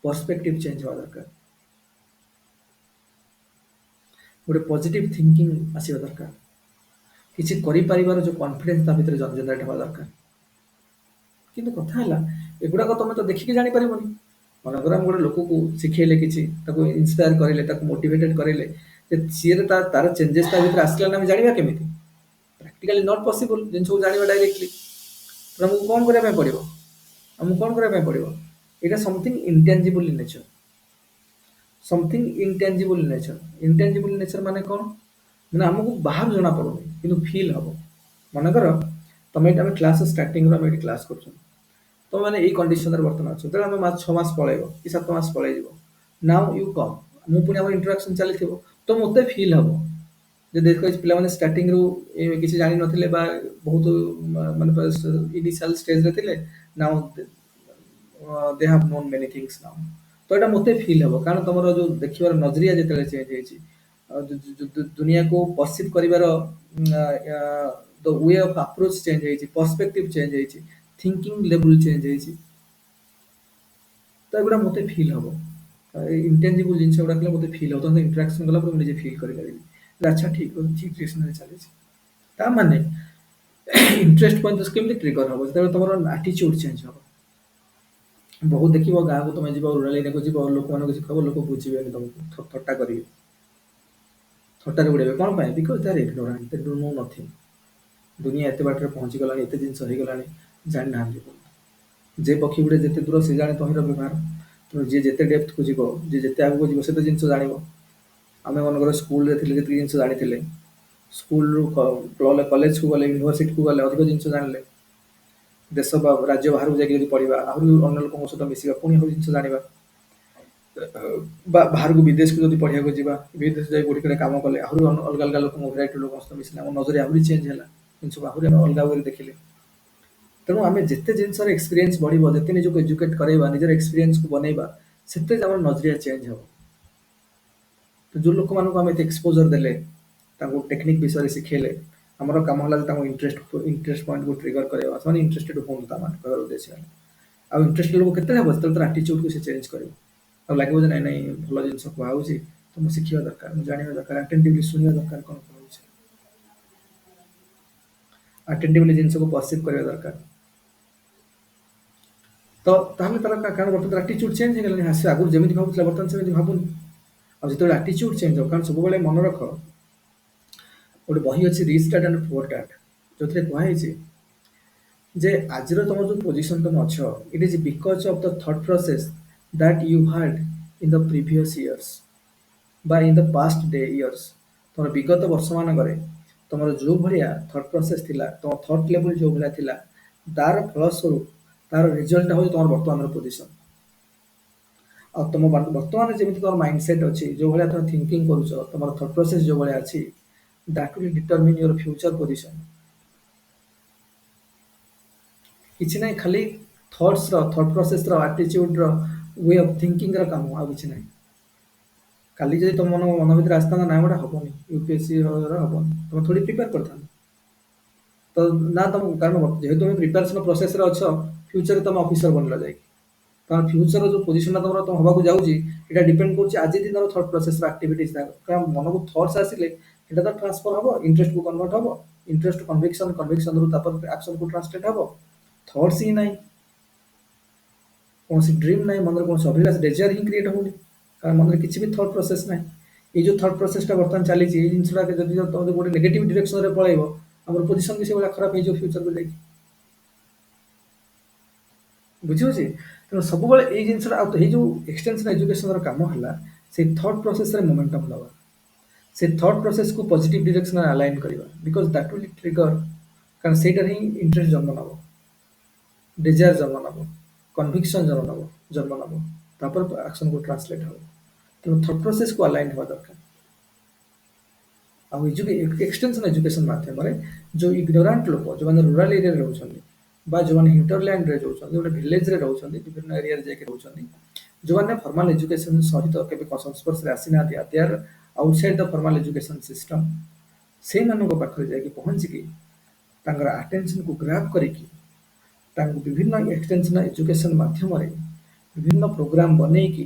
पर्सपेक्टिव चेंज हवा दरकार गोटे पॉजिटिव थिंकिंग आसीबा दरकार किसी करि परिवार जो कॉन्फिडेंस ता भीतर जनरेट हवा दरकार किंतु कथा है एगुड़ा को तुम तो देखिक जानी पारिबनी मनकर हम गोटे लोक को शिखेले किसी इन्स्पायर करेले मोटिवेटेड करेले सी तार चेंजेस ता भीतर आसला ना जानिबा केमिति प्रैक्टिकली नॉट पॉसिबल जिन सब जानिबा डायरेक्टली तो हमको कौन करबा पड़िबो हमको कौन करबा पड़िबो एटा something intangible in nature something intangible nature माने कौन माने हमको बाहर जना पड़ुनी किंतु फील हबो मनकर तुम ये क्लास स्टार्टिंग रो क्लास कर तुम मैंने यही कंडीशन बर्तमान अच्छे तेज आम 6 मास पलैब कि 7 मास पलैज नाउ यू कम मु पुणी आम इंटराक्शन चली तो मत फिल हम जे देख पे स्टार्टिंग रू किसी जान नथिले बा बहुत माने इनिशियल स्टेज रे थिले now they have known many things now ତ ଏଇଟା ମୋତେ ଫିଲ୍ ହେବ କାରଣ ତମର ଯୋଉ ଦେଖିବାର ନଜରିଆ ଯେତେବେଳେ ଚେଞ୍ଜ ହେଇଛି ଦୁନିଆକୁ ପରସିଭ୍ କରିବାର ଦ ୱେ ଅଫ୍ ଆପ୍ରୋଚ୍ ଚେଞ୍ଜ ହେଇଛି ପର୍ସପେକ୍ଟିଭ ଚେଞ୍ଜ ହେଇଛି ଥିଙ୍କିଂ ଲେବୁଲ ଚେଞ୍ଜ ହେଇଛି ତ ଏଗୁଡ଼ା ମୋତେ ଫିଲ୍ ହେବ ଇଣ୍ଟେଞ୍ଜିବୁଲ ଜିନିଷ ଗୁଡ଼ା କଲେ ମୋତେ ଫିଲ୍ ହେବ ତ ଇଣ୍ଟରାକ୍ସନ୍ କଲା ପରେ ମୁଁ ନିଜେ ଫିଲ୍ କରିପାରିବି ଆଚ୍ଛା ଠିକ୍ ଠିକ୍ ଡିରେକ୍ସନରେ ଚାଲିଛି ତା ମାନେ ଇଣ୍ଟରେଷ୍ଟ ପଏଣ୍ଟ କେମିତି ଟ୍ରିଗର ହେବ ଯେତେବେଳେ ତମର ଆଟିଚ୍ୟୁଡ୍ ଚେଞ୍ଜ ହେବ ବହୁତ ଦେଖିବ ଗାଁକୁ ତମେ ଯିବ ରୁରାଲ ଏରିଆକୁ ଯିବ ଲୋକମାନଙ୍କୁ କିଛି କହିବ ଲୋକ ବୁଝିବେନି ତମକୁ ଥଟ୍ଟା କରିବେ ଥଟ୍ଟାରେ ଉଡ଼େଇବେ କ'ଣ ପାଇଁ because they are ignorant they do know nothing ଦୁନିଆ ଏତେ ବାଟରେ ପହଞ୍ଚିଗଲାଣି ଏତେ ଜିନିଷ ହେଇଗଲାଣି ଜାଣିନାହାନ୍ତି ଯେ ପକ୍ଷୀ ଗୁଡ଼େ ଯେତେ ଦୂର ସେ ଜାଣେ ତହିଁର ବ୍ୟବହାର ତେଣୁ ଯିଏ ଯେତେ ଡେପ୍ଥକୁ ଯିବ ଯିଏ ଯେତେ ଆଗକୁ ଯିବ ସେତେ ଜିନିଷ ଜାଣିବ ଆମେ ମନେକର ସ୍କୁଲରେ ଥିଲେ ଯେତିକି ଜିନିଷ ଜାଣିଥିଲେ ସ୍କୁଲରୁ କଲେଜକୁ ଗଲେ ୟୁନିଭର୍ସିଟିକୁ ଗଲେ ଅଧିକ ଜିନିଷ ଜାଣିଲେ ଦେଶ ବା ରାଜ୍ୟ ବାହାରକୁ ଯାଇକି ଯଦି ପଢିବା ଆହୁରି ଅନ୍ୟ ଲୋକଙ୍କ ସହିତ ମିଶିବା ପୁଣି ଆହୁରି ଜିନିଷ ଜାଣିବା ବା ବାହାରକୁ ବିଦେଶକୁ ଯଦି ପଢିବାକୁ ଯିବା ବିଦେଶ ଯାଇ କୋଉଠି କାମ କଲେ ଆହୁରି ଅଲଗା ଅଲଗା ଲୋକଙ୍କ ଭେରାଇଟି ଲୋକଙ୍କ ସହିତ ମିଶିଲେ ଆମ ନଜର ଆହୁରି ଚେଞ୍ଜ ହେଲା ଜିନିଷକୁ ଆହୁରି ଆମେ ଅଲଗା ୱେରେ ଦେଖିଲେ ତେଣୁ ଆମେ ଯେତେ ଜିନିଷର ଏକ୍ସପିରିଏନ୍ସ ବଢିବ ଯେତେ ନିଜକୁ ଏଜୁକେଟ କରାଇବା ନିଜର ଏକ୍ସପିରିଏନ୍ସକୁ ବନେଇବା ସେତେ ଆମର ନଜରିଆ ଚେଞ୍ଜ ହେବ ତ ଯୋଉ ଲୋକମାନଙ୍କୁ ଆମେ ଏତେ ଏକ୍ସପୋଜର ଦେଲେ ତାଙ୍କୁ ଟେକ୍ନିକ ବିଷୟରେ ଶିଖେଇଲେ ଆମର କାମ ହେଲା ଯେ ତାଙ୍କୁ ଇଣ୍ଟରେଷ୍ଟ ପଏଣ୍ଟକୁ ଟ୍ରିଗର କରିବା ସେମାନେ ଇଣ୍ଟରେଷ୍ଟେଡ ହୁଅନ୍ତୁ ତା ମାନେ କହିବାର ଉଦ୍ଦେଶ୍ୟ ହେଲା ଆଉ ଇଣ୍ଟରେଷ୍ଟେଡ ଲୋକ କେତେବେଳେ ହେବ ଯେତେବେଳେ ତାର ଆଟିଚ୍ୟୁଡକୁ ସେ ଚେଞ୍ଜ କରିବ ଆଉ ଲାଗିବ ଯେ ନାଇଁ ନାଇଁ ଭଲ ଜିନିଷ କୁହାହଉଛି ତ ମୁଁ ଶିଖିବା ଦରକାର ମୁଁ ଜାଣିବା ଦରକାର ଆଟେଣ୍ଟିଭଲି ଶୁଣିବା ଦରକାର କ'ଣ କୁହାହଉଛି ଆଟେଣ୍ଟିଭଲି ଜିନିଷକୁ ପରସିଭ୍ କରିବା ଦରକାର ତ ତାହେଲେ ତାର କାରଣ ବର୍ତ୍ତମାନ ଆଟିଚ୍ୟୁଡ ଚେଞ୍ଜ ହେଇଗଲାଣି ସେ ଆଗରୁ ଯେମିତି ଭାବୁଥିଲା ବର୍ତ୍ତମାନ ସେମିତି ଭାବୁନି ଆଉ ଯେତେବେଳେ ଆଟିଚ୍ୟୁଡ ଚେଞ୍ଜ ହେବ କାରଣ ସବୁବେଳେ ମନେ ରଖ ଗୋଟେ ବହି ଅଛି rich dad and poor dad ଯୋଉଥିରେ କୁହାହେଇଛି ଯେ ଆଜିର ତମର ଯୋଉ ପୋଜିସନ ତମେ ଅଛ it is because of the thought process that you had in the previous years ବା in the past the years ତମର ବିଗତ ବର୍ଷ ମାନଙ୍କରେ ତମର ଯୋଉ ଭଳିଆ ଥଟ୍ ପ୍ରୋସେସ ଥିଲା ତମ ଥଟ୍ ଲେବୁଲ ଯୋଉ ଭଳିଆ ଥିଲା ତାର ଫଳସ୍ୱରୂପ ତାର ରେଜଲ୍ଟ ହଉଛି ତମର ବର୍ତ୍ତମାନର ପୋଜିସନ ଆଉ ତମ ବର୍ତ୍ତମାନ ଯେମିତି ତମର ମାଇଣ୍ଡ ସେଟ୍ ଅଛି ଯୋଉ ଭଳିଆ ତମେ ଥିଙ୍କିଂ କରୁଛ ତମର ଥଟ୍ ପ୍ରୋସେସ ଯୋଉ ଭଳିଆ ଅଛି that will determine your future position କିଛି ନାହିଁ ଖାଲି ଥଟ୍ ପ୍ରୋସେସର ଆଟିଚ୍ୟୁଡର ୱେ ଅଫ୍ ଥିଙ୍କିଂର କାମ ଆଉ କିଛି ନାହିଁ କାଲି ଯଦି ତମ ମନ ଭିତରେ ଆସିଥାନ୍ତା ନା ଗୋଟେ ହବନି ୟୁପିଏସସି ହବନି ତମେ ଥୋଡ଼ି ପ୍ରିପେୟାର କରିଥାନ୍ତ ତ ନା ତମ କାରଣ ଯେହେତୁ ତମେ ପ୍ରିପାରେସନ ପ୍ରୋସେସରେ ଅଛ ଫ୍ୟୁଚରରେ ତମେ ଅଫିସର ବନିଲ ଯାଇକି କାରଣ ଫ୍ୟୁଚର ଯୋଉ ପୋଜିସନଟା ତମର ତମ ହବାକୁ ଯାଉଛି ଏଇଟା ଡିପେଣ୍ଡ କରୁଛି ଆଜି ଦିନର ଥଟ୍ ପ୍ରୋସେସର ଆକ୍ଟିଭିଟିଜ କାରଣ ମନକୁ ଥଟ୍ସ ଆସିଲେ ଏଇଟା ତ ଟ୍ରାନ୍ସଫର ହବ ଇଣ୍ଟରେଷ୍ଟକୁ କନଭର୍ଟ ହବ ଇଣ୍ଟରେଷ୍ଟ କନଭିକ୍ସନ କନଭିକ୍ସନରୁ ତାପରେ ଆକ୍ସନକୁ ଟ୍ରାନ୍ସଲେଟ୍ ହବ ଥଟ୍ସ ହିଁ ନାହିଁ କୌଣସି ଡ୍ରିମ୍ ନାହିଁ ମନରେ କୌଣସି ଅଭିଳାଷ ଡେଜାୟାର ହିଁ କ୍ରିଏଟ୍ ହଉନି କାରଣ ମନରେ କିଛି ବି ଥଟ୍ ପ୍ରୋସେସ ନାହିଁ ଏଇ ଯୋଉ ଥଟ୍ ପ୍ରୋସେସଟା ବର୍ତ୍ତମାନ ଚାଲିଛି ଏଇ ଜିନିଷଟା ଯଦି ତମେ ଗୋଟେ ନେଗେଟିଭ ଡିରେକ୍ସନରେ ପଳେଇବ ଆମର ପୋଜିସନ ବି ସେଇଭଳିଆ ଖରାପ ହେଇଯିବ ଫ୍ୟୁଚରକୁ ଯାଇକି ବୁଝିହଉଛି ତେଣୁ ସବୁବେଳେ ଏଇ ଜିନିଷଟା ଆଉ ଏଇ ଯୋଉ ଏକ୍ସଟେନ୍ସନ ଏଜୁକେସନର କାମ ହେଲା ସେଇ ଥଟ୍ ପ୍ରୋସେସରେ ମୋମେଣ୍ଟମ ଦେବା ସେ ଥଟ୍ ପ୍ରୋସେସକୁ ପଜିଟିଭ ଡିରେକ୍ସନରେ ଆଲାଇନ୍ କରିବା ବିକଜ ଦ୍ୟାଟ୍ ୱିଲ୍ ଟ୍ରିଗର କାରଣ ସେଇଟାରେ ହିଁ ଇଣ୍ଟରେଷ୍ଟ ଜନ୍ମ ନେବ ଡିଜାୟାର ଜନ୍ମ ନେବ କନଭିକ୍ସନ ଜନ୍ମ ନେବ ତାପରେ ଆକ୍ସନକୁ ଟ୍ରାନ୍ସଲେଟ୍ ହେବ ତେଣୁ ଥଟ୍ ପ୍ରୋସେସକୁ ଆଲାଇନ୍ ହେବା ଦରକାର ଆଉ ଏକ୍ସଟେନ୍ସନ ଏଜୁକେସନ ମାଧ୍ୟମରେ ଯୋଉ ଇଗ୍ନୋରାଣ୍ଟ ଲୋକ ଯୋଉମାନେ ରୁରାଲ ଏରିଆରେ ରହୁଛନ୍ତି ବା ଯୋଉମାନେ ହିଣ୍ଟରଲ୍ୟାଣ୍ଡରେ ରହୁଛନ୍ତି ଗୋଟେ ଭିଲେଜରେ ରହୁଛନ୍ତି ବିଭିନ୍ନ ଏରିଆରେ ଯାଇକି ରହୁଛନ୍ତି ଯୋଉମାନେ ଫର୍ମାଲ ଏଜୁକେସନ ସହିତ କେବେ ସଂସ୍ପର୍ଶରେ ଆସିନାହାନ୍ତି ଦେ ଆର୍ ଆଉଟସାଇଡ୍ ଦ ଫର୍ମାଲ ଏଜୁକେସନ ସିଷ୍ଟମ ସେଇମାନଙ୍କ ପାଖରେ ଯାଇକି ପହଞ୍ଚିକି ତାଙ୍କର ଆଟେନସନକୁ ଗ୍ରାବ୍ କରିକି ତାଙ୍କୁ ବିଭିନ୍ନ ଏକ୍ସଟେନ୍ସନ ଏଜୁକେସନ ମାଧ୍ୟମରେ ବିଭିନ୍ନ ପ୍ରୋଗ୍ରାମ ବନେଇକି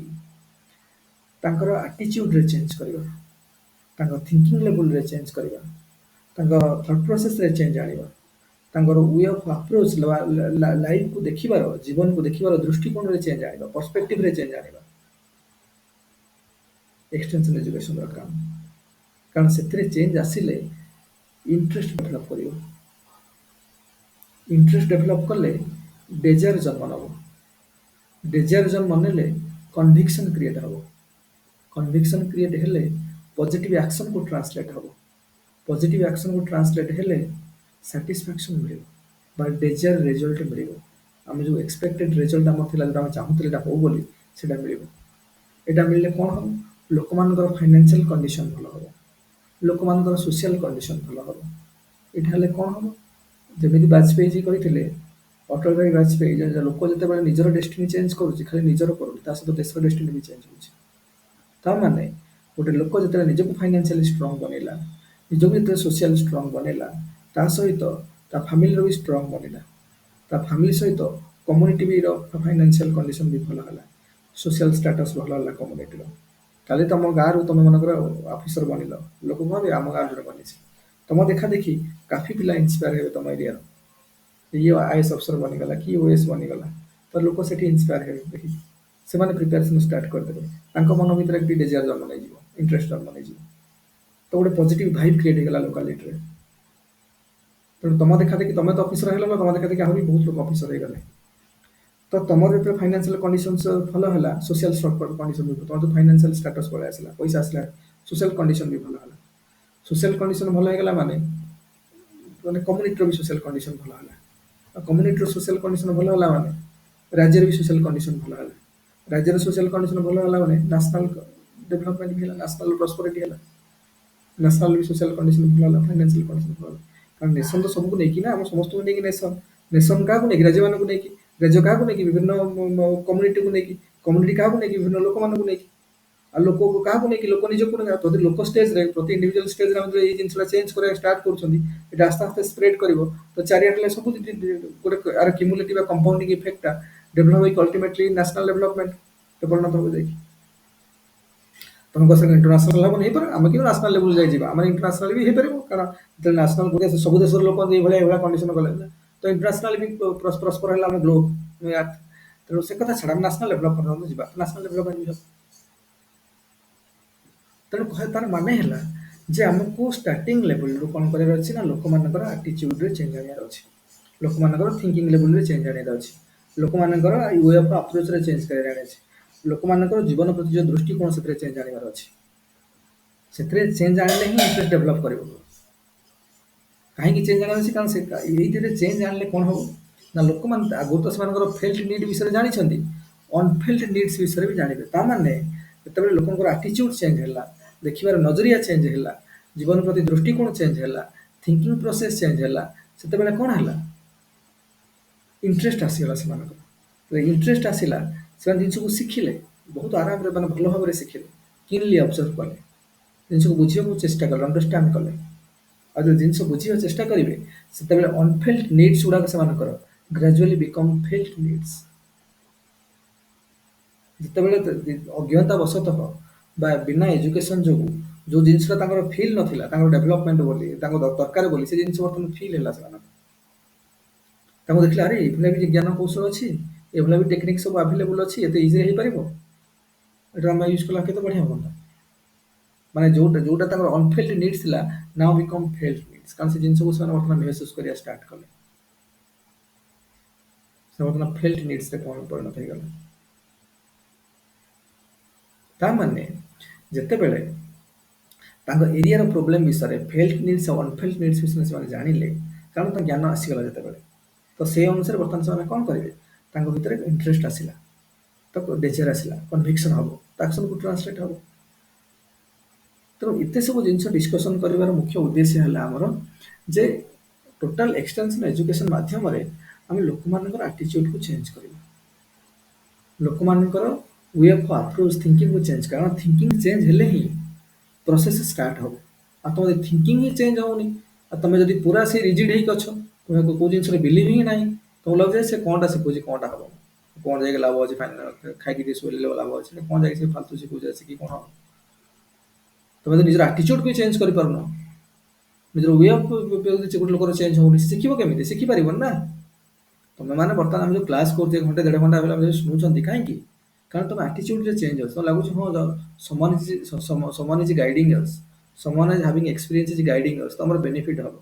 ତାଙ୍କର ଆଟିଚ୍ୟୁଡରେ ଚେଞ୍ଜ କରିବା ତାଙ୍କ ଥିଙ୍କିଂ ଲେବୁଲରେ ଚେଞ୍ଜ କରିବା ତାଙ୍କ ଥଟ୍ ପ୍ରୋସେସରେ ଚେଞ୍ଜ ଆଣିବା ତାଙ୍କର ୱେ ଅଫ୍ ଆପ୍ରୋଚ୍ ଲାଇଫକୁ ଦେଖିବାର ଜୀବନକୁ ଦେଖିବାର ଦୃଷ୍ଟିକୋଣରେ ଚେଞ୍ଜ ଆଣିବା ପର୍ସପେକ୍ଟିଭରେ ଚେଞ୍ଜ ଆଣିବା ଏକ୍ସଟେନ୍ସନ ଏଜୁକେସନର କାମ କାରଣ ସେଥିରେ ଚେଞ୍ଜ ଆସିଲେ ଇଣ୍ଟରେଷ୍ଟ ଡେଭଲପ୍ କରିବ ଇଣ୍ଟରେଷ୍ଟ ଡେଭଲପ୍ କଲେ ଡେଜାୟାର ଜନ୍ମ ନେବ ଡେଜାୟାର ଜନ୍ମ ନେଲେ କନଭିକ୍ସନ କ୍ରିଏଟ୍ ହେବ କନଭିକ୍ସନ କ୍ରିଏଟ୍ ହେଲେ ପଜିଟିଭ ଆକ୍ସନକୁ ଟ୍ରାନ୍ସଲେଟ୍ ହେବ ପଜିଟିଭ ଆକ୍ସନକୁ ଟ୍ରାନ୍ସଲେଟ୍ ହେଲେ ସାଟିସ୍ଫାକ୍ସନ୍ ମିଳିବ ବା ଡେଜାୟାର ରେଜଲ୍ଟ ମିଳିବ ଆମେ ଯୋଉ ଏକ୍ସପେକ୍ଟେଡ ରେଜଲ୍ଟ ଆମର ଥିଲା ଯୋଉଟା ଆମେ ଚାହୁଁଥିଲେ ଏଇଟା ହଉ ବୋଲି ସେଇଟା ମିଳିବ ଏଇଟା ମିଳିଲେ କ'ଣ ହବ ଲୋକମାନଙ୍କର ଫାଇନାନ୍ସିଆଲ କଣ୍ଡିସନ ଭଲ ହବ ଲୋକମାନଙ୍କର ସୋସିଆଲ କଣ୍ଡିସନ ଭଲ ହବ ଏଇଟା ହେଲେ କ'ଣ ହବ ଯେମିତି ବାଜପେୟୀଜୀ କହିଥିଲେ ଅଟଳ ବିହାରୀ ବାଜପେୟୀ ଲୋକ ଯେତେବେଳେ ନିଜର ଡେଷ୍ଟିନି ଚେଞ୍ଜ କରୁଛି ଖାଲି ନିଜର କରୁନି ତା ସହିତ ଦେଶର ଡେଷ୍ଟିନି ବି ଚେଞ୍ଜ ହେଉଛି। ତା ମାନେ ଗୋଟେ ଲୋକ ଯେତେବେଳେ ନିଜକୁ ଫାଇନାନ୍ସିଆଲି ଷ୍ଟ୍ରଙ୍ଗ ବନେଇଲା ନିଜକୁ ଯେତେବେଳେ ସୋସିଆଲି ଷ୍ଟ୍ରଙ୍ଗ ବନେଇଲା ତା ସହିତ ତା ଫ୍ୟାମିଲିର ବି ଷ୍ଟ୍ରଙ୍ଗ ବନେଇଲା ତା ଫ୍ୟାମିଲି ସହିତ କମ୍ୟୁନିଟି ବି ଫାଇନାନ୍ସିଆଲ କଣ୍ଡିସନ ବି ଭଲ ହେଲା ସୋସିଆଲ ଷ୍ଟାଟସ ଭଲ ହେଲା କମ୍ୟୁନିଟିର କାଲି ତମ ଗାଁରୁ ତମେ ମନେକର ଅଫିସର ବନିଲ ଲୋକ ଭାବେ ଆମ ଗାଁରୁ ଜଣେ ବନିଛି ତମ ଦେଖା ଦେଖି କାଫି ପିଲା ଇନ୍ସପାୟାର ହେବେ ତମ ଏରିଆର ଇଏ ଆଇଏଏସ୍ ଅଫିସର ବନିଗଲା କି ଓଏସ୍ ବନିଗଲା ତ ଲୋକ ସେଠି ଇନ୍ସପାୟାର ହେବେ ଦେଖିକି ସେମାନେ ପ୍ରିପାରେସନ୍ ଷ୍ଟାର୍ଟ କରିଦେବେ ତାଙ୍କ ମନ ଭିତରେ ଗୋଟେ ଡିଜାୟାର ଜନ୍ମ ନେଇଯିବ ଇଣ୍ଟରେଷ୍ଟ ଜନ୍ମ ନେଇଯିବ ତ ଗୋଟେ ପଜିଟିଭ ଭାଇବ୍ କ୍ରିଏଟ୍ ହେଇଗଲା ଲୋକାଲିଟିରେ ତେଣୁ ତମ ଦେଖା ଦେଖି ତମେ ତ ଅଫିସର ହେଇଗଲ ତମ ଦେଖା ଦେଖି ଆହୁରି ବହୁତ ଲୋକ ଅଫିସର ହେଇଗଲେ ତ ତମର ଯେତେବେଳେ ଫାଇନାନ୍ସିଆଲ କଣ୍ଡିସନ୍ସ ଭଲ ହେଲା ସୋସିଆଲ କଣ୍ଡିସନ ବି ତମର ତ ଫାଇନାନ୍ସିଆଲ ଷ୍ଟାଟସ୍ ପଳେଇ ଆସିଲା ପଇସା ଆସିଲା ସୋସିଆଲ କଣ୍ଡିସନ ବି ଭଲ ହେଲା ସୋସିଆଲ କଣ୍ଡିସନ ଭଲ ହେଇଗଲା ମାନେ ମାନେ କମ୍ୟୁନିଟିର ବି ସୋସିଆଲ କଣ୍ଡିସନ ଭଲ ହେଲା ଆଉ କମ୍ୟୁନିଟିର ସୋସିଆଲ କଣ୍ଡିସନ ଭଲ ହେଲା ମାନେ ରାଜ୍ୟର ବି ସୋସିଆଲ କଣ୍ଡିସନ ଭଲ ହେଲା ରାଜ୍ୟର ସୋସିଆଲ କଣ୍ଡିସନ ଭଲ ହେଲା ମାନେ ନ୍ୟାସନାଲ ଡେଭଲପମେଣ୍ଟ ବି ହେଲା ନ୍ୟାସନାଲ ପ୍ରସ୍ପରିଟି ହେଲା ନ୍ୟାସନାଲ ବି ସୋସିଆଲ କଣ୍ଡିସନ ଭଲ ହେଲା ଫାଇନାନ୍ସିଆଲ କଣ୍ଡିସନ ଭଲ ହେଲା କାରଣ ନେସନ ତ ସବୁକୁ ନେଇକି ନା ଆମ ସମସ୍ତଙ୍କୁ ନେଇକି ନେସନ ନେସନ କାହାକୁ ନେଇକି ରାଜ୍ୟମାନଙ୍କୁ ନେଇକି ରାଜ୍ୟ କାହାକୁ ନେଇକି ବିଭିନ୍ନ କମ୍ୟୁନିଟିକୁ ନେଇକି କମ୍ୟୁନିଟି କାହାକୁ ନେଇକି ବିଭିନ୍ନ ଲୋକମାନଙ୍କୁ ନେଇକି ଆଉ ଲୋକ କାହାକୁ ନେଇକି ଲୋକ ନିଜକୁ ନେଇକି ପ୍ରତି ଲୋକ ଷ୍ଟେଜରେ ପ୍ରତି ଇଣ୍ଡିଭିଜୁଆଲ ଷ୍ଟେଜରେ ଆମେ ଏଇ ଜିନିଷଟା ଚେଞ୍ଜ କରିବା ଷ୍ଟାର୍ଟ କରୁଛନ୍ତି ଏଇଟା ଆସ୍ତେ ଆସ୍ତେ ସ୍ପ୍ରେଡ୍ କରିବ ତ ଚାରିଆଡ଼େ ସବୁ ଗୋଟେ ଆର କ୍ୟୁମୁଲେଟିଭ କମ୍ପାଉଣ୍ଡିଂ ଇଫେକ୍ଟଟା ଡେଭଲପ ହେଇକି ଅଲ୍ଟିମେଟଲି ନ୍ୟାସନାଲ ଡେଭଲପମେଣ୍ଟ ପରିଣତ ହେବ ଯାଇକି ତମେ କହିବ ଇଣ୍ଟରନ୍ୟାସନାଲ ଲେଭେଲ ହେଇପାରେ ଆମେ କିନ୍ତୁ ନ୍ୟାସନାଲ ଲେଭେଲ ଯାଇ ଯିବା ଆମର ଇଣ୍ଟରନ୍ୟାସନାଲ ବି ହେଇପାରିବ କାରଣ ଯେତେବେଳେ ନ୍ୟାସନାଲ ସବୁ ଦେଶର ଲୋକ ଏଇଭଳିଆ କଣ୍ଡିସନ କଲେ ତ ଇଣ୍ଟରନ୍ୟାସନାଲ ବି ପ୍ରସ୍ପର ହେଲା ଆମ ଗ୍ଲୋବ ତେଣୁ ସେ କଥା ଛାଡ଼ ଆମେ ନ୍ୟାସନାଲ ଡେଭଲପ ପର୍ଯ୍ୟନ୍ତ ଯିବା ନ୍ୟାସନାଲ ଡେଭଲପମେଣ୍ଟ ବି ହେବ ତେଣୁ ତାର ମାନେ ହେଲା ଯେ ଆମକୁ ଷ୍ଟାର୍ଟିଂ ଲେଭେଲରୁ କ'ଣ କରିବାର ଅଛି ନା ଲୋକମାନଙ୍କର ଆଟିଚ୍ୟୁଡରେ ଚେଞ୍ଜ ଆଣିବାର ଅଛି ଲୋକମାନଙ୍କର ଥିଙ୍କିଂ ଲେଭେଲରେ ଚେଞ୍ଜ ଆଣିବାର ଅଛି ଲୋକମାନଙ୍କର ୱେ ଅଫ୍ ଆପ୍ରୋଚରେ ଚେଞ୍ଜ କରିବାର ଅଛି ଲୋକମାନଙ୍କର ଜୀବନ ପ୍ରତି ଯେଉଁ ଦୃଷ୍ଟିକୋଣ ସେଥିରେ ଚେଞ୍ଜ ଆଣିବାର ଅଛି ସେଥିରେ ଚେଞ୍ଜ ଆଣିଲେ ହିଁ ଇଣ୍ଟରେଷ୍ଟ ଡେଭଲପ କରିବ କାହିଁକି ଚେଞ୍ଜ ଆଣିବାର ଅଛି କାରଣ ସେ ଏଇଥିରେ ଚେଞ୍ଜ ଆଣିଲେ କ'ଣ ହେବ ନା ଲୋକମାନେ ଆଗରୁ ତ ସେମାନଙ୍କର ଫେଲ୍ଟ ନିଡ୍ ବିଷୟରେ ଜାଣିଛନ୍ତି ଅନଫେଲ୍ଟ ନିଡ୍ସ ବିଷୟରେ ବି ଜାଣିବେ ତାମାନେ ଯେତେବେଳେ ଲୋକଙ୍କର ଆଟିଚ୍ୟୁଡ ଚେଞ୍ଜ ହେଲା ଦେଖିବାର ନଜରିଆ ଚେଞ୍ଜ ହେଲା ଜୀବନ ପ୍ରତି ଦୃଷ୍ଟିକୋଣ ଚେଞ୍ଜ ହେଲା ଥିଙ୍କିଂ ପ୍ରୋସେସ ଚେଞ୍ଜ ହେଲା ସେତେବେଳେ କ'ଣ ହେଲା ଇଣ୍ଟରେଷ୍ଟ ଆସିଗଲା ସେମାନଙ୍କର ଇଣ୍ଟରେଷ୍ଟ ଆସିଲା ସେମାନେ ଜିନିଷକୁ ଶିଖିଲେ ବହୁତ ଆରାମରେ ମାନେ ଭଲ ଭାବରେ ଶିଖିଲେ କିନଲି ଅବଜର୍ଭ କଲେ ଜିନିଷକୁ ବୁଝିବାକୁ ଚେଷ୍ଟା କଲେ ଅଣ୍ଡରଷ୍ଟାଣ୍ଡ କଲେ ଆଉ ଯେଉଁ ଜିନିଷ ବୁଝିବାକୁ ଚେଷ୍ଟା କରିବେ ସେତେବେଳେ ଅନଫେଲ୍ଟ ନିଡ୍ସ ଗୁଡ଼ାକ ସେମାନଙ୍କର ଗ୍ରାଜୁଆଲି ବିକମ୍ ଫେଲ୍ଟ ନିଡ୍ସ ଯେତେବେଳେ ଅଜ୍ଞତା ବଶତଃ ବା ବିନା ଏଜୁକେସନ ଯୋଗୁଁ ଯେଉଁ ଜିନିଷଟା ତାଙ୍କର ଫିଲ୍ ନଥିଲା ତାଙ୍କର ଡେଭଲପମେଣ୍ଟ ବୋଲି ତାଙ୍କ ଦରକାର ବୋଲି ସେ ଜିନିଷ ବର୍ତ୍ତମାନ ଫିଲ୍ ହେଲା ସେମାନଙ୍କୁ ତାଙ୍କୁ ଦେଖିଲେ ଆରେ ଏଇଭଳିଆ ବି ଜ୍ଞାନ କୌଶଳ ଅଛି ଏଭଳିଆ ବି ଟେକ୍ନିକ୍ ସବୁ ଆଭେଲେବୁଲ ଅଛି ଏତେ ଇଜିରେ ହେଇପାରିବ ଏଇଟା ଆମେ ୟୁଜ୍ କଲା କେତେ ବଢ଼ିଆ ହୁଅନ୍ତା ମାନେ ଯୋଉଟା ଯୋଉଟା ତାଙ୍କର ଅନଫେଲ୍ଟ ନିଡ୍ସ ଥିଲା ନାଉ ବିକମ୍ ଫେଲ୍ଟ ନିଡ୍ସ କାରଣ ସେ ଜିନିଷକୁ ସେମାନେ ବର୍ତ୍ତମାନ ମେହସୁସ କରିବା ଷ୍ଟାର୍ଟ କଲେ ସେ ବର୍ତ୍ତମାନ ଫେଲ୍ଟ ନିଡ୍ସରେ ପରିଣତ ହେଇଗଲା ତା ମାନେ ଯେତେବେଳେ ତାଙ୍କ ଏରିଆର ପ୍ରୋବ୍ଲେମ୍ ବିଷୟରେ ଫେଲ୍ଟ ନିଡ୍ସ ଆଉ ଅନଫେଲ୍ଟ ନିଡ୍ସ ବିଷୟରେ ସେମାନେ ଜାଣିଲେ କାରଣ ତାଙ୍କ ଜ୍ଞାନ ଆସିଗଲା ଯେତେବେଳେ ତ ସେଇ ଅନୁସାରେ ବର୍ତ୍ତମାନ ସେମାନେ କ'ଣ କରିବେ ତାଙ୍କ ଭିତରେ ଇଣ୍ଟରେଷ୍ଟ ଆସିଲା ତ ଡେଜର ଆସିଲା କନଭିକ୍ସନ ହେବ ଆକ୍ସନକୁ ଟ୍ରାନ୍ସଲେଟ୍ ହେବ ତେଣୁ ଏତେ ସବୁ ଜିନିଷ ଡିସ୍କସନ୍ କରିବାର ମୁଖ୍ୟ ଉଦ୍ଦେଶ୍ୟ ହେଲା ଆମର ଯେ ଟୋଟାଲ ଏକ୍ସଟେନ୍ସନ ଏଜୁକେସନ ମାଧ୍ୟମରେ ଆମେ ଲୋକମାନଙ୍କର ଆଟିଚ୍ୟୁଡକୁ ଚେଞ୍ଜ କରିବା ଲୋକମାନଙ୍କର ୱେ ଅଫ୍ ଆପ୍ରୋଚ୍ ଥିଙ୍କିଂକୁ ଚେଞ୍ଜ କାରଣ ଥିଙ୍କିଂ ଚେଞ୍ଜ ହେଲେ ହିଁ ପ୍ରୋସେସ୍ ଷ୍ଟାର୍ଟ ହେବ ଆଉ ତୁମ ଯଦି ଥିଙ୍କିଂ ହିଁ ଚେଞ୍ଜ ହେଉନି ଆଉ ତୁମେ ଯଦି ପୁରା ସେ ରିଜିଡ୍ ହେଇକି ଅଛ ତୁମେ କେଉଁ ଜିନିଷରେ ବିଲିଭ୍ ହିଁ ନାହିଁ ତୁମକୁ ଲାଗୁଛି ଯେ ସେ କ'ଣଟା ଶିଖୁଛି କ'ଣଟା ହେବ କ'ଣ ଯାଇକି ଲାଭ ଅଛି ଖାଇକି ଟିକେ ଶୋଇଲେ ଲାଭ ଅଛି କ'ଣ ଯାଇକି ସେ ଫାଲତୁ ଶିଖୁଛି ଶିଖି କ'ଣ ହେବ ତୁମେ ଯଦି ନିଜର ଆଟିଚ୍ୟୁଡକୁ ଚେଞ୍ଜ କରିପାରୁନ ନିଜର ୱେ ଅଫ୍ ଯଦି ଗୋଟେ ଲୋକର ଚେଞ୍ଜ ହେଉନି ସେ ଶିଖିବ କେମିତି ଶିଖିପାରିବନି ନା ତୁମେମାନେ ବର୍ତ୍ତମାନ ଆମେ ଯେଉଁ କ୍ଲାସ୍ କରୁଛେ ଘଣ୍ଟେ ଦେଢ଼ ଘଣ୍ଟା ହେଲା ଆମେ ଶୁଣୁଛନ୍ତି କାହିଁକି କାରଣ ତୁମ ଆଟିଚ୍ୟୁଡରେ ଚେଞ୍ଜ ଅଛି ତୁମେ ଲାଗୁଛି ହଁ someone is guiding us someone is having experience is guiding us ତମର ବେନିଫିଟ୍ ହେବ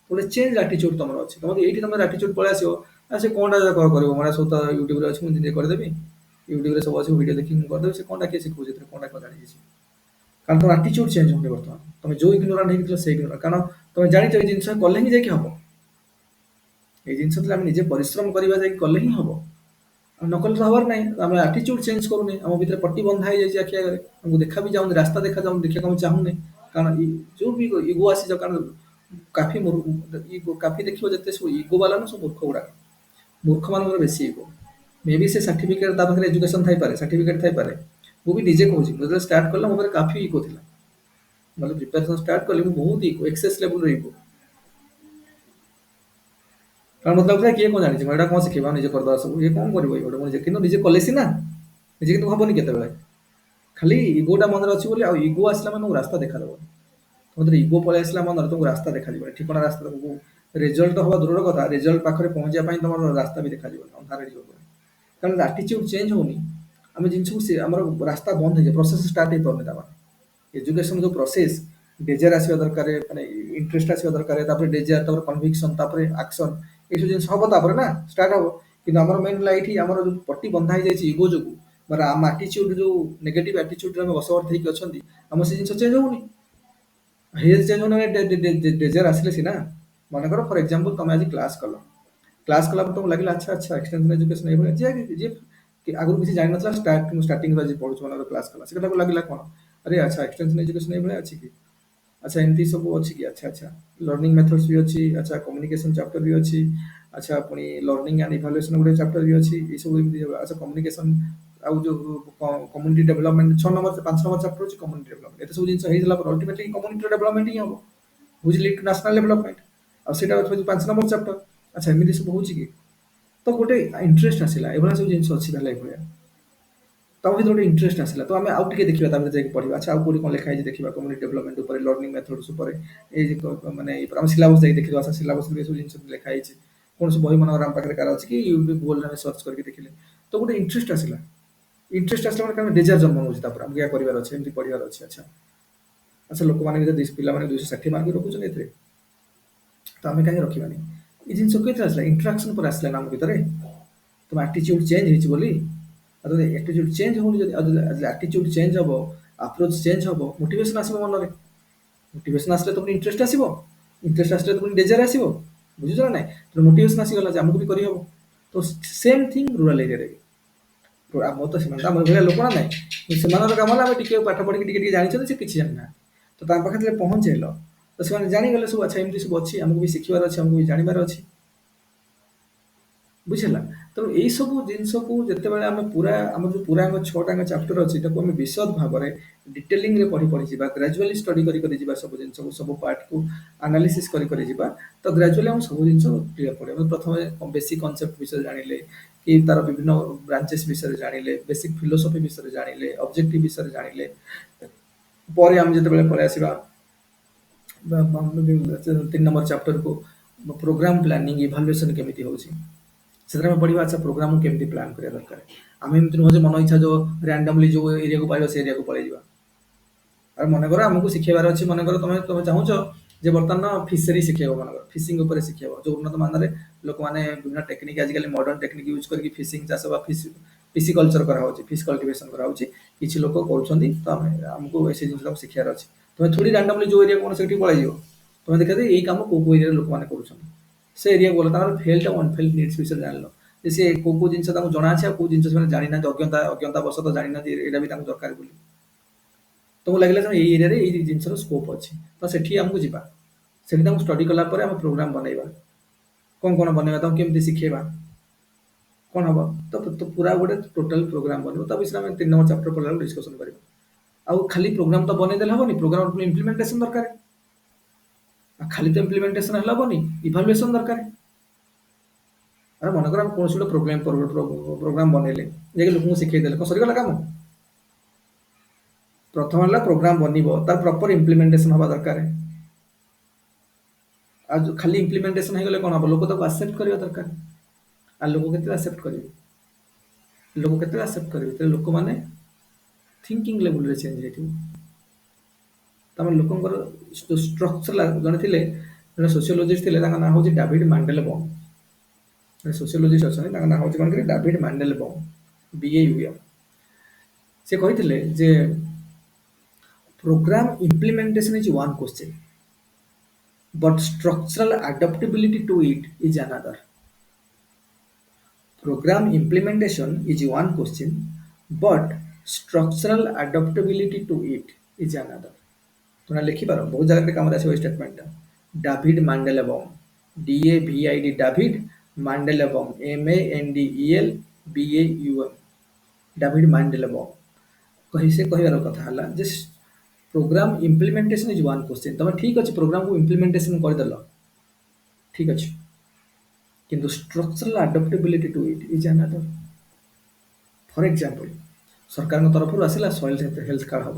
ଗୋଟେ ଚେଞ୍ଜ ଆଟିଚ୍ୟୁଡ୍ ତମର ଅଛି ତମର ଏଇଠି ତମର ଆଟିଚ୍ୟୁଡ୍ ପଳେଇ ଆସିବ ଆଉ ସେ କ'ଣଟା କରିବ ମାନେ ସବୁ ତ ୟୁଟ୍ୟୁବରେ ଅଛି ମୁଁ ନିଜେ କରିଦେବି ୟୁଟ୍ୟୁବରେ ସବୁ ଅଛି ଭିଡ଼ିଓ ଦେଖିକି ମୁଁ କରିଦେବି ସେ କ'ଣ କିଏ ଶିଖୁଛି ଏଥିରେ କ'ଣ ଜାଣିଛି କାରଣ ତମ ଆଟିଚ୍ୟୁଡ୍ ଚେଞ୍ଜ ହେଉନି ବର୍ତ୍ତମାନ ତମେ ଯେଉଁ ଇଗ୍ନୋରାଣ୍ଟ ହେଇକି ଥିଲ ସେଇ ଇଗ୍ନୋରାଣ୍ଟ କାରଣ ତମେ ଜାଣିଛ ଏଇ ଜିନିଷ କଲେ ହିଁ ଯାଇକି ହେବ ଏଇ ଜିନିଷ ଥିଲେ ଆମେ ନିଜେ ପରିଶ୍ରମ କରିବା ଯାଇକି କଲେ ହିଁ ହେବ ଆଉ ନକଲେ ତ ହବାର ନାହିଁ ଆମେ ଆଟିଚ୍ୟୁଡ୍ ଚେଞ୍ଜ କରୁନେ ଆମ ଭିତରେ ପଟି ବନ୍ଧା ହେଇଯାଇଛି ଆଖି ଆଗରେ ଆମକୁ ଦେଖା ବି ଯାଉନି ରାସ୍ତା ଦେଖାଯାଉନି ଦେଖିବାକୁ ଆମେ ଚାହୁଁନେ କାରଣ ଯେଉଁ ବି ଇଗୋ ଆସିଯାଉ କାରଣ କାଫି ଦେଖିବ ଯେତେ ସବୁ ଇଗୋ ବାଲା ସବୁ ମୂର୍ଖ ଗୁଡ଼ାକ मूर्खମାନଙ୍କର ବେଶୀ ଇଗୋ। ମେ ବି ସେ ସାର୍ଟିଫିକେଟ୍ ତା ପାଖରେ ଏଜୁକେସନ୍ ଥାଇପାରେ, ସାର୍ଟିଫିକେଟ୍ ଥାଇପାରେ। ମୁଁ ବି ନିଜେ କହୁଛି, ମୁଁ ଯେତେବେଳେ ଷ୍ଟାର୍ଟ କଲି ମୋ ପାଖରେ କାଫି ଇଗୋ ଥିଲା। मतलब प्रिपरेशन स्टार्ट कली ମୁଁ ବହୁତ ଇଗୋ, ଏକ୍ସେସ୍ ଲେଭେଲ୍‌ର ଇଗୋ। କାରଣ ମତେ ଲାଗୁଥିଲା କିଏ କଣ ଜାଣିଛି, ଏଇଟା କଣ ଶିଖେଇବା, ନିଜେ କରିଦବା ସବୁ। ଇଏ କଣ କରିବ ଏଇ ଗୋଟେ ମୁଁ ନିଜେ, କିନ୍ତୁ ନିଜେ କଲେ ସିନା। ନିଜେ କିନ୍ତୁ ହବନି କେତେବେଳେ। ଖାଲି ଇଗୋଟା ମନରେ ଅଛି ବୋଲି, ଆଉ ଇଗୋ ଆସିଲା ମାନେ ତମକୁ ରାସ୍ତା ଦେଖାଦବନି। ତମ ଭିତରେ ଇଗୋ ପଳେଇ ଆସିଲା ମନରେ ତମକୁ ରାସ୍ତା ଦେଖାଯିବନି। ଠିକଣା ରାସ୍ତା ତମକୁ ରେଜଲ୍ଟ ହବା ଦୂରର କଥା, ରେଜଲ୍ଟ ପାଖରେ ପହଞ୍ଚିବା ପାଇଁ ତମର ରାସ୍ତା ବି ଦେଖାଯିବନି, ଅନ୍ଧାର ହେଇଯିବ ପୁରା। କାରଣ ଆଟିଚ୍ୟୁଡ୍ ଚେଞ୍ଜ ହଉନି। ଆମେ ଜିନିଷକୁ ଆମର ରାସ୍ତା ବନ୍ଦ ହେଇଯାଏ, ପ୍ରୋସେସ୍ ଷ୍ଟାର୍ଟ ହେଇପାରୁନି ତା ମାନେ। एजुकेशन जो प्रोसेस डेजर आसवा दरकार माने इंटरेस्ट आसवा दरकार तापर डेजर तापर कन्विक्शन तापर एक्शन ए सब जिनिस हबो तापर ना स्टार्ट हबो किंतु हमर मेन लाइट हमर जो पट्टी बंधा ही जाय इगो जो माने आम एटीट्यूड जो नेगेटिव एटीट्यूड रे हम बसवर्थ हेक अछंती हम से जिनिस चेंज होउनी हेज चेंज होने डेजर आसले सिना मन कर फॉर एग्जांपल तुम आज क्लास कला पर तुम लागिला अच्छा अच्छा एक्सटेंशन एजुकेशन ए जे कि आगु किसी जानि नथला स्टार्टिंग रे जे पढुछ मन क्लास कला सेटा को लागिला कोन अरे अच्छा एक्सटेंशन एजुकेशन ए अछि कि अच्छा एमती सब अच्छी कि अच्छा अच्छा लर्निंग मेथड्स भी अच्छी अच्छा कम्युनिकेशन चैप्टर भी अच्छी अच्छा पुनी learning and evaluation Gute chapter भी अच्छी ये सब एमती अच्छा कम्युनिकेशन आउ जो कम्युनिटी डेवलपमेंट 6 नंबर से 5 नंबर चैप्टर अछि कम्युनिटी डेवलपमेंट एते सब जिंस हेइला पर अल्टीमेटली कम्युनिटी डेवलपमेंट ही हो which lead to national development आ सेटा 5 नंबर चैप्टर अच्छा एमती सब होउची कि तो गोटे इंटरेस्ट आसिला एभला सब जिंस अछि ताले भया तम भीतर गोटे इंटरेस्ट आसिला तो आमे आउ टिके देखिबा ता भीतर जाके पढिबा अच्छा आउ कोडी कोन लिखा है देखिबा कम्युनिटी डेवलपमेंट ऊपर लर्निंग मेथड्स ऊपर ए जे माने हम सिलेबस जाके देखिबा अच्छा सिलेबस में सब जिंस लिखा है कोन सब बही मन राम पाखरे कार अछि कि यूट्यूब गूगल रे सर्च करके देखिले तो गोटे इंटरेस्ट आसिला इंटरेस्ट आसिला माने कारण डिजायर जन्म होउची तापर हम क्या करिवार अछि एमती पढिवार अछि अच्छा अच्छा लोक माने जे पिला माने 260 मार्क रखुछन एतरे तो आमे काहे रखिबानी ई जिंस केते आसिला इंटरेक्शन पर आसिला नाम भीतर तुम एटीट्यूड चेंज ହେଇଛି ବୋଲି ଆଉ ଯଦି एटीट्यूड चेंज होउनी ଯଦି एटीट्यूड चेंज हबो अप्रोच चेंज हबो मोटिवेशन आसीबो मनरे मोटिवेशन आसले तुम इंटरेस्ट आसीबो इंटरेस्ट आसले तुम डेजर आसीबो बुझुछ ना नाही तो मोटिवेशन आसी गला जे हमकु भी करि हबो तो सेम थिंग रूरल एरिया रे तो हम तो सेमान हमर भले लोक ना नाही सेमानर काम होला टिके पाठ पढि टिके टिके जानि से किछि जानि ना तो ता पाखे जले पहुंचेलो तो सेमान जानि गले सब अच्छा एमती सब अछि हमकु भी सिखिबार अछि हमकु भी जानिबार अछि बुझिला तो यही सब जिनस को जितेबाला आम पूरा आम जो पूरा 6टा चैप्टर अच्छी आम विशद भाव में डिटेलिंग रे पढ़ी पढ़ी जा ग्रेजुअली स्टडी कर सब जिन सब पार्ट को एनालिसिस तो ग्रेजुअली हम सब जिन क्लियर पड़े प्रथम बेसिक कॉन्सेप्ट विषय जानिले कि तार विभिन्न ब्रांचेस विषय जानिले बेसिक फिलोसफी विषय जानिले ऑब्जेक्टिव विषय जानिले पर आम जिते पलि आसवा 3 नंबर चैप्टर को प्रोग्राम प्लानिंग इवैल्यूएशन केमिति होउची ସେଥିରେ ଆମେ ପଢିବା ଆଚ୍ଛା ପ୍ରୋଗ୍ରାମ କେମିତି ପ୍ଲାନ୍ କରିବା ଦରକାର ଆମେ ଏମିତି ନୁହଁ ଯେ ମନ ଇଚ୍ଛା ଯୋଉ ରାଣ୍ଡମଲି ଯୋଉ ଏରିଆକୁ ପାଇବା ସେ ଏରିଆକୁ ପଳେଇ ଯିବା ଆଉ ମନେକର ଆମକୁ ଶିଖେଇବାର ଅଛି ମନେକର ତମେ ତମେ ଚାହୁଁଛ ଯେ ବର୍ତ୍ତମାନ ଫିସରୀ ଶିଖେଇବ ମନେକର ଫିସିଂ ଉପରେ ଶିଖେଇବ ଯୋଉ ଉନ୍ନତ ମାନରେ ଲୋକମାନେ ବିଭିନ୍ନ ଟେକ୍ନିକ ଆଜିକାଲି ମଡର୍ନ ଟେକ୍ନିକ ୟୁଜ କରିକି ଫିସିଂ ଚାଷ ବା ଫିସି କଲଚର କରାହଉଛି ଫିସ୍ କଲ୍ଟିଭେସନ କରାହଉଛି କିଛି ଲୋକ କରୁଛନ୍ତି ତ ଆମେ ଆମକୁ ସେ ଜିନିଷଟାକୁ ଶିଖିବାର ଅଛି ତମେ ଥୋଡି ରାଣ୍ଡମଲି ଯୋଉ ଏରିଆ କଣ ସେଠି ପଳେଇ ଯିବ ତମେ ଦେଖିବା ଏଇ କାମ କୋଉ କୋଉ ଏରିଆରେ ଲୋକମାନେ କରୁଛନ୍ତି से एरिया बोला तार फेल्ड और अनफेल्ड नीड्स विषय जानलो जे से को जिनस ताको जଣା আছে को जिनस से जानि ना अज्ञता अज्ञता बसत जानि ना एटा भी ताको दरकार बोली तो लागला जे एई एरिया रे एई जिनस रो स्कोप अछि तो सेठी हमकु जिबा सेठी ताको स्टडी कला परे हम प्रोग्राम बनाइबा कोन बनाइबा ताको केमति सिखेबा कोन हबो तो पूरा गोटे टोटल प्रोग्राम बनबो त विषय में 3 नंबर चैप्टर पढला डिस्कशन करबा आ खाली प्रोग्राम तो बनै देला हबनी प्रोग्राम इम्प्लीमेंटेशन दरकार खाली तो इम्प्लीमेंटेशन हला बनी इवैल्यूएशन दरकार अरे मन कर हम कौन सी प्रोग्राम बनैले जे लोक शिखै देले को सरी गला काम प्रथम हला प्रोग्राम बनिबो तार प्रॉपर इम्प्लीमेंटेशन हवा दरकार आ जो खाली इम्प्लीमेंटेशन हे गले कोन हबो लोक तो एक्सेप्ट करियो दरकार आ लोक केते एक्सेप्ट करिवे लोक केते एक्सेप्ट करिवे ते लोक माने थिंकिंग लेवल रे चेंज हेतु तम लोकंकर जो स्ट्रक्चर जने थिले जने सोशियोलॉजिस्ट थिले ताका ना होची डेविड मैंडेलबॉम सोशियोलॉजिस्ट अछन ताका ना होची कोन करी डेविड मैंडेलबॉम बीएयूएम से कहिथिले जे program implementation is one question but structural adaptability to it is another program implementation is one question but structural adaptability to it is another तुम लिखिपार बहुत जगह काम आसो statement David Mandelbaum DAVID David ମାଣ୍ଡେଲବମ୍, MANDELBAUM, ଡାଭିଡ୍ ମାଣ୍ଡେଲବମ୍। ସେ କହିବାର କଥା ହେଲା ଯେ program implementation is one question. ତମେ ଠିକ୍ ଅଛି ପ୍ରୋଗ୍ରାମକୁ ଇମ୍ପ୍ଲିମେଣ୍ଟେସନ୍ କରିଦେଲ, ଠିକ୍ ଅଛି, କିନ୍ତୁ structural adaptability to it is another. For example, ସରକାରଙ୍କ ତରଫରୁ ଆସିଲା ସଏଲ୍ ହେଲ୍ଥ କାର୍ଡ ହେବ।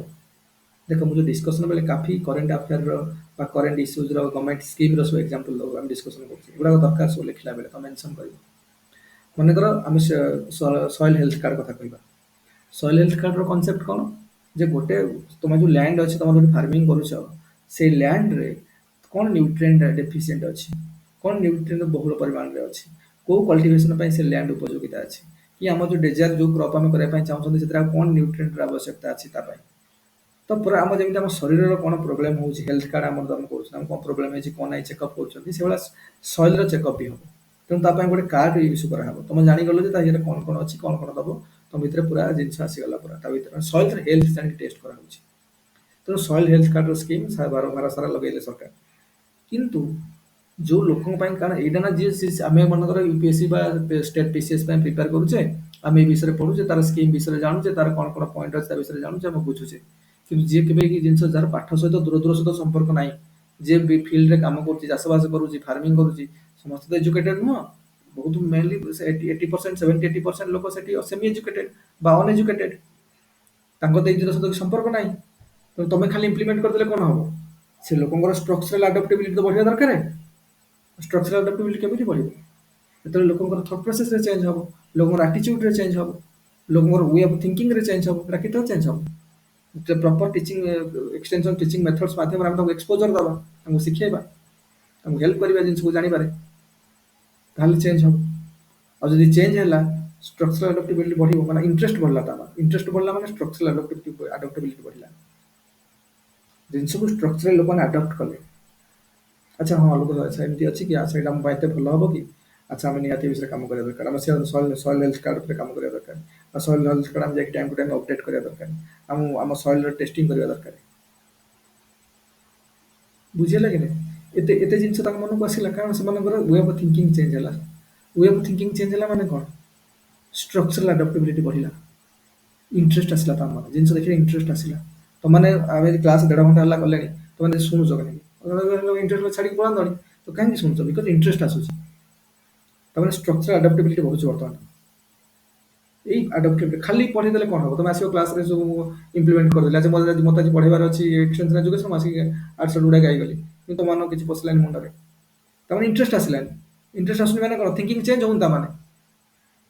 ଦେଖ ମୁଁ ଯେଉଁ ଡିସ୍କସନ୍ ବେଳେ କାଫି କରେଣ୍ଟ ଆଫେୟାର୍ର ବା କରେଣ୍ଟ ଇସ୍ୟୁଜ୍ର ଗଭର୍ଣ୍ଣମେଣ୍ଟ ସ୍କିମ୍ର ସବୁ ଏକ୍ଜାମ୍ପଲ୍ ଦେବୁ, ଆମେ ଡିସ୍କସନ୍ କରୁଛୁ, ଏଗୁଡ଼ାକ ଦରକାର ସବୁ ଲେଖିଲା ବେଳେ ତ ମେନସନ୍ କରିବ। ମନେକର ଆମେ ସଏଲ୍ ହେଲ୍ଥ କାର୍ଡ କଥା କହିବା। ସଏଲ୍ ହେଲ୍ଥ କାର୍ଡର କନସେପ୍ଟ କ'ଣ? ଯେ ଗୋଟେ ତୁମେ ଯେଉଁ ଲ୍ୟାଣ୍ଡ ଅଛି, ତୁମର ଯୋଉଠି ଫାର୍ମିଂ କରୁଛ, ସେଇ ଲ୍ୟାଣ୍ଡରେ କ'ଣ ନ୍ୟୁଟ୍ରିଏଣ୍ଟ ଡେଫିସିଏଣ୍ଟ ଅଛି, କ'ଣ ନ୍ୟୁଟ୍ରିଏଣ୍ଟ ବହୁଳ ପରିମାଣରେ ଅଛି, କେଉଁ କଲ୍ଟିଭେସନ୍ ପାଇଁ ସେ ଲ୍ୟାଣ୍ଡ ଉପଯୋଗିତା ଅଛି, କି ଆମର ଯେଉଁ ଡେଜର୍ଟ ଯେଉଁ କ୍ରପ୍ ଆମେ କରିବା ପାଇଁ ଚାହୁଁଛନ୍ତି ସେଥିରେ ଆଉ କ'ଣ ନ୍ୟୁଟ୍ରିଏଣ୍ଟର ଆବଶ୍ୟକତା ଅଛି ତା ପାଇଁ। ତ ପୁରା ଆମ ଯେମିତି ଆମ ଶରୀରର କ'ଣ ପ୍ରୋବ୍ଲେମ୍ ହେଉଛି, ହେଲ୍ଥ କାର୍ଡ ଆମର ଆମେ କରୁଛୁ, ଆମେ କ'ଣ ପ୍ରୋବ୍ଲେମ୍ ହେଇଛି କ'ଣ ନାହିଁ ଚେକଅପ୍ କରୁଛନ୍ତି, ସେଇଭଳିଆ ସଏଲ୍ର ଚେକଅପ୍ ବି ହେବ। ତେଣୁ ତା ପାଇଁ ଗୋଟେ କାର୍ଡ ଇସ୍ୟୁ କରାହେବ। ତୁମେ ଜାଣିଗଲ ଯେ ତା ଇଏରେ କ'ଣ କ'ଣ ଅଛି, କ'ଣ କ'ଣ ଦେବ, ତମ ଭିତରେ ପୁରା ଜିନିଷ ଆସିଗଲା, ପୁରା ତା ଭିତରେ ସଏଲ୍ର ହେଲ୍ଥ ଜାଣିକି ଟେଷ୍ଟ କରାହେଉଛି। ତେଣୁ ସଏଲ୍ ହେଲ୍ଥ କାର୍ଡର ସ୍କିମ୍ ଭାରତ ସାରା ଲଗେଇଲେ ସରକାର। କିନ୍ତୁ ଯେଉଁ ଲୋକଙ୍କ ପାଇଁ, କାରଣ ଏଇଟା ନା ଯିଏ ଆମେ ମନେକର ୟୁପିଏସ୍ସି ବା ଷ୍ଟେଟ୍ PCS ପାଇଁ ପ୍ରିପେୟାର କରୁଛେ, ଆମେ ଏ ବିଷୟରେ ପଢ଼ୁଛେ, ତାର ସ୍କିମ୍ ବିଷୟରେ ଜାଣୁଛେ, ତାର କ'ଣ କ'ଣ ପଏଣ୍ଟ ଅଛି ତା ବିଷୟରେ ଜାଣୁଛେ, ଆମେ ବୁଝୁଛେ। କିନ୍ତୁ ଯିଏ କେବେ ଏ ଜିନିଷ ଯାହାର ପାଠ ସହିତ ଦୂର ସହିତ ସମ୍ପର୍କ ନାହିଁ, ଯିଏ ବି ଫିଲ୍ଡରେ କାମ କରୁଛି, ଚାଷବାସ କରୁଛି, ଫାର୍ମିଂ କରୁଛି, ସମସ୍ତେ ତ ଏଜୁକେଟେଡ୍ ନୁହଁ। ବହୁତ ମେନଲି 80%, 70-80% ଲୋକ ସେଠି ସେମି ଏଜୁକେଟେଡ୍ ବା ଅନଏଜୁକେଟେଡ୍, ତାଙ୍କ ତ ଏଇ ଜିନିଷ ସହିତ ସମ୍ପର୍କ ନାହିଁ। ତେଣୁ ତମେ ଖାଲି ଇମ୍ପ୍ଲିମେଣ୍ଟ କରିଦେଲେ କ'ଣ ହେବ? ସେ ଲୋକଙ୍କର ଷ୍ଟ୍ରକ୍ଚରାଲ ଆଡପ୍ଟେବିଲିଟି ତ ବଢ଼ିବା ଦରକାର। ଷ୍ଟ୍ରକ୍ଚରାଲ ଆଡପ୍ଟେବିଲିଟି କେମିତି ବଢ଼ିବ? ଯେତେବେଳେ ଲୋକଙ୍କର ଥଟ୍ ପ୍ରୋସେସରେ ଚେଞ୍ଜ ହେବ, ଲୋକଙ୍କର ଆଟିଚ୍ୟୁଡ଼ରେ ଚେଞ୍ଜ ହେବ, ଲୋକଙ୍କର ୱେ ଅଫ୍ ଥିଙ୍କିଂରେ ଚେଞ୍ଜ ହେବ। ଏଟା କେତେବେଳେ ଚେଞ୍ଜ ହେବ? Proper teaching extension teaching methods ମାଧ୍ୟମରେ ଆମେ ତାଙ୍କୁ ଏକ୍ସପୋଜର ଦେବା, ତାଙ୍କୁ ଶିଖେଇବା, ତାଙ୍କୁ ହେଲ୍ପ କରିବା ଜିନିଷକୁ ଜାଣିବାରେ, ତାହେଲେ ଚେଞ୍ଜ ହେବ। ଆଉ ଯଦି ଚେଞ୍ଜ ହେଲା, ଷ୍ଟ୍ରକ୍ଚରାଲ ଆଡପ୍ଟେବିଲିଟି ବଢ଼ିବ, ମାନେ ଇଣ୍ଟରେଷ୍ଟ ବଢ଼ିଲା, ତା ମାନେ ଇଣ୍ଟରେଷ୍ଟ ବଢ଼ିଲା ମାନେ ଷ୍ଟ୍ରକ୍ଚରାଲ ଆଡପ୍ଟେବିଲିଟି ବଢ଼ିଲା। ଜିନିଷକୁ ଷ୍ଟ୍ରକ୍ଚରାଲ ଲୋକମାନେ ଆଡପ୍ଟ କଲେ। ଆଚ୍ଛା ହଁ, ଲୋକ ଆଚ୍ଛା ଏମିତି ଅଛି କି, ଆଚ୍ଛା ଏଇଟା ଆମ ପାଇଁ ଏତେ ଭଲ ହେବ କି, ଆଚ୍ଛା ଆମେ ନିହାତି ଏ ବିଷୟରେ କାମ କରିବା ଦରକାର, ଆମେ ସଏଲ୍ ହେଲ୍ଥ କାର୍ଡ ଉପରେ କାମ କରିବା ଦରକାର, ଆଉ ସଏଲ୍ ହେଲ୍ଥ କାର୍ଡ ଆମେ ଯାଇକି ଟାଇମ୍ ଟୁ ଟାଇମ୍ ଅପଡେଟ୍ କରିବା ଦରକାର, ଆମ ସଏଲ୍ର ଟେଷ୍ଟିଂ କରିବା ଦରକାର। ବୁଝିହେଲା କି ନାହିଁ? ଏତେ ଏତେ ଜିନିଷ ତାଙ୍କ ମନକୁ ଆସିଲା, କାରଣ ସେମାନଙ୍କର ୱେ ଅଫ୍ ଥିଙ୍କିଂ ଚେଞ୍ଜ ହେଲା। ୱେ ଅଫ୍ ଥିଙ୍କିଂ ଚେଞ୍ଜ ହେଲା ମାନେ କ'ଣ? ଷ୍ଟ୍ରକ୍ଚରାଲ ଆଡପ୍ଟେବିଲିଟି ବଢ଼ିଲା, ଇଣ୍ଟରେଷ୍ଟ ଆସିଲା, ତା ମାନେ ଜିନିଷ ଦେଖିଲେ ଇଣ୍ଟରେଷ୍ଟ ଆସିଲା। ତମାନେ ଆମେ କ୍ଲାସ୍ 1.5 ଘଣ୍ଟା ହେଲା କଲେଣି, ତମାନେ ଶୁଣୁଛ କାହିଁକି? ଇଣ୍ଟରେଷ୍ଟ ଛାଡ଼ିକି ପଳାନ୍ତଣି, ତ କାହିଁକି ଶୁଣୁଛ? ବିକଜ ଇଣ୍ଟରେଷ୍ଟ ଆସୁଛି। ତାମାନେ ଷ୍ଟ୍ରକ୍ଚରାଲ ଆଡପ୍ଟେବିଲିଟି ବଢ଼ୁଛି ବର୍ତ୍ତମାନ। ଏଇ ଆଡପ୍ଟେବିଲିଟି ଖାଲି ପଢ଼େଇଦେଲେ କ'ଣ ହେବ? ତମେ ଆସିବ କ୍ଲାସ୍ରେ ସବୁ ଇମ୍ପ୍ଲିମେଣ୍ଟ କରିଦେଲେ, ଆଚ୍ଛା ମୋତେ ଆଜି ପଢ଼େଇବାର ଅଛି ଏକ୍ସଟେନ୍ସନ୍ ଏଜୁକେସନ୍, ମୁଁ ଆସିକି ଆର୍ଟ୍ସ ଗୁଡ଼ାକ ଗାଇଗଲି, କିନ୍ତୁ ତମମାନଙ୍କ କିଛି ପଶିଲାନି ମୁଣ୍ଡରେ, ତାମାନେ ଇଣ୍ଟରେଷ୍ଟ ଆସିଲାନି। ଇଣ୍ଟରେଷ୍ଟ ଆସୁନି ମାନେ କ'ଣ? ଥିଙ୍କିଂ ଚେଞ୍ଜ ହେଉନି। ତାମାନେ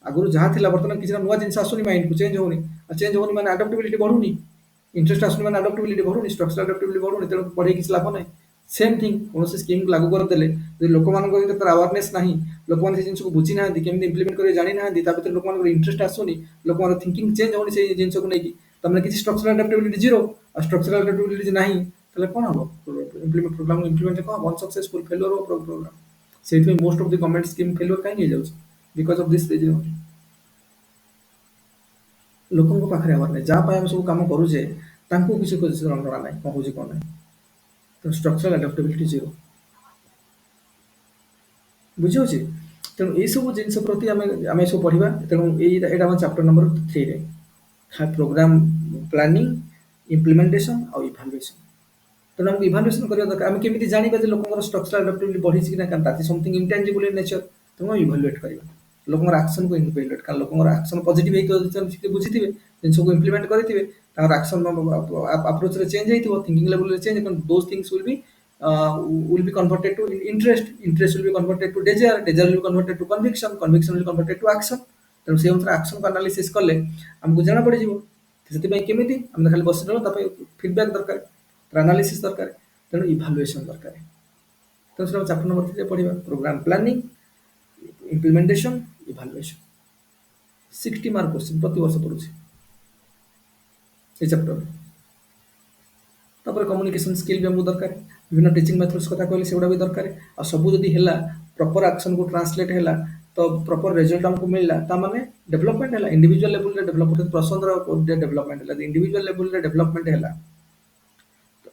ଆଗରୁ ଯାହା ଥିଲା ବର୍ତ୍ତମାନ କିଛି ନୂଆ ଜିନିଷ ଆସୁନି ମାଇଣ୍ଡକୁ, ଚେଞ୍ଜ ହେଉନି। ଆଉ ଚେଞ୍ଜ ହେଉନି ମାନେ ଆଡପ୍ଟେବିଲିଟି ବଢ଼ୁନି। ଇଣ୍ଟରେଷ୍ଟ ଆସୁନି ମାନେ ଆଡପ୍ଟେବିଲିଟି ବଢ଼ୁନି, ଷ୍ଟ୍ରକ୍ଚରାଲ ଆଡପ୍ଟେବିଲିଟି ବଢ଼ୁନି। ତେଣୁ ପଢ଼େଇ କିଛି ଲାଭ ନାହିଁ। ସେମ୍ ଥିଙ୍ଗ କୌଣସି ସ୍କିମ୍କୁ ଲାଗୁ କରିଦେଲେ ଯଦି ଲୋକମାନଙ୍କ ଭିତରେ ତାର ଆୱାରନେସ୍ ନାହିଁ, ଲୋକମାନେ ସେ ଜିନିଷକୁ ବୁଝିନାହାନ୍ତି, କେମିତି ଇମ୍ପ୍ଲିମେଣ୍ଟ କରିବେ ଜାଣିନାହାନ୍ତି, ତା ଭିତରେ ଲୋକମାନଙ୍କର ଇଣ୍ଟରେଷ୍ଟ ଆସୁନି, ଲୋକଙ୍କର ଥିଙ୍କିଂ ଚେଞ୍ଜ ହେଉନି ସେଇ ଜିନିଷକୁ ନେଇକି, ତାମାନେ କିଛି ଷ୍ଟ୍ରକ୍ଚରାଲ ଆଡପ୍ଟେବିଲିଟି ଜିରୋ। ଆଉ ଷ୍ଟ୍ରକ୍ଚରାଲ ଆଡପ୍ଟେବିଲିଟି ନାହିଁ, ତାହେଲେ କ'ଣ ହେବ? ପ୍ରୋଗ୍ରାମ ଇମ୍ପ୍ଲିମେଣ୍ଟ କ'ଣ ହେବ? ଅନସକ୍ସେସଫୁଲ, ଫେଲୁଅର ହେବ ପ୍ରୋଗ୍ରାମ। ସେଇଥିପାଇଁ most of the government scheme failure କାହିଁକି ହେଇଯାଉଛି? Because of this reason. ଲୋକଙ୍କ ପାଖରେ ଆୱାର ନାହିଁ, ଯାହା ପାଇଁ ଆମେ ସବୁ କାମ କରୁଛେ ତାଙ୍କୁ କିଛି ଜଣା ନାହିଁ କ'ଣ ହେଉଛି କ'ଣ ନାହିଁ। ତେଣୁ ଷ୍ଟ୍ରକ୍ଚରାଲ ଆଡପ୍ଟେବିଲିଟି ଜିରୋ। ବୁଝିହେଉଛି? ତେଣୁ ଏଇସବୁ ଜିନିଷ ପ୍ରତି ଆମେ ସବୁ ପଢ଼ିବା। ତେଣୁ ଏଇଟା ଆମ ଚାପ୍ଟର ନମ୍ବର 3ରେ ପ୍ରୋଗ୍ରାମ ପ୍ଲାନିଂ, ଇମ୍ପ୍ଲିମେଣ୍ଟେସନ୍ ଆଉ ଇଭାଲୁଏସନ୍। ତେଣୁ ଆମକୁ ଇଭାଲୁଏସନ୍ କରିବା ଦରକାର। ଆମେ କେମିତି ଜାଣିବା ଯେ ଲୋକଙ୍କର ଷ୍ଟ୍ରକ୍ଚରାଲ ଆଡପ୍ଟେବିଲିଟି ବଢ଼ିଛି କି ନା? କାରଣ ତାତି ସମଥିଙ୍ଗ ଇଣ୍ଟାଞ୍ଜିବୁଲ ଇନ୍ ନେଚର। ତେଣୁ ଆମେ ଇଭାଲୁଏଟ୍ କରିବା ଲୋକଙ୍କର ଆକ୍ସନକୁ ଇଭାଲୁଏଟ୍। କାରଣ ଲୋକଙ୍କର ଆକ୍ସନ ପଜିଟିଭ ହେଇଥିବ, ବୁଝିଥିବେ, ଜିନିଷକୁ ଇମ୍ପ୍ଲିମେଣ୍ଟ କରିଥିବେ, ତାଙ୍କର ଆକ୍ସନ ଆପ୍ରୋଚରେ ଚେଞ୍ଜ ହେଇଥିବ, ଥିଙ୍କିଂ ଲେଭେଲରେ change, those things will be converted to interest, interest will be converted to desire, desire will be converted to conviction, conviction will be converted to action। ତେଣୁ ସେ ଅନୁସାରେ ଆକ୍ସନକୁ ଆନାଲିସିସ୍ କଲେ ଆମକୁ ଜଣାପଡ଼ିଯିବ। ସେଥିପାଇଁ କେମିତି? ଆମେ ଖାଲି ବସିଦେବା, ତା ପାଇଁ ଫିଡବ୍ୟାକ୍ ଦରକାର, ତାର ଆନାଲିସିସ୍ ଦରକାର, ତେଣୁ ଇଭାଲୁଏସନ୍ ଦରକାର। ତେଣୁ ସେଟା ଚାପ୍ଟର ନମ୍ବର 3ରେ ପଢ଼ିବା, programme planning, implementation, evaluation. 60 mark question ପ୍ରତିବର୍ଷ ପଡ଼ୁଛି ଏଇ ଚାପ୍ଟରରେ। ତାପରେ କମ୍ୟୁନିକେସନ୍ ସ୍କିଲ୍ ବି ଆମକୁ ଦରକାର, ବିଭିନ୍ନ ଟିଚିଂ ମେଥଡ୍ସ କଥା କହିଲେ ସେଗୁଡ଼ା ବି ଦରକାର। ଆଉ ସବୁ ଯଦି ହେଲା, ପ୍ରପର ଆକ୍ସନକୁ ଟ୍ରାନ୍ସଲେଟ୍ ହେଲା, ତ ପ୍ରପର ରେଜଲ୍ଟ ଆମକୁ ମିଳିଲା, ତାମାନେ ଡେଭଲପମେଣ୍ଟ ହେଲା। ଇଣ୍ଡିଭିଜୁଆଲ ଲେଭେଲରେ ଡେଭଲପମେଣ୍ଟ, ପର୍ସନର ଡେଭଲପମେଣ୍ଟ ହେଲା, ଇଣ୍ଡିଭିଜୁଆଲ ଲେଭେଲରେ ଡେଭଲପମେଣ୍ଟ ହେଲା।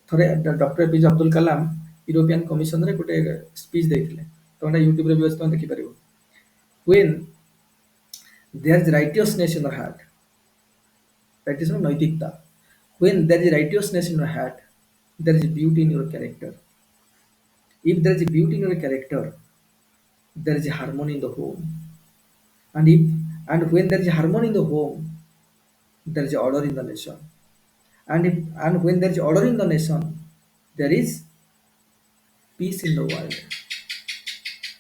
ଥରେ doctor APJ Abdul Kalam European କମିଶନରେ ଗୋଟେ ସ୍ପିଚ୍ ଦେଇଥିଲେ, ତମେ ୟୁଟ୍ୟୁବରେ ବି ଅଛି, ତମେ ଦେଖିପାରିବ। when there is righteousness in your heart, that is naitikta. When there is righteousness in your heart, there is beauty in your character. If there is beauty in your character, there is harmony in the home. And if and when there is harmony in the home, there is order in the nation. And when there is order in the nation, there is peace in the world.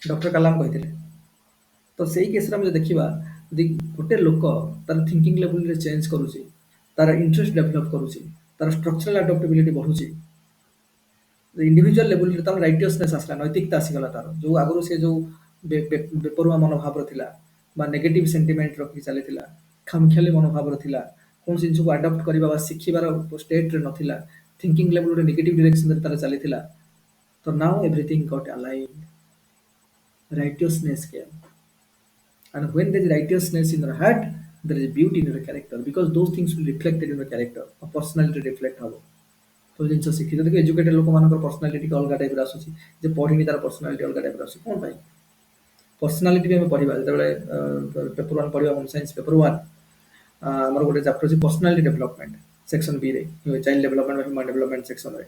Doctor Kalam କହିଥିଲେ। ତ ସେଇ କେସରେ ଆମେ ଯଦି ଦେଖିବା ଯଦି ଗୋଟେ ଲୋକ ତାର ଥିଙ୍କିଂ ଲେଭେଲରେ ଚେଞ୍ଜ କରୁଛି, ତାର ଇଣ୍ଟରେଷ୍ଟ ଡେଭଲପ କରୁଛି, ତାର ଷ୍ଟ୍ରକ୍ଚରାଲ ଆଡପ୍ଟେବିଲିଟି ବଢୁଛି, ଇଣ୍ଡିଭିଜୁଆଲ ଲେଭେଲରେ ତାର ରାଇଟିୟସନେସ୍ ଆସିଲା, ନୈତିକତା ଆସିଗଲା ତାର, ଯୋଉ ଆଗରୁ ସେ ଯୋଉ ବେପରୁଆ ମନୋଭାବର ଥିଲା ବା ନେଗେଟିଭ ସେଣ୍ଟିମେଣ୍ଟ ରଖି ଚାଲିଥିଲା, ଖାମଖିଆଲି ମନୋଭାବର ଥିଲା, କୌଣସି ଜିନିଷକୁ ଆଡପ୍ଟ କରିବା ବା ଶିଖିବାର ଷ୍ଟେଟରେ ନଥିଲା, ଥିଙ୍କିଂ ଲେଭେଲରେ ନେଗେଟିଭ ଡିରେକ୍ସନରେ ତାର ଚାଲିଥିଲା, ତ now everything got aligned, righteousness came. And when there is righteousness in your heart, there is beauty in your character because those things will reflect in your character. A personality reflect ହବ। ସବୁ ଜିନିଷ ଶିଖିଛ ଦେଖ educated ଲୋକମାନଙ୍କର personality ଟିକେ ଅଲଗା ଟାଇପର ଆସୁଛି, ଯେ ପଢିନି ତାର ପର୍ସନାଲିଟି ଅଲଗା ଟାଇପର ଆସୁଛି। କ'ଣ ପାଇଁ? ପର୍ସନାଲିଟି ବି ଆମେ ପଢିବା ଯେତେବେଳେ ପେପର ୱାନ୍ ପଢିବା ହୋମ ସାଇନ୍ସ ପେପର ୱାନ୍, ଆମର ଗୋଟେ ଚାପ୍ଟର ଅଛି ପର୍ସନାଲିଟି ଡେଭଲପମେଣ୍ଟ ସେକ୍ସନ ବି ରେ, ଚାଇଲ୍ଡ ଡେଭଲପମେଣ୍ଟ ବା ହ୍ୟୁମାନ ଡେଭଲପମେଣ୍ଟ ସେକ୍ସନରେ।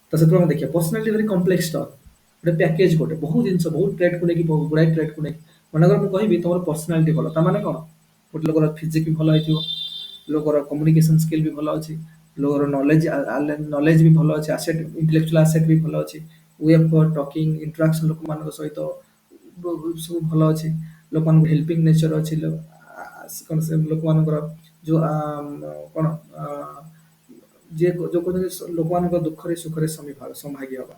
ତ ସେଥିରୁ ଆମେ ଦେଖିବା ପର୍ସନାଲିଟି ଭେରି କମ୍ପ୍ଲେକ୍ସ ଟର୍ମ, ଗୋଟେ ପ୍ୟାକେଜ, ଗୋଟେ ବହୁତ ଜିନିଷ, ବହୁତ ଟ୍ରେଡକୁ ନେଇକି, ଗୁଡ଼ାଏ ଟ୍ରେଡକୁ ନେଇକି। ମନେକର ମୁଁ କହିବି ତମର ପର୍ସନାଲିଟି ଭଲ, ତା ମାନେ କ'ଣ? ଗୋଟେ ଲୋକର ଫିଜିକ୍ ବି ଭଲ ହେଇଥିବ, ଲୋକର କମ୍ୟୁନିକେସନ ସ୍କିଲ୍ ବି ଭଲ ଅଛି, ଲୋକର ନଲେଜ ବି ଭଲ ଅଛି, ଆସେଟ୍ ଇଣ୍ଟେଲେକ୍ଚୁଆଲ ଆସେଟ୍ ବି ଭଲ ଅଛି, ୱେ ଅଫ୍ ଟକିଂ ଇଣ୍ଟରାକ୍ସନ ଲୋକମାନଙ୍କ ସହିତ ସବୁ ଭଲ ଅଛି, ଲୋକମାନଙ୍କୁ ହେଲ୍ପିଂ ନେଚର ଅଛି, କ'ଣ ସେ ଲୋକମାନଙ୍କର ଯୋଉ କ'ଣ ଯିଏ ଯୋଉ କହୁଛନ୍ତି ଲୋକମାନଙ୍କ ଦୁଃଖରେ ସୁଖରେ ସମ୍ଭାଗୀ ହବା।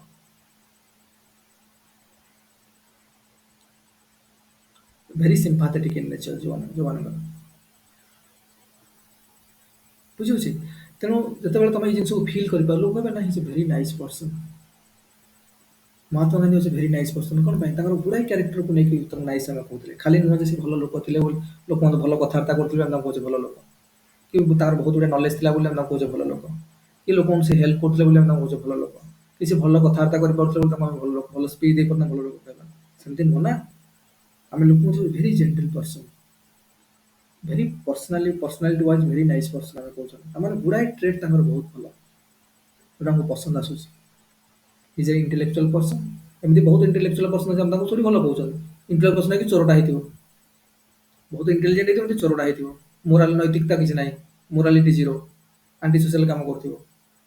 ଭେରି ସିମ୍ପାଥେଟିକ୍ ଇନ୍ ନେଚର ଯୋଉମାନଙ୍କର, ବୁଝିହଉଛି। ତେଣୁ ଯେତେବେଳେ ତମେ ଏଇ ଜିନିଷକୁ ଫିଲ୍ କରିପାରିଲ, ଲୋକ କହିବେ ନା he is a very nice person. Mahatma Gandhi ହେଉଛି ଭେରି ନାଇସ୍ ପର୍ସନ। କ'ଣ ପାଇଁ? ତାଙ୍କର ଗୁଡ଼ାଏ କ୍ୟାରେକ୍ଟରକୁ ନେଇକି ତାଙ୍କୁ ନାଇସ୍ ଆମେ କହୁଥିଲେ, ଖାଲି ନୁହେଁ ଯେ ସେ ଭଲ ଲୋକ ଥିଲେ ବୋଲି, ଲୋକମାନେ ଭଲ କଥାବାର୍ତ୍ତା କରୁଥିଲେ ଆମେ ତାଙ୍କୁ କହୁଛେ ଭଲ ଲୋକ, କି ତାଙ୍କର ବହୁତ ଗୁଡ଼େ ନଲେଜ ଥିଲା ବୋଲି ଆମେ ତାଙ୍କୁ କହୁଛେ ଭଲ ଲୋକ, କି ଲୋକଙ୍କୁ ସେ ହେଲ୍ପ କରୁଥିଲେ ବୋଲି ଆମେ ତାଙ୍କୁ କହୁଛେ ଭଲ ଲୋକ, କି ସେ ଭଲ କଥାବାର୍ତ୍ତା କରିପାରୁଥିଲେ ବୋଲି ତାଙ୍କୁ ଆମେ ଭଲ ଲୋକ, ଭଲ ସ୍ପିଚ୍ ଦେଇପାରୁଥିଲେ ଭଲ ଲୋକ କହିବା। ସେମିତି ନୁହଁ ନା, ଆମେ ଲୋକଙ୍କୁ କହୁଛେ very gentle person, very personality wise very nice person ଆମେ କହୁଛନ୍ତି। ଆମର ଗୁଡ଼ାଏ ଟ୍ରେଡ୍ ତାଙ୍କର ବହୁତ ଭଲ, ଯୋଉଟା ଆମକୁ ପସନ୍ଦ ଆସୁଛି। ଇଜ୍ ଏ ଇଣ୍ଟେଲେକ୍ଚୁଆଲ ପର୍ସନ, ଏମିତି ବହୁତ ଇଣ୍ଟେଲେକ୍ଚୁଆଲ ପର୍ସନ ଅଛି ଆମେ ତାଙ୍କୁ ଥୋଡ଼ି ଭଲ କହୁଛନ୍ତି। ଇଣ୍ଟେଲେକ୍ଚୁଆଲ ପର୍ସନ ହେଇକି ଚୋରଟା ହେଇଥିବ, ବହୁତ ଇଣ୍ଟେଲିଜେଣ୍ଟ ହେଇଥିବ କିନ୍ତୁ ଚୋରଟା ହେଇଥିବ, ମୋରାଲ ନୈତିକତା କିଛି ନାହିଁ, ମୋରାଲିଟି ଜିରୋ, ଆଣ୍ଟି ସୋସିଆଲ କାମ କରୁଥିବ।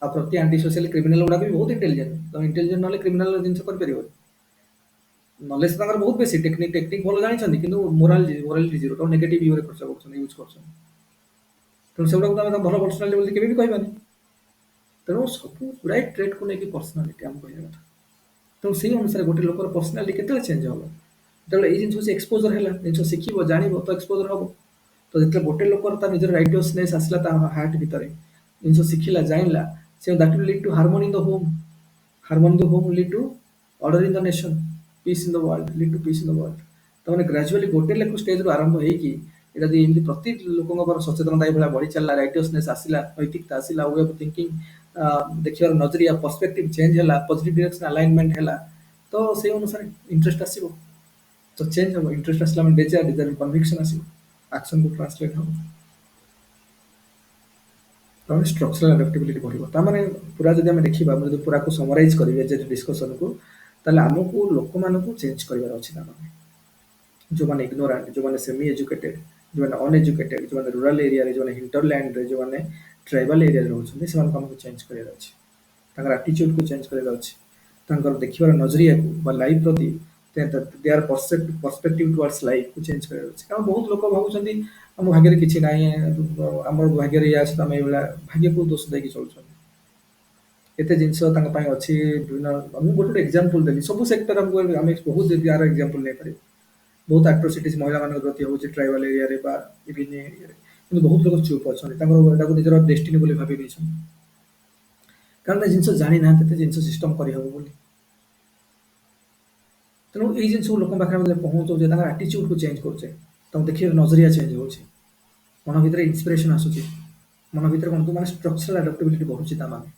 ଆଉ ପ୍ରତି ଆଣ୍ଟି ସୋସିଆଲ କ୍ରିମିନାଲ ଗୁଡ଼ାକ ବି ବହୁତ ଇଣ୍ଟେଲିଜେଣ୍ଟ, ତମେ ଇଣ୍ଟେଲିଜେଣ୍ଟ ନହେଲେ କ୍ରିମିନାଲ ଜିନିଷ କରିପାରିବନି। ନଲେଜ ତାଙ୍କର ବହୁତ ବେଶୀ, ଟେକ୍ନିକ ଭଲ ଜାଣିଛନ୍ତି କିନ୍ତୁ ମୋରାଲିଟି ଜିରୋ, ତାକୁ ନେଗେଟିଭ ୟୁରେ ଖର୍ଚ୍ଚ କରୁଛନ୍ତି, ୟୁଜ୍ କରୁଛନ୍ତି। ତେଣୁ ସେଗୁଡ଼ାକୁ ତ ଆମେ ଭଲ ପର୍ସନାଲିଟି ବୋଲି କେବେ ବି କହିବାନି। ତେଣୁ ସବୁ ଗୁଡ଼ାଏ ଟ୍ରେଡକୁ ନେଇକି ପର୍ସନାଲିଟି ଆମେ କହିବା କଥା। ତେଣୁ ସେଇ ଅନୁସାରେ ଗୋଟେ ଲୋକର ପର୍ସନାଲିଟି କେତେବେଳେ ଚେଞ୍ଜ ହବ? ଯେତେବେଳେ ଏଇ ଜିନିଷ ହଉଛି ଏକ୍ସପୋଜର ହେଲା, ଜିନିଷ ଶିଖିବ ଜାଣିବ ତ ଏକ୍ସପୋଜର ହବ। ତ ଯେତେବେଳେ ଗୋଟେ ଲୋକର ତା ନିଜର ରାଇଟିୟସନେସ୍ ଆସିଲା ତା ହାର୍ଟ ଭିତରେ, ଜିନିଷ ଶିଖିଲା ଜାଣିଲା, ସେ that will lead two harmony in the home, harmony in the home lead two order in the nation, piece in the world, lead two piece in the world. ତାମାନେ ଗ୍ରାଜୁଆଲି ଗୋଟେ ଲେଖୁ ଷ୍ଟେଜରୁ ଆରମ୍ଭ ହେଇକି ଏଇଟା ଯଦି ଏମିତି ପ୍ରତି ଲୋକଙ୍କର ସଚେତନତା ଏଇଭଳିଆ ବଢି ଚାଲିଲା, ରାଇଟିୟସନେସ୍ ଆସିଲା, ନୈତିକତା ଆସିଲା, ୱେ ଅଫ୍ ଥିଙ୍କିଂ, ଦେଖିବାର ନଜରିଆ ପର୍ସପେକ୍ଟିଭ ଚେଞ୍ଜ ହେଲା, ପଜିଟିଭ ଡିରେକ୍ସନ ଆଲାଇନମେଣ୍ଟ ହେଲା, ତ ସେଇ ଅନୁସାରେ ଇଣ୍ଟରେଷ୍ଟ ଆସିବ, ତ ଚେଞ୍ଜ ହବ। ଇଣ୍ଟରେଷ୍ଟ ଆସିଲା ମାନେ ଡିଜାୟାର କନଭିକ୍ସନ ଆସିବ, ଆକ୍ସନକୁ ଟ୍ରାନ୍ସଲେଟ ହବ, ତାମାନେ ଷ୍ଟ୍ରକ୍ଚରାଲ ଆଡାପ୍ଟିବିଲିଟି ବଢିବ। ତାମାନେ ପୁରା ଯଦି ଆମେ ଦେଖିବା, ଯଦି ପୁରାକୁ ସମରାଇଜ କରିବେ ଯେ ଡିସ୍କସନକୁ, ତାହେଲେ ଆମକୁ ଲୋକମାନଙ୍କୁ ଚେଞ୍ଜ କରିବାର ଅଛି। ତାମାନେ ଯୋଉମାନେ ଇଗ୍ନୋରାଣ୍ଟ, ଯୋଉମାନେ ସେମି ଏଜୁକେଟେଡ, ଯୋଉମାନେ ଅନଏଜୁକେଟେଡ, ଯୋଉମାନେ ରୁରାଲ ଏରିଆରେ, ଯୋଉମାନେ ହିଣ୍ଟରଲ୍ୟାଣ୍ଡରେ, ଯୋଉମାନେ ଟ୍ରାଇବାଲ ଏରିଆରେ ରହୁଛନ୍ତି, ସେମାନଙ୍କୁ ଆମକୁ ଚେଞ୍ଜ କରିବାର ଅଛି। ତାଙ୍କର ଆଟିଚ୍ୟୁଡକୁ ଚେଞ୍ଜ କରିବାର ଅଛି, ତାଙ୍କର ଦେଖିବାର ନଜରିଆକୁ ବା ଲାଇଫ ପ୍ରତି ଦେୟାର ପର୍ସପେକ୍ଟିଭ ଟୁୱାର୍ଡସ ଲାଇଫକୁ ଚେଞ୍ଜ କରିବାର ଅଛି। କାରଣ ବହୁତ ଲୋକ ଭାବୁଛନ୍ତି ଆମ ଭାଗ୍ୟରେ କିଛି ନାହିଁ, ଆମର ଭାଗ୍ୟରେ ଇଏ ଅଛି ତ ଆମେ ଏଇଭଳିଆ ଭାଗ୍ୟକୁ ଦୋଷ ଦେଇକି ଚଳୁଛନ୍ତି। ଏତେ ଜିନିଷ ତାଙ୍କ ପାଇଁ ଅଛି ବିଭିନ୍ନ, ମୁଁ ଗୋଟେ ଏକ୍ସାମ୍ପଲ ଦେଲି, ସବୁ ସେକ୍ଟର ଆମକୁ ଆମେ ବହୁତ ୟାର ଏକ୍ସାମ୍ପଲ ନେଇପାରିବୁ। ବହୁତ ଆଟ୍ରୋସିଟିଜ ମହିଳାମାନଙ୍କ ପ୍ରତି ହଉଛି ଟ୍ରାଇବାଲ ଏରିଆରେ ବା ବିଭିନ୍ନ ଏରିଆରେ, କିନ୍ତୁ ବହୁତ ଲୋକ ଚୁପ୍ ଅଛନ୍ତି, ତାଙ୍କର ଏଟାକୁ ନିଜର ଡେଷ୍ଟିନି ବୋଲି ଭାବି ଦେଇଛନ୍ତି, କାରଣ ଏ ଜିନିଷ ଜାଣିନାହାନ୍ତି ଏତେ ଜିନିଷ ସିଷ୍ଟମ କରିହବ ବୋଲି। ତେଣୁ ଏଇ ଜିନିଷକୁ ଲୋକଙ୍କ ପାଖରେ ଆମେ ପହଞ୍ଚଉଛେ, ତାଙ୍କର ଆଟିଚ୍ୟୁଡକୁ ଚେଞ୍ଜ କରୁଛେ, ତାଙ୍କୁ ଦେଖିବାର ନଜରିଆ ଚେଞ୍ଜ ହଉଛି, ମନ ଭିତରେ ଇନ୍ସପିରେସନ ଆସୁଛି, ମନ ଭିତରେ କ'ଣ ମାନେ ଷ୍ଟ୍ରକ୍ଚରାଲ ଆଡାପ୍ଟିବିଲିଟି ବଢୁଛି। ତା ମାନେ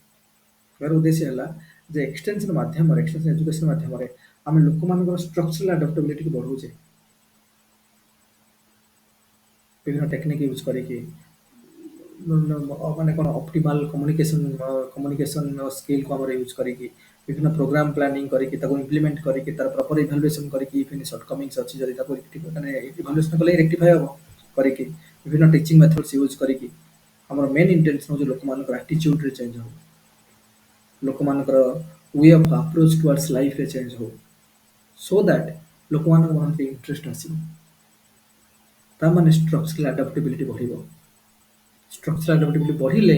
ଏହାର ଉଦ୍ଦେଶ୍ୟ ହେଲା ଯେ ଏକ୍ସଟେନସନ ମାଧ୍ୟମରେ, ଏକ୍ସଟେନସନ ଏଜୁକେସନ ମାଧ୍ୟମରେ ଆମେ ଲୋକମାନଙ୍କର ଷ୍ଟ୍ରକ୍ଚରାଲ ଆଡାପ୍ଟିବିଲିଟିକୁ ବଢଉଛେ। विभिन्न टेक्निक यूज करके माने कौन ऑप्टिमल कम्युनिकेशन स्किल को हमर यूज करके विभिन्न प्रोग्राम प्लानिंग करके ताको इम्प्लीमेंट करके तार प्रॉपर इवैल्यूएशन करके इफ एनी शॉर्टकमिंग्स अछि जदि ताको माने इवैल्यूएशन कले रेक्टिफाई हो करके विभिन्न टीचिंग मेथड्स यूज करके हमर मेन इंटेंशन हो लोक मानकर एटीट्यूड रे चेंज हो लोक मानकर way of approach towards life रे चेंज हो सो दैट लोक मानकर मन इंटरेस्ट आसी ता माने स्ट्रक्चरल अडैप्टेबिलिटी बढ़िबो स्ट्रक्चरल अडैप्टेबिलिटी बढ़िले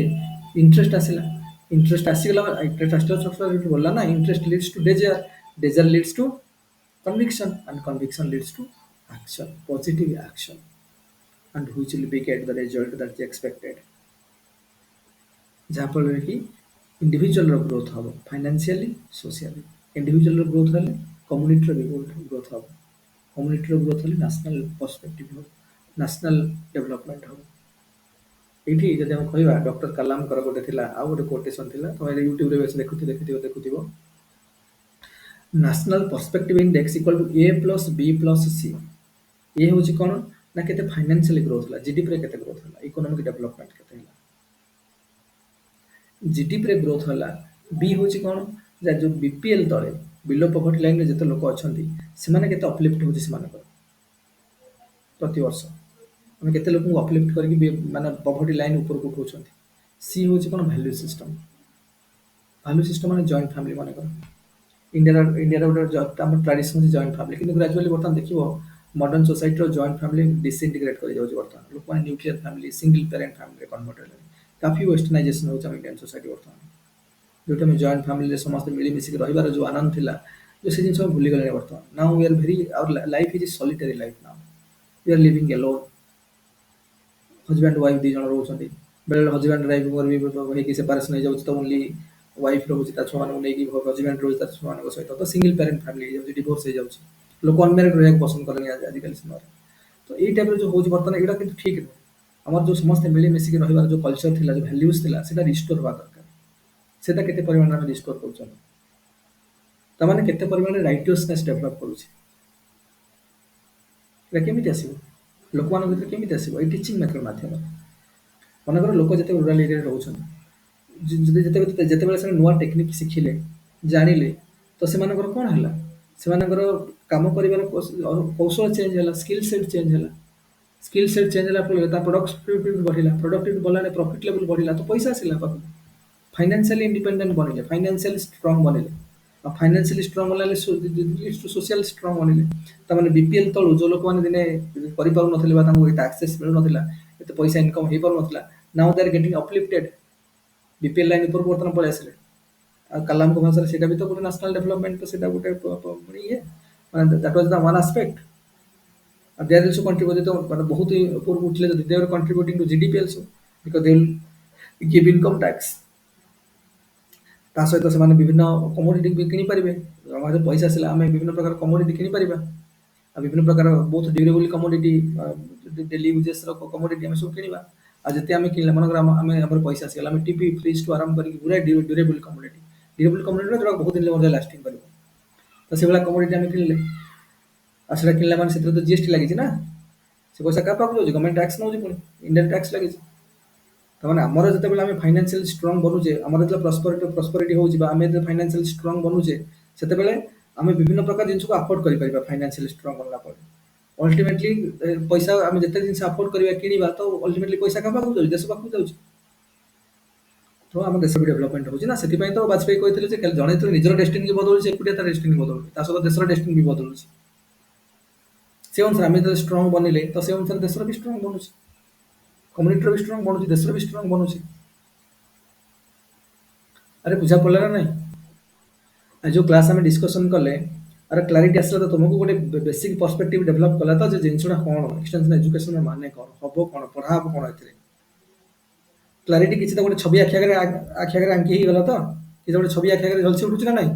इंटरेस्ट आसिला इंटरेस्ट आसीगला इंटरेस्ट आसिला स्ट्रक्चरल अडैप्टेबिलिटी बोलला ना interest leads to desire desire leads to conviction and conviction leads to action positive action and which will be get the result that is expected जहाँफल कि individual growth हम financially socially individual growth हेल्ले community भी growth हम community growth हेल्ले national perspective हो national development हो ये जब हम कह डॉक्टर कलाम गोटे थिला आ गोटे कोटेशन थिला तो यूट्यूब रे देखुथिबो national perspective index equal to A plus B plus C ये हूँ कौन ना केते फाइनेंशियल ग्रोथ है जीडीपी रे केते ग्रोथ है इकोनॉमिक डेवलपमेंट केते है जीडीपी रे ग्रोथ है बी हूँ कौन जो बीपीएल तले बिलो पॉवर्टी लाइन रे जते लोक अछंती सेमाने केते अपलिफ्ट होची सेमानकर प्रति वर्ष हम केते लोक को अपलिफ्ट करके माने पॉवर्टी लाइन ऊपर को उठाउछंती सी हूँ कौन वैल्यू सिस्टम माने जॉइंट फैमिली माने कर इंडिया गोटे आम ट्राडिशन जॉइंट फैमिली कि ग्राजुअली बर्तमान देखो modern society joint family disintegrate कर बर्तमान लोक मैंने nuclear family single parent family convert हो काफी वेस्टर्नाइजेशन हो इंडियन सोसाइटी बर्तमान जो आम जॉइंट फैमिली समस्त मिलमिशिक रही जो आनंद था जो से जिन भूली गले बर्तमान now we are very our life is solitary life now we are living alone husband wife दी जन रोचंती बेले हजबैंड वाइफ भी सेपरेशन हो जाउछ तो ओनली वाइफ रोचे छुआ मानक नहीं हजबैंड रोचे छुआ सहित तो सिंगल पेरेंट फैमिली डिवोर्स हो जाउछ लोक अनमेरिड रहा पसंद करें आजिकल समय तो ये टाइप जो हूँ बर्तमान यहाँ कि ठीक नुह आम जो समस्त मिलमिशिक रही जो कल्चर थी जो भैल्यूज थी रिस्टोर हवा दरकार से केते परिमाण में रिस्टोर कर केते परिमाण राइटियसनेस डेभलप करुँचे केमी आसो लोक मान केमी आसो ये टीचिंग मेथड मध्यम मनकर लोक जिते रूराल एरिया रोचे जिते से नुआ टेक्निक शिखिले जानिले तो से कौन है से कम कर कौशल चेंज है स्किल सेट चेंज है स्किल सेट चेंज है प्रोडक्टिविटी बढ़ला प्रोडक्टिविटी बढ़ला प्रॉफिट लेवल बढ़ला तो पैसा आसला पाख फाइनेंशियली इंडिपेंडेंट बनले फाइनेंशियली स्ट्रांग बनले फाइनेंशियली स्ट्रांग बनले सोशल स्ट्रांग बनले तमाने बीपीएल तलु जो लोक मैंने दिने करि पारु नथिले बा तांको एक्सेस मिलु नथिला एते पैसा इनकम हे पारु नथिला now they are getting uplifted BPL line ऊपर बर्तमान पळे आसिले कलाम को भाषा से भी तो गोटे नेशनल डेवलपमेंट तो सेटा गोटे ये that was the one aspect they are also contribute तो बहुत ही ऊपर उठले they are contributing to GDP also because they will give income tax ता सहित से विभिन्न कमोडिटी भी किनी पारिबे हमारे पैसा आसिला आम विभिन्न प्रकार कमोडिटी किनी पारिबा विभिन्न प्रकार बहुत durable commodity daily uses commodity आम सब किनिबा आ जते आम किनला मनकर आम पैसा आसीगला आम टीवी फ्रिज टू आरंभ करके पूरा ड्यूरेबल कमोडिटी जो बहुत दिन मध्य लास्टिंग कर तो से कमोडिटी आम किनले आ से किनला मान से तो जीएसटी लगी ना से पैसा क्या पाक जाऊँ गवर्नमेंट टैक्स नौ पुणी इंडियन टैक्स लगी तमाने आमर जिते आम फाइनेंशियल स्ट्रांग बनूचे आम जो प्रस्पेरिटी होमें फाइनेंशियल स्ट्रांग बनूचे से आम विभिन्न प्रकार जिन को अफोर्ड कर फाइनेंशियल स्ट्रांग बनला अल्टीमेटली पैसा आम जिते जिन अफोर्ड करवा किणवा तो अल्टीमेटली पैसा क्या पाक जाऊँ देश पाक जाऊँ तो आम देश भी डेवलपमेंट होना से तो वाजपेयी कहते जड़े तो निजर डेस्टिनी बदलुचे एकुटिया तार डेस्टिनी बदलुचे सहित देशर डेस्टिनी भी बदलुचे से अनुसार आम जो स्ट्रांग बनले तो से अनुसार देशर भी स्ट्रांग बनूचे कम्युनिटी भी स्ट्रांग बनूचे देशर भी स्ट्रांग बनूचे अरे बुझा पड़ा ना नहीं जो क्लास आम डिस्कसन कले अरे क्लारिटी आसला तो तुमको गोटे बेसिक पर्सपेक्टिव डेभलप कला तो जिनसा कौन एक्सटेंशन एजुकेशन माने कौन हम कौन पढ़ा हम कौन ए क्लारिटी किसी तो गोटे छवि आखि आगे आंकी ही गला तो कि गोटे छवि आखि आगे झलसी उठुछ ना नहीं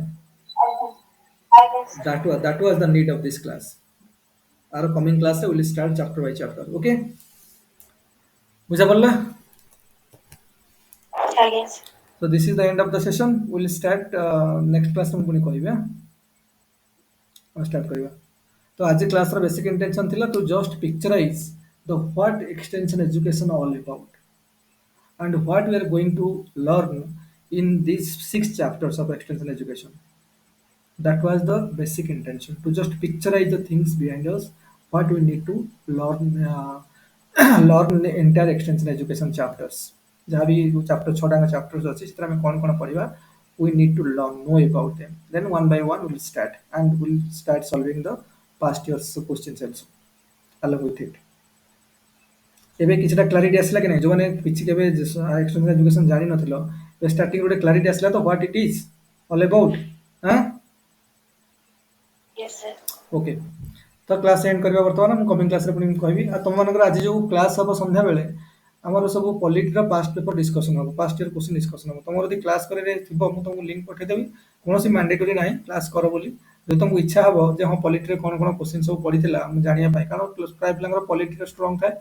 that was the need of this class our coming class will start chapter by chapter okay बुझा पड़ला
Yes.
so this is the end of the session we'll start next class में पुणी कहबे स्टार्ट करबा तो आज क्लास रा basic intention थिला to just picturise the what extension education all about and what we are going to learn in these 6 chapters of extension education. That was the basic intention to just picturize the things behind us, what we need to learn, learn the entire extension education chapters. जहाँ भी chapter 6 chapters अच्छी चित्र में कौन कौन पढ़िबा, we need to learn know about them. Then one by one we'll start and we'll start solving the past years questions also along with it. ଏବେ କିଛିଟା clarity ଆସିଲା କି ନାହିଁ ଯୋଉମାନେ କିଛି କେବେ ଏକ୍ସଟର୍ନାଲ ଏଜୁକେସନ ଜାଣିନଥିଲ ଏବେ ଷ୍ଟାର୍ଟିଂ ଗୋଟେ କ୍ଲାରିଟି ଆସିଲା ତ what eat is all about ହଁ
Yes, sir.
ओके तो क्लास एंड करवा बर्तमान ମୁଁ କମିଂ କ୍ଲାସରେ ପୁଣି କହିବି ଆଉ ତମମାନଙ୍କର ଆଜି ଯୋଉ କ୍ଲାସ ହବ ସନ୍ଧ୍ୟାବେଳେ ଆମର ସବୁ ପଲିଟିର ପାଷ୍ଟ ପେପର ଡିସ୍କସନ ହବ ପାଷ୍ଟ ଇୟର କ୍ୱେଶ୍ଚନ ଡିସ୍କସନ ହବ ତମର ଯଦି କ୍ଲାସ କରିବାରେ ଥିବ ମୁଁ ତମକୁ ଲିଙ୍କ ପଠେଇଦେବି କୌଣସି ମ୍ୟାଣ୍ଡେଟୋରୀ ନାହିଁ କ୍ଲାସ କର ବୋଲି ଯଦି ତମକୁ ଇଚ୍ଛା ହବ ଯେ ହଁ ପଲିଟିରେ କ'ଣ କ'ଣ କ୍ୱେଶ୍ଚନ ସବୁ ପଡ଼ିଥିଲା ମୁଁ ଜାଣିବା ପାଇଁ କାରଣ ପ୍ରାୟ ପିଲାଙ୍କର ପଲିଟିର ଷ୍ଟ୍ରଙ୍ଗ ଥାଏ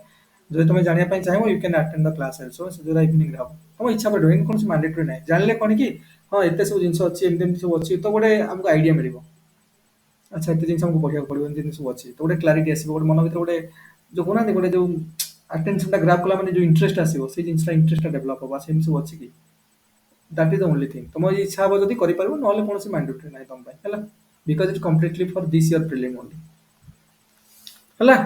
ଯଦି ତମେ ଜାଣିବା ପାଇଁ ଚାହିଁବ you can attend the class also ଯୋଉଟା ଇଭିନିଂରେ ହବ ତମ ଇଚ୍ଛା ପଡ଼ିବ ଏମିତି କୌଣସି ମ୍ୟାଣ୍ଡେଟୋରୀ ନାହିଁ ଜାଣିଲେ କ'ଣ କି ହଁ ଏତେ ସବୁ ଜିନିଷ ଅଛି ଏମିତି ଏମିତି ସବୁ ଅଛି ତ ଗୋଟେ ଆମକୁ ଆଇଡିଆ ମିଳିବ ଆଚ୍ଛା ଏତେ ଜିନିଷ ଆମକୁ ପଢ଼ିବାକୁ ପଡ଼ିବ ଏମିତି ଜିନିଷ ସବୁ ଅଛି ତ ଗୋଟେ କ୍ଲାରିଟି ଆସିବ ଗୋଟେ ମନ ଭିତରେ ଗୋଟେ ଯୋଉ କହୁନାହାନ୍ତି ଗୋଟେ ଯୋଉ ଆଟେନସନଟା ଗ୍ରାବ୍ କଲା ମାନେ ଯୋଉ ଇଣ୍ଟରେଷ୍ଟ ଆସିବ ସେଇ ଜିନିଷଟା ଇଣ୍ଟରେଷ୍ଟଟା ଡେଭଲପ ହବ ସେମିତି ସବୁ ଅଛି କି that is the only thing ତମ ଇଚ୍ଛା ହବ ଯଦି କରିପାରିବ ନହେଲେ କୌଣସି ମ୍ୟାଣ୍ଡେଟୋରୀ ନାହିଁ ତମ ପାଇଁ ହେଲା because it completely for this year prelim only ହେଲା